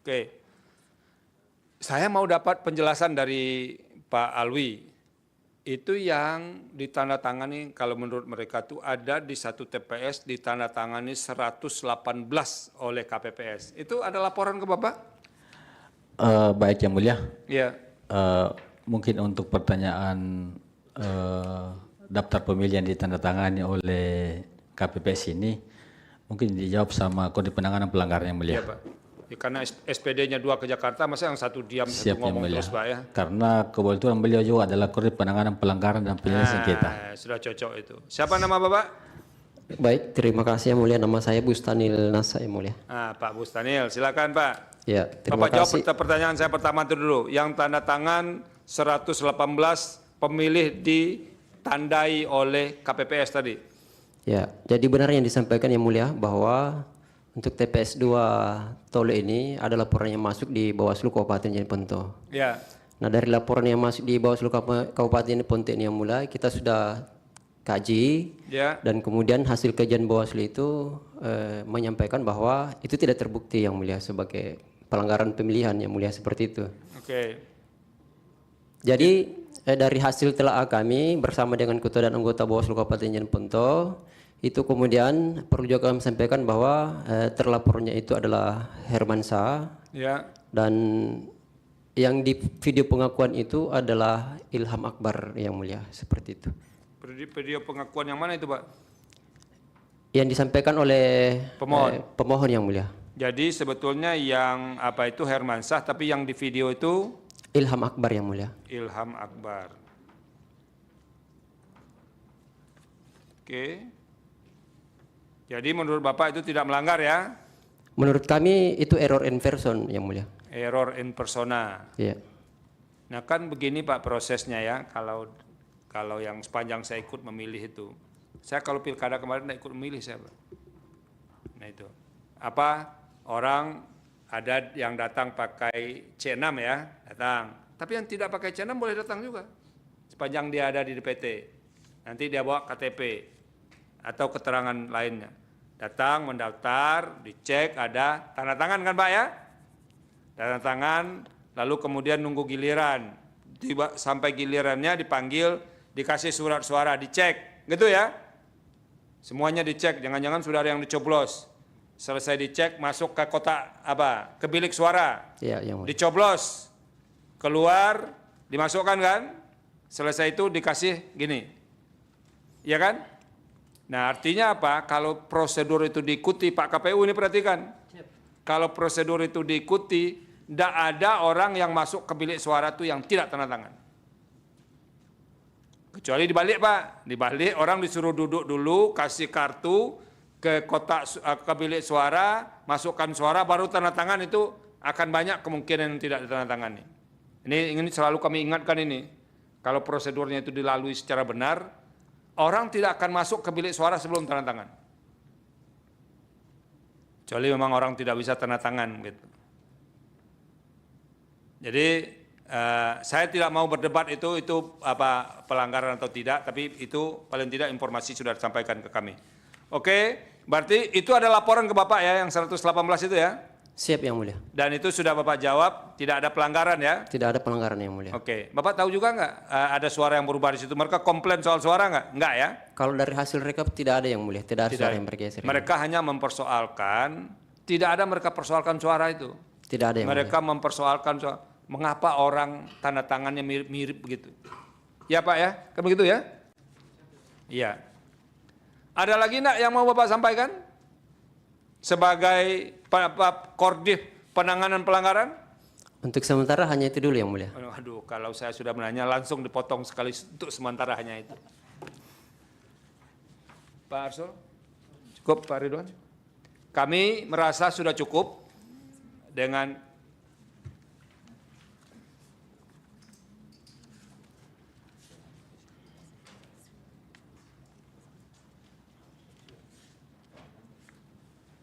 Oke, saya mau dapat penjelasan dari Pak Alwi. Itu yang ditandatangani kalau menurut mereka itu ada di 1 TPS ditandatangani 118 oleh KPPS. Itu ada laporan ke Bapak? Baik yang mulia. Iya. Mungkin untuk pertanyaan daftar pemilih yang ditandatangani oleh KPPS ini mungkin dijawab sama Kode Penanganan Pelanggaran yang mulia. Iya Pak. Ya, karena SPD-nya 2 ke Jakarta, masa yang satu diam, Siap, satu ngomong yang mulia. terus Pak ya? Karena kebetulan beliau juga adalah koordinator penanganan pelanggaran dan penyelesaian sengketa. Sudah cocok itu. Siapa nama Bapak? Baik, terima kasih yang mulia. Nama saya Bustanil Nasa yang mulia. Pak Bustanil, silakan Pak. Ya, terima Bapak kasih. jawab pertanyaan saya pertama itu dulu. Yang tanda tangan 118 pemilih ditandai oleh KPPS tadi. Ya, jadi benar yang disampaikan yang mulia bahwa untuk TPS 2 Tolo ini ada laporan yang masuk di Bawaslu Kabupaten Jeneponto. Ya. Nah, dari laporan yang masuk di Bawaslu Kabupaten Jeneponto ini yang mulia, kita sudah kaji Ya. dan kemudian hasil kajian Bawaslu itu menyampaikan bahwa itu tidak terbukti yang mulia sebagai pelanggaran pemilihan yang mulia seperti itu. Oke. Jadi dari hasil telaah kami bersama dengan ketua dan anggota Bawaslu Kabupaten Jeneponto itu kemudian perlu juga kami sampaikan bahwa terlapornya itu adalah Hermansyah Ya. dan yang di video pengakuan itu adalah Ilham Akbar yang mulia seperti itu. Video pengakuan yang mana itu Pak? Yang disampaikan oleh Pemohon. pemohon yang mulia. Jadi sebetulnya yang apa itu Hermansyah, tapi yang di video itu Ilham Akbar yang mulia. Ilham Akbar. Oke. Jadi menurut Bapak itu tidak melanggar ya? Menurut kami itu error in person yang mulia. Error in persona. Iya. Nah kan begini Pak prosesnya ya, kalau yang sepanjang saya ikut memilih itu. Saya kalau pilkada kemarin tidak ikut memilih saya Pak. Nah itu. Apa? Orang ada yang datang pakai C6 ya, datang. Tapi yang tidak pakai C6 boleh datang juga. Sepanjang dia ada di DPT. Nanti dia bawa KTP atau keterangan lainnya. Datang, mendaftar, dicek, ada tanda tangan kan Pak ya? Tanda tangan, lalu kemudian nunggu giliran. Tiba, sampai gilirannya dipanggil, dikasih surat suara, dicek. Gitu ya? Semuanya dicek, jangan-jangan sudah ada yang dicoblos. Selesai dicek, masuk ke kotak apa? Ke bilik suara. Iya, yang mulia. Dicoblos. Keluar, dimasukkan kan? Selesai itu dikasih gini. Iya kan? Nah, artinya apa? Kalau prosedur itu diikuti, Pak KPU ini perhatikan. Kalau prosedur itu diikuti, tidak ada orang yang masuk ke bilik suara itu yang tidak tanda tangan. Kecuali dibalik Pak, dibalik orang disuruh duduk dulu, kasih kartu ke kotak ke bilik suara, masukkan suara, baru tanda tangan, itu akan banyak kemungkinan yang tidak ditandatangani. Ini selalu kami ingatkan ini. Kalau prosedurnya itu dilalui secara benar, orang tidak akan masuk ke bilik suara sebelum tanda tangan. Kecuali memang orang tidak bisa tanda tangan gitu. Jadi saya tidak mau berdebat itu apa pelanggaran atau tidak, tapi itu paling tidak informasi sudah disampaikan ke kami. Oke, berarti itu ada laporan ke Bapak ya yang 118 itu ya? Siap yang mulia. Dan itu sudah Bapak jawab, tidak ada pelanggaran ya? Tidak ada pelanggaran yang mulia. Oke, Bapak tahu juga nggak ada suara yang berubah di situ? Mereka komplain soal suara nggak? Nggak ya? Kalau dari hasil rekap tidak ada yang mulia, tidak ada suara yang bergeser. Mereka hanya mempersoalkan, tidak ada mereka persoalkan suara itu. Tidak ada yang mereka mulia. Mempersoalkan soal mengapa orang tanda tangannya mirip-mirip begitu. Ya Pak ya, kan begitu ya? Iya. Ada lagi enggak yang mau Bapak sampaikan? Sebagai Koordif penanganan pelanggaran? Untuk sementara hanya itu dulu yang mulia. Aduh, kalau saya sudah menanya langsung dipotong sekali untuk sementara hanya itu. Pak Arsul? Cukup Pak Ridwan? Kami merasa sudah cukup dengan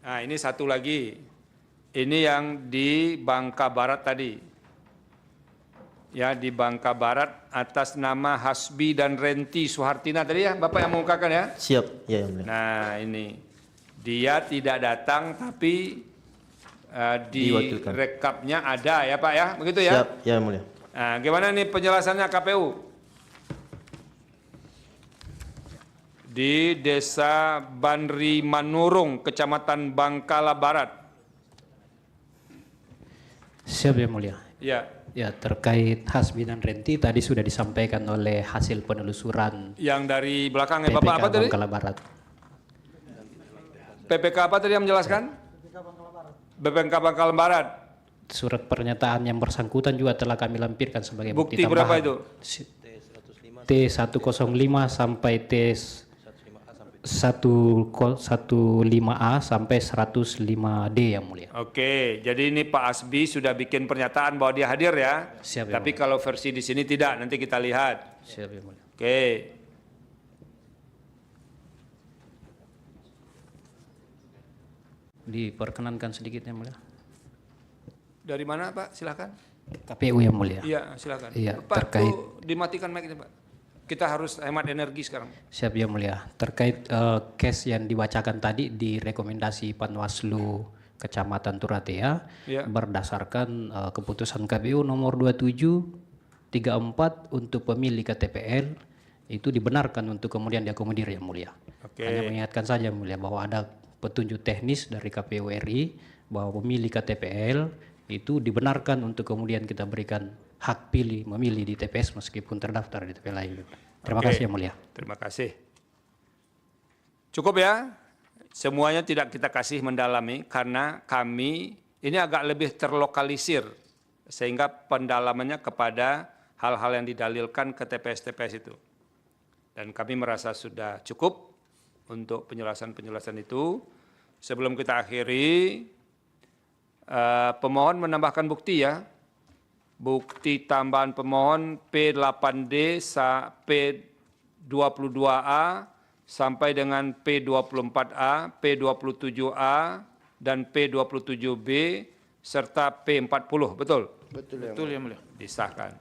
Nah, ini satu lagi. Ini yang di Bangka Barat tadi. Ya, di Bangka Barat atas nama Hasbi dan Renti Suhartina tadi ya, Bapak yang mengungkapkan ya? Siap, ya yang mulia. Nah, ini. Dia tidak datang tapi di Diwakilkan. rekapnya ada ya Pak ya? Begitu ya? Siap, ya yang mulia. Nah, gimana nih penjelasannya KPU? Di Desa Bandri Manurung, Kecamatan Bangkala Barat. Siap yang mulia. Ya. Ya, terkait Hasbi dan Renti tadi sudah disampaikan oleh hasil penelusuran Yang dari belakang ya PPK Bapak apa tadi? Bangkala Barat. PPK apa tadi yang menjelaskan? BPNK Bangkalan Barat. Surat pernyataan yang bersangkutan juga telah kami lampirkan sebagai bukti Bukti berapa tambahan. itu? T105 sampai T115A sampai 105D yang mulia. Oke, jadi ini Pak Asbi sudah bikin pernyataan bahwa dia hadir ya. Siap, ya, Tapi kalau versi di sini tidak, nanti kita lihat. Siap, ya, mulia. Oke. Diperkenankan sedikit yang mulia. Dari mana Pak? Silakan. KPU yang mulia. Iya, silakan. Iya, Pak, terkait tuh dimatikan mic-nya Pak. Kita harus hemat energi sekarang. Siap yang mulia. Terkait case yang dibacakan tadi di rekomendasi Panwaslu Kecamatan Turatea Ya. berdasarkan keputusan KPU nomor 2734 untuk pemilih KTPL itu dibenarkan untuk kemudian diakomodir yang mulia. Oke. Hanya mengingatkan saja yang mulia bahwa ada petunjuk teknis dari KPU RI bahwa pemilih KTPL itu dibenarkan untuk kemudian kita berikan hak pilih memilih di TPS meskipun terdaftar di TPS lain. Terima Oke. kasih yang mulia. Terima kasih. Cukup ya? Semuanya tidak kita kasih mendalami karena kami ini agak lebih terlokalisir sehingga pendalamannya kepada hal-hal yang didalilkan ke TPS-TPS itu. Dan kami merasa sudah cukup untuk penjelasan-penjelasan itu. Sebelum kita akhiri, pemohon menambahkan bukti ya. Bukti tambahan pemohon P8D, P22A, sampai dengan P24A, P27A, dan P27B, serta P40, betul? Betul ya mulia. Disahkan.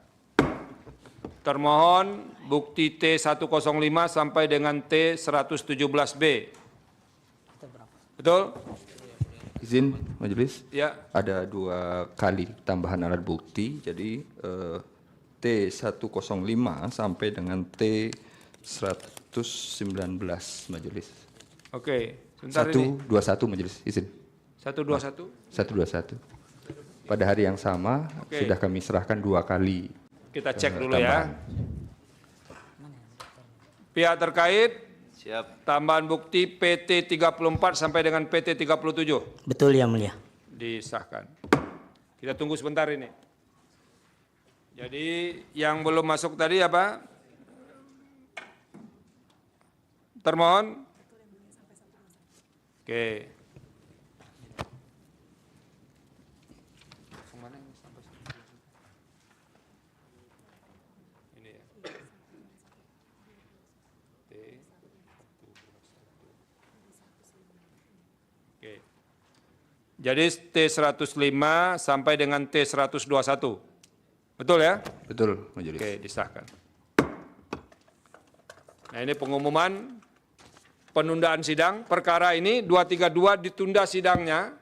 Termohon bukti T105 sampai dengan T117B. Betul? Izin majelis. Ya. Ada 2 kali tambahan alat bukti, jadi T105 sampai dengan T119 majelis. Oke, sebentar ini. 121 majelis, izin. 121. 121. Pada hari yang sama Oke. sudah kami serahkan 2 kali. Kita cek dulu tambahan. ya. Pihak terkait, siap. Tambahan bukti PT 34 sampai dengan PT 37. Betul ya mulia. Disahkan. Kita tunggu sebentar ini. Jadi yang belum masuk tadi apa? Termohon. Oke. Ini ya. Oke. Jadi T105 sampai dengan T121. Betul ya? Betul, majelis. Oke, disahkan. Nah, ini pengumuman penundaan sidang. Perkara ini 232 ditunda sidangnya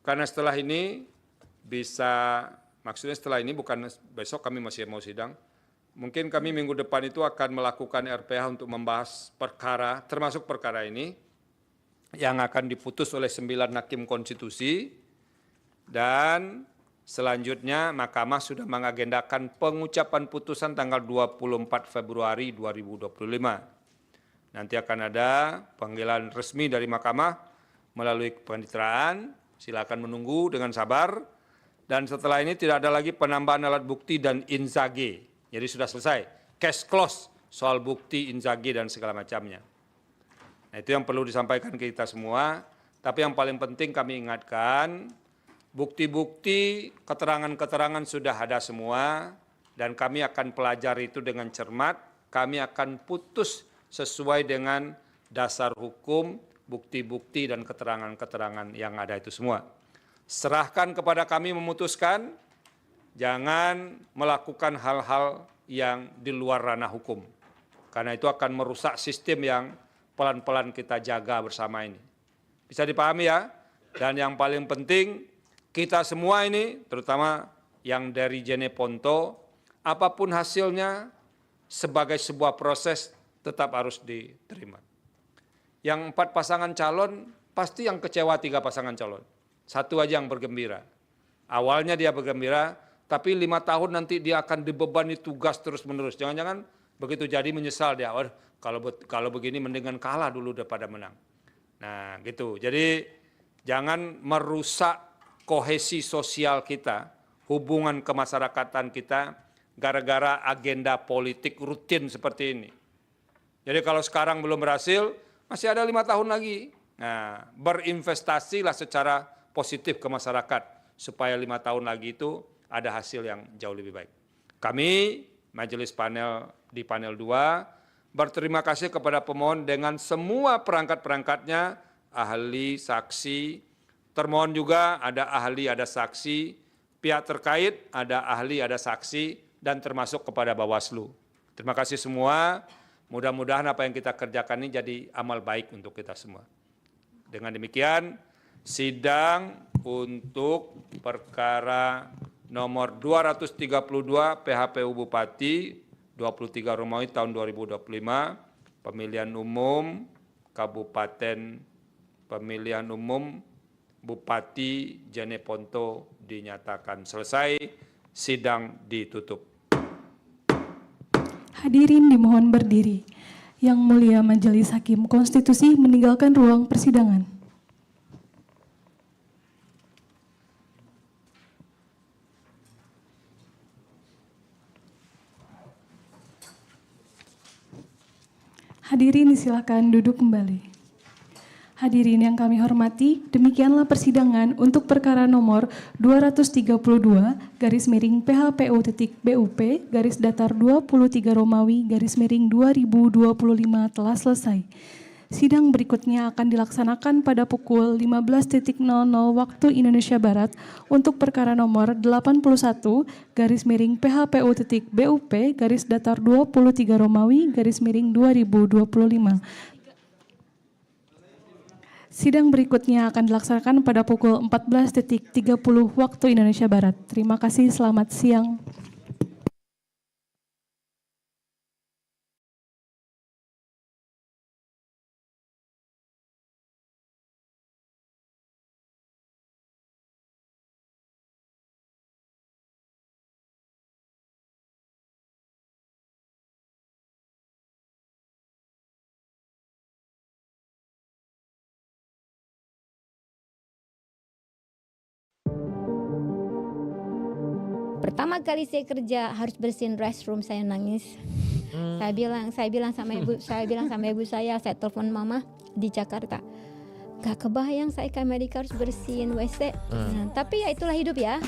karena setelah ini bisa, maksudnya setelah ini bukan besok kami masih mau sidang. Mungkin kami minggu depan itu akan melakukan RPH untuk membahas perkara, termasuk perkara ini, yang akan diputus oleh 9 hakim konstitusi, dan selanjutnya Mahkamah sudah mengagendakan pengucapan putusan tanggal 24 Februari 2025. Nanti akan ada panggilan resmi dari Mahkamah melalui paniteraan, silakan menunggu dengan sabar, dan setelah ini tidak ada lagi penambahan alat bukti dan inzage. Jadi sudah selesai, case close soal bukti, inzage, dan segala macamnya. Nah, itu yang perlu disampaikan ke kita semua, tapi yang paling penting kami ingatkan, bukti-bukti, keterangan-keterangan sudah ada semua, dan kami akan pelajari itu dengan cermat, kami akan putus sesuai dengan dasar hukum, bukti-bukti, dan keterangan-keterangan yang ada itu semua. Serahkan kepada kami memutuskan, jangan melakukan hal-hal yang di luar ranah hukum, karena itu akan merusak sistem yang pelan-pelan kita jaga bersama ini. Bisa dipahami ya? Dan yang paling penting, kita semua ini, terutama yang dari Jeneponto, apapun hasilnya sebagai sebuah proses tetap harus diterima. Yang 4 pasangan calon, pasti yang kecewa 3 pasangan calon. 1 aja yang bergembira. Awalnya dia bergembira, tapi 5 tahun nanti dia akan dibebani tugas terus-menerus. Jangan-jangan begitu jadi menyesal dia, kalau begini mendingan kalah dulu daripada menang. Nah gitu, jadi jangan merusak kohesi sosial kita, hubungan kemasyarakatan kita, gara-gara agenda politik rutin seperti ini. Jadi kalau sekarang belum berhasil, masih ada 5 tahun lagi. Nah, berinvestasilah secara positif ke masyarakat, supaya 5 tahun lagi itu ada hasil yang jauh lebih baik. Kami, Majelis Panel di panel 2, berterima kasih kepada pemohon dengan semua perangkat-perangkatnya, ahli, saksi, termohon juga ada ahli, ada saksi, pihak terkait ada ahli, ada saksi, dan termasuk kepada Bawaslu. Terima kasih semua, mudah-mudahan apa yang kita kerjakan ini jadi amal baik untuk kita semua. Dengan demikian, sidang untuk perkara nomor 232 PHPU Bupati 23 Romawi tahun 2025, pemilihan umum Kabupaten, pemilihan umum Bupati Jeneponto dinyatakan selesai, sidang ditutup. Hadirin dimohon berdiri. Yang Mulia Majelis Hakim Konstitusi meninggalkan ruang persidangan. Hadirin silakan duduk kembali. Hadirin yang kami hormati, demikianlah persidangan untuk perkara nomor 232/PHPU.BUP/23 Romawi _2025 telah selesai. Sidang berikutnya akan dilaksanakan pada pukul 15.00 waktu Indonesia Barat untuk perkara nomor 81/PHPU.BUP/23 Romawi _2025. Sidang berikutnya akan dilaksanakan pada pukul 14.30 waktu Indonesia Barat. Terima kasih, selamat siang. Pertama kali saya kerja harus bersihin restroom, saya nangis. Saya bilang sama ibu saya telepon mama di Jakarta. Gak kebayang saya ke Amerika harus bersihin WC. Nah, tapi ya itulah hidup ya.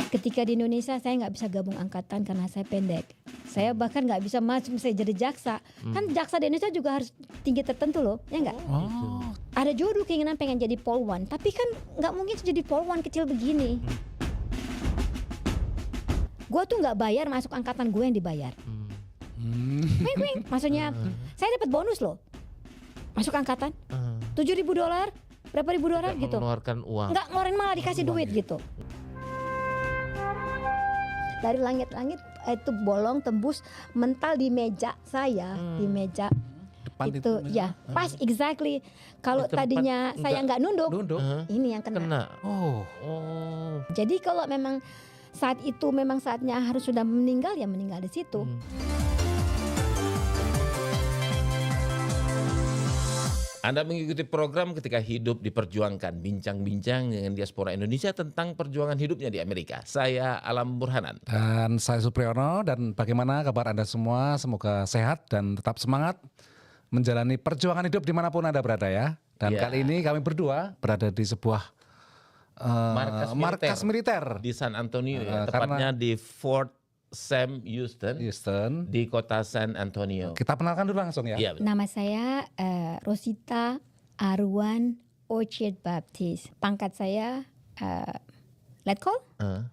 Ketika di Indonesia saya nggak bisa gabung angkatan karena saya pendek. Saya bahkan nggak bisa masuk, saya jadi jaksa. Kan jaksa di Indonesia juga harus tinggi tertentu loh, ya nggak? Ada juga dulu keinginan pengen jadi polwan, tapi kan nggak mungkin jadi polwan kecil begini. Gue tuh nggak bayar masuk angkatan, gue yang dibayar. Maksudnya saya dapat bonus loh, masuk angkatan, $7.000, berapa ribu dolar gitu. Mengeluarkan uang. Nggak ngeluarin, malah dikasih duit gitu. Dari langit-langit itu bolong tembus mental di meja saya, di meja. Itu ya pas exactly. Kalau tadinya saya nggak nunduk, ini yang kena. Jadi kalau memang saat itu memang saatnya harus sudah meninggal, ya meninggal di situ. Anda mengikuti program Ketika Hidup Diperjuangkan, bincang-bincang dengan diaspora Indonesia tentang perjuangan hidupnya di Amerika. Saya Alam Burhanan. Dan saya Supriyono, dan bagaimana kabar Anda semua? Semoga sehat dan tetap semangat menjalani perjuangan hidup dimanapun Anda berada ya. Dan kali ini kami berdua berada di sebuah markas militer di San Antonio, tepatnya di Fort Sam Houston di kota San Antonio. Kita kenalkan dulu langsung ya. Nama saya Rosita Arwan Orchid Baptist. Pangkat saya Letkol.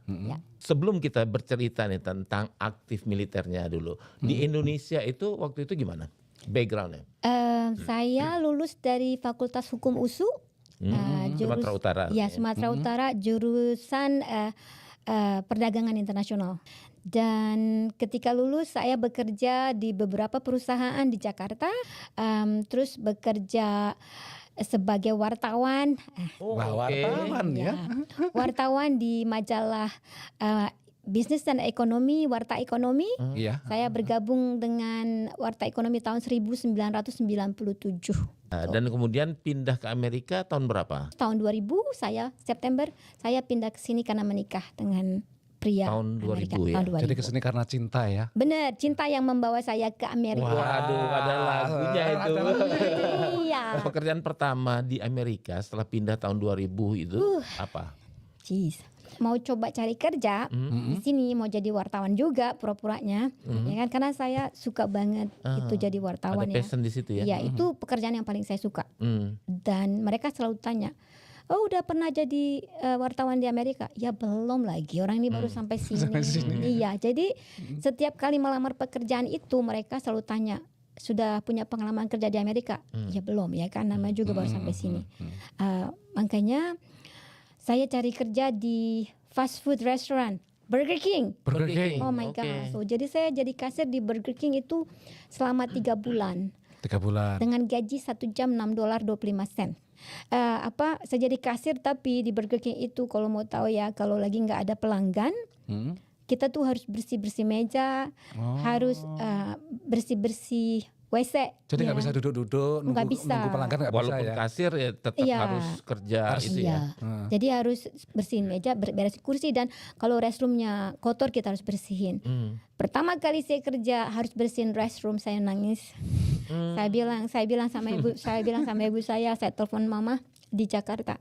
Ya. Sebelum kita bercerita nih tentang aktif militernya dulu, di Indonesia itu waktu itu gimana backgroundnya? Saya lulus dari Fakultas Hukum USU. Sumatera Utara. Ya, Sumatera Utara, jurusan perdagangan internasional. Dan ketika lulus saya bekerja di beberapa perusahaan di Jakarta, terus bekerja sebagai wartawan. Wartawan ya. Wartawan di majalah bisnis dan ekonomi, Warta Ekonomi. Iya. Saya bergabung dengan Warta Ekonomi tahun 1997. Dan kemudian pindah ke Amerika tahun berapa? Tahun 2000 September saya pindah ke sini karena menikah dengan pria Tahun 2000 Amerika. ya. Tahun 2000. Jadi kesini karena cinta ya. Benar, cinta yang membawa saya ke Amerika. Waduh, ada lagunya itu. Iya. Pekerjaan pertama di Amerika setelah pindah tahun 2000 itu apa? Jeez. Mau coba cari kerja di sini, mau jadi wartawan juga pura-puranya, ya kan? Karena saya suka banget itu jadi wartawan Ada passion di situ ya? Iya, itu pekerjaan yang paling saya suka. Dan mereka selalu tanya, oh udah pernah jadi wartawan di Amerika? Ya belum lagi, orang ini baru sampai sini. Iya, jadi setiap kali melamar pekerjaan itu mereka selalu tanya, sudah punya pengalaman kerja di Amerika? Ya belum ya kan, namanya juga baru sampai sini. Makanya saya cari kerja di fast food restaurant, Burger King. Burger King. Oh my God. So, jadi saya jadi kasir di Burger King itu selama 3 bulan. 3 bulan. Dengan gaji 1 jam $6.25. Saya jadi kasir tapi di Burger King itu kalau mau tahu ya, kalau lagi nggak ada pelanggan, kita tuh harus bersih-bersih meja, harus bersih-bersih WC. Jadi nggak bisa duduk-duduk nunggu pelanggan nggak bisa Walaupun ya. kasir ya tetap harus kerja itu ya. Jadi harus bersihin meja, beres kursi, dan kalau restroomnya kotor kita harus bersihin. Pertama kali saya kerja harus bersihin restroom, saya nangis. Saya bilang sama ibu saya telepon mama di Jakarta.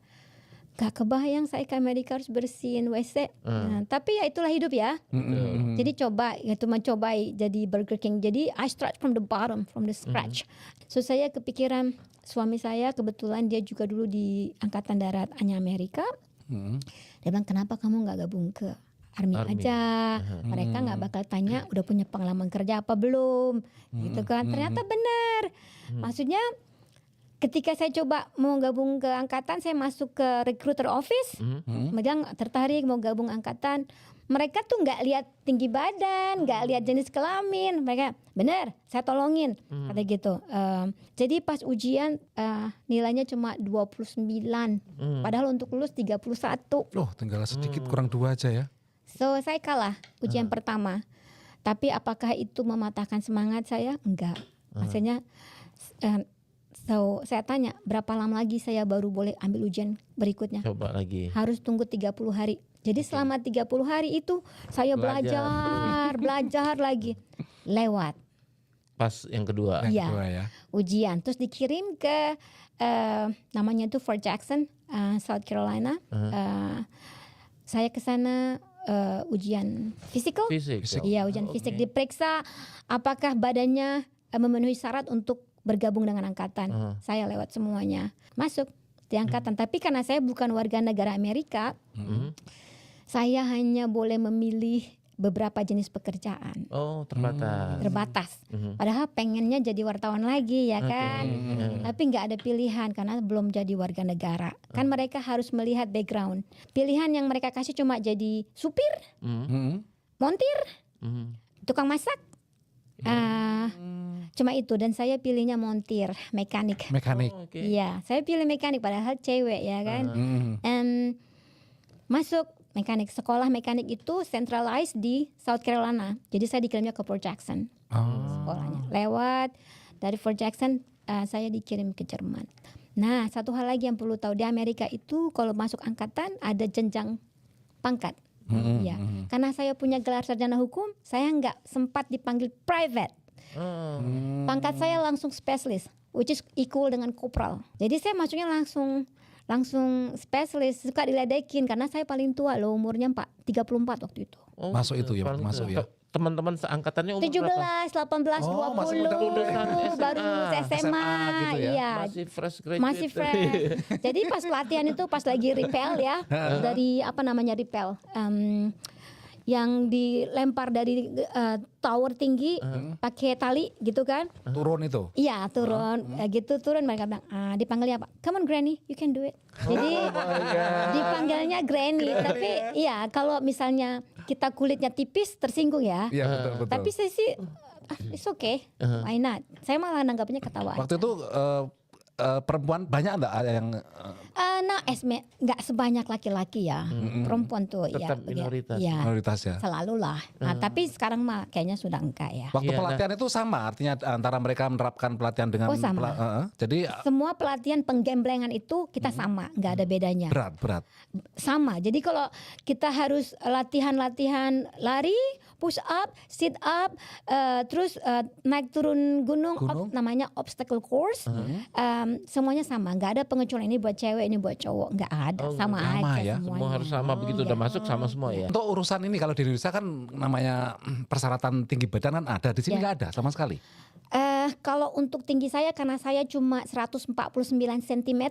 Gak kebayang saya ke Amerika harus bersihin WC. Nah, tapi ya itulah hidup ya. Jadi mencoba jadi Burger King. Jadi I start from the bottom, from the scratch. So saya kepikiran, suami saya kebetulan dia juga dulu di Angkatan Darat Amerika. Dia bilang, kenapa kamu gak gabung ke Army aja? Mereka gak bakal tanya udah punya pengalaman kerja apa belum, gitu kan. Ternyata benar. Maksudnya ketika saya coba mau gabung ke angkatan, saya masuk ke recruiter office, bilang tertarik mau gabung angkatan. Mereka tuh nggak lihat tinggi badan, nggak lihat jenis kelamin. Mereka bener, saya tolongin, kata gitu. Jadi pas ujian nilainya cuma 29, padahal untuk lulus 31. Loh, tinggal sedikit kurang 2 aja ya. So saya kalah ujian pertama. Tapi apakah itu mematahkan semangat saya? Enggak. Maksudnya saya tanya, berapa lama lagi saya baru boleh ambil ujian berikutnya? Coba lagi. Harus tunggu 30 hari. Jadi selama 30 hari itu saya belajar lagi. Lewat. Pas yang kedua. Iya. Ujian. Terus dikirim ke namanya itu Fort Jackson, South Carolina. Saya ke sana ujian fisik. Iya, ujian fisik. Diperiksa apakah badannya memenuhi syarat untuk bergabung dengan angkatan. Saya lewat semuanya, masuk di angkatan. Tapi karena saya bukan warga negara Amerika, saya hanya boleh memilih beberapa jenis pekerjaan. Oh, terbatas. Terbatas. Padahal pengennya jadi wartawan lagi ya kan. Tapi nggak ada pilihan karena belum jadi warga negara. Kan mereka harus melihat background. Pilihan yang mereka kasih cuma jadi supir, montir, tukang masak. Cuma itu, dan saya pilihnya montir, mekanik. Iya, saya pilih mekanik padahal cewek ya kan. Masuk mekanik, sekolah mekanik itu centralized di South Carolina. Jadi saya dikirimnya ke Fort Jackson. Sekolahnya. Lewat dari Fort Jackson saya dikirim ke Jerman. Nah, satu hal lagi yang perlu tahu, di Amerika itu kalau masuk angkatan ada jenjang pangkat. Ya, karena saya punya gelar sarjana hukum, saya nggak sempat dipanggil private. Pangkat saya langsung spesialis, which is equal dengan kopral. Jadi saya masuknya langsung spesialis, suka diledekin karena saya paling tua loh, umurnya 34 waktu itu. Masuk itu ya, masuk ya. Teman-teman seangkatannya umur 17, 18, 20, baru SMA gitu ya. Iya. Masih fresh graduate. Masih fresh. Jadi pas pelatihan itu pas lagi rappel ya, dari rappel. Yang dilempar dari tower tinggi pakai tali gitu kan. Turun itu? Iya, turun. Gitu turun, mereka bilang, dipanggilnya apa? Come on Granny, you can do it. Jadi dipanggilnya Granny. Tapi iya, kalau misalnya kita kulitnya tipis tersinggung ya. Iya, betul. Tapi saya sih it's okay. Why not? Saya malah nanggapnya ketawa. Waktu itu perempuan banyak enggak yang anak-anak nggak sebanyak laki-laki ya, perempuan tuh Tetap minoritas. ya, Minoritas ya. selalu lah. Nah, tapi sekarang mah kayaknya sudah enggak ya. Waktu pelatihan itu sama, artinya antara mereka menerapkan pelatihan dengan sama. Jadi Semua pelatihan penggemblengan itu kita sama, nggak ada bedanya. berat. Sama. Jadi kalau kita harus latihan lari, push up, sit up, terus naik turun gunung, namanya obstacle course, semuanya sama. Nggak ada pengecualian ini buat cewek, ini buat cowok, nggak ada. Sama aja ya. semuanya. Semua harus sama, begitu udah masuk sama semua ya. Untuk urusan ini kalau di Indonesia kan namanya persyaratan tinggi badan kan ada, di sini nggak ada sama sekali. Kalau untuk tinggi saya, karena saya cuma 149 cm,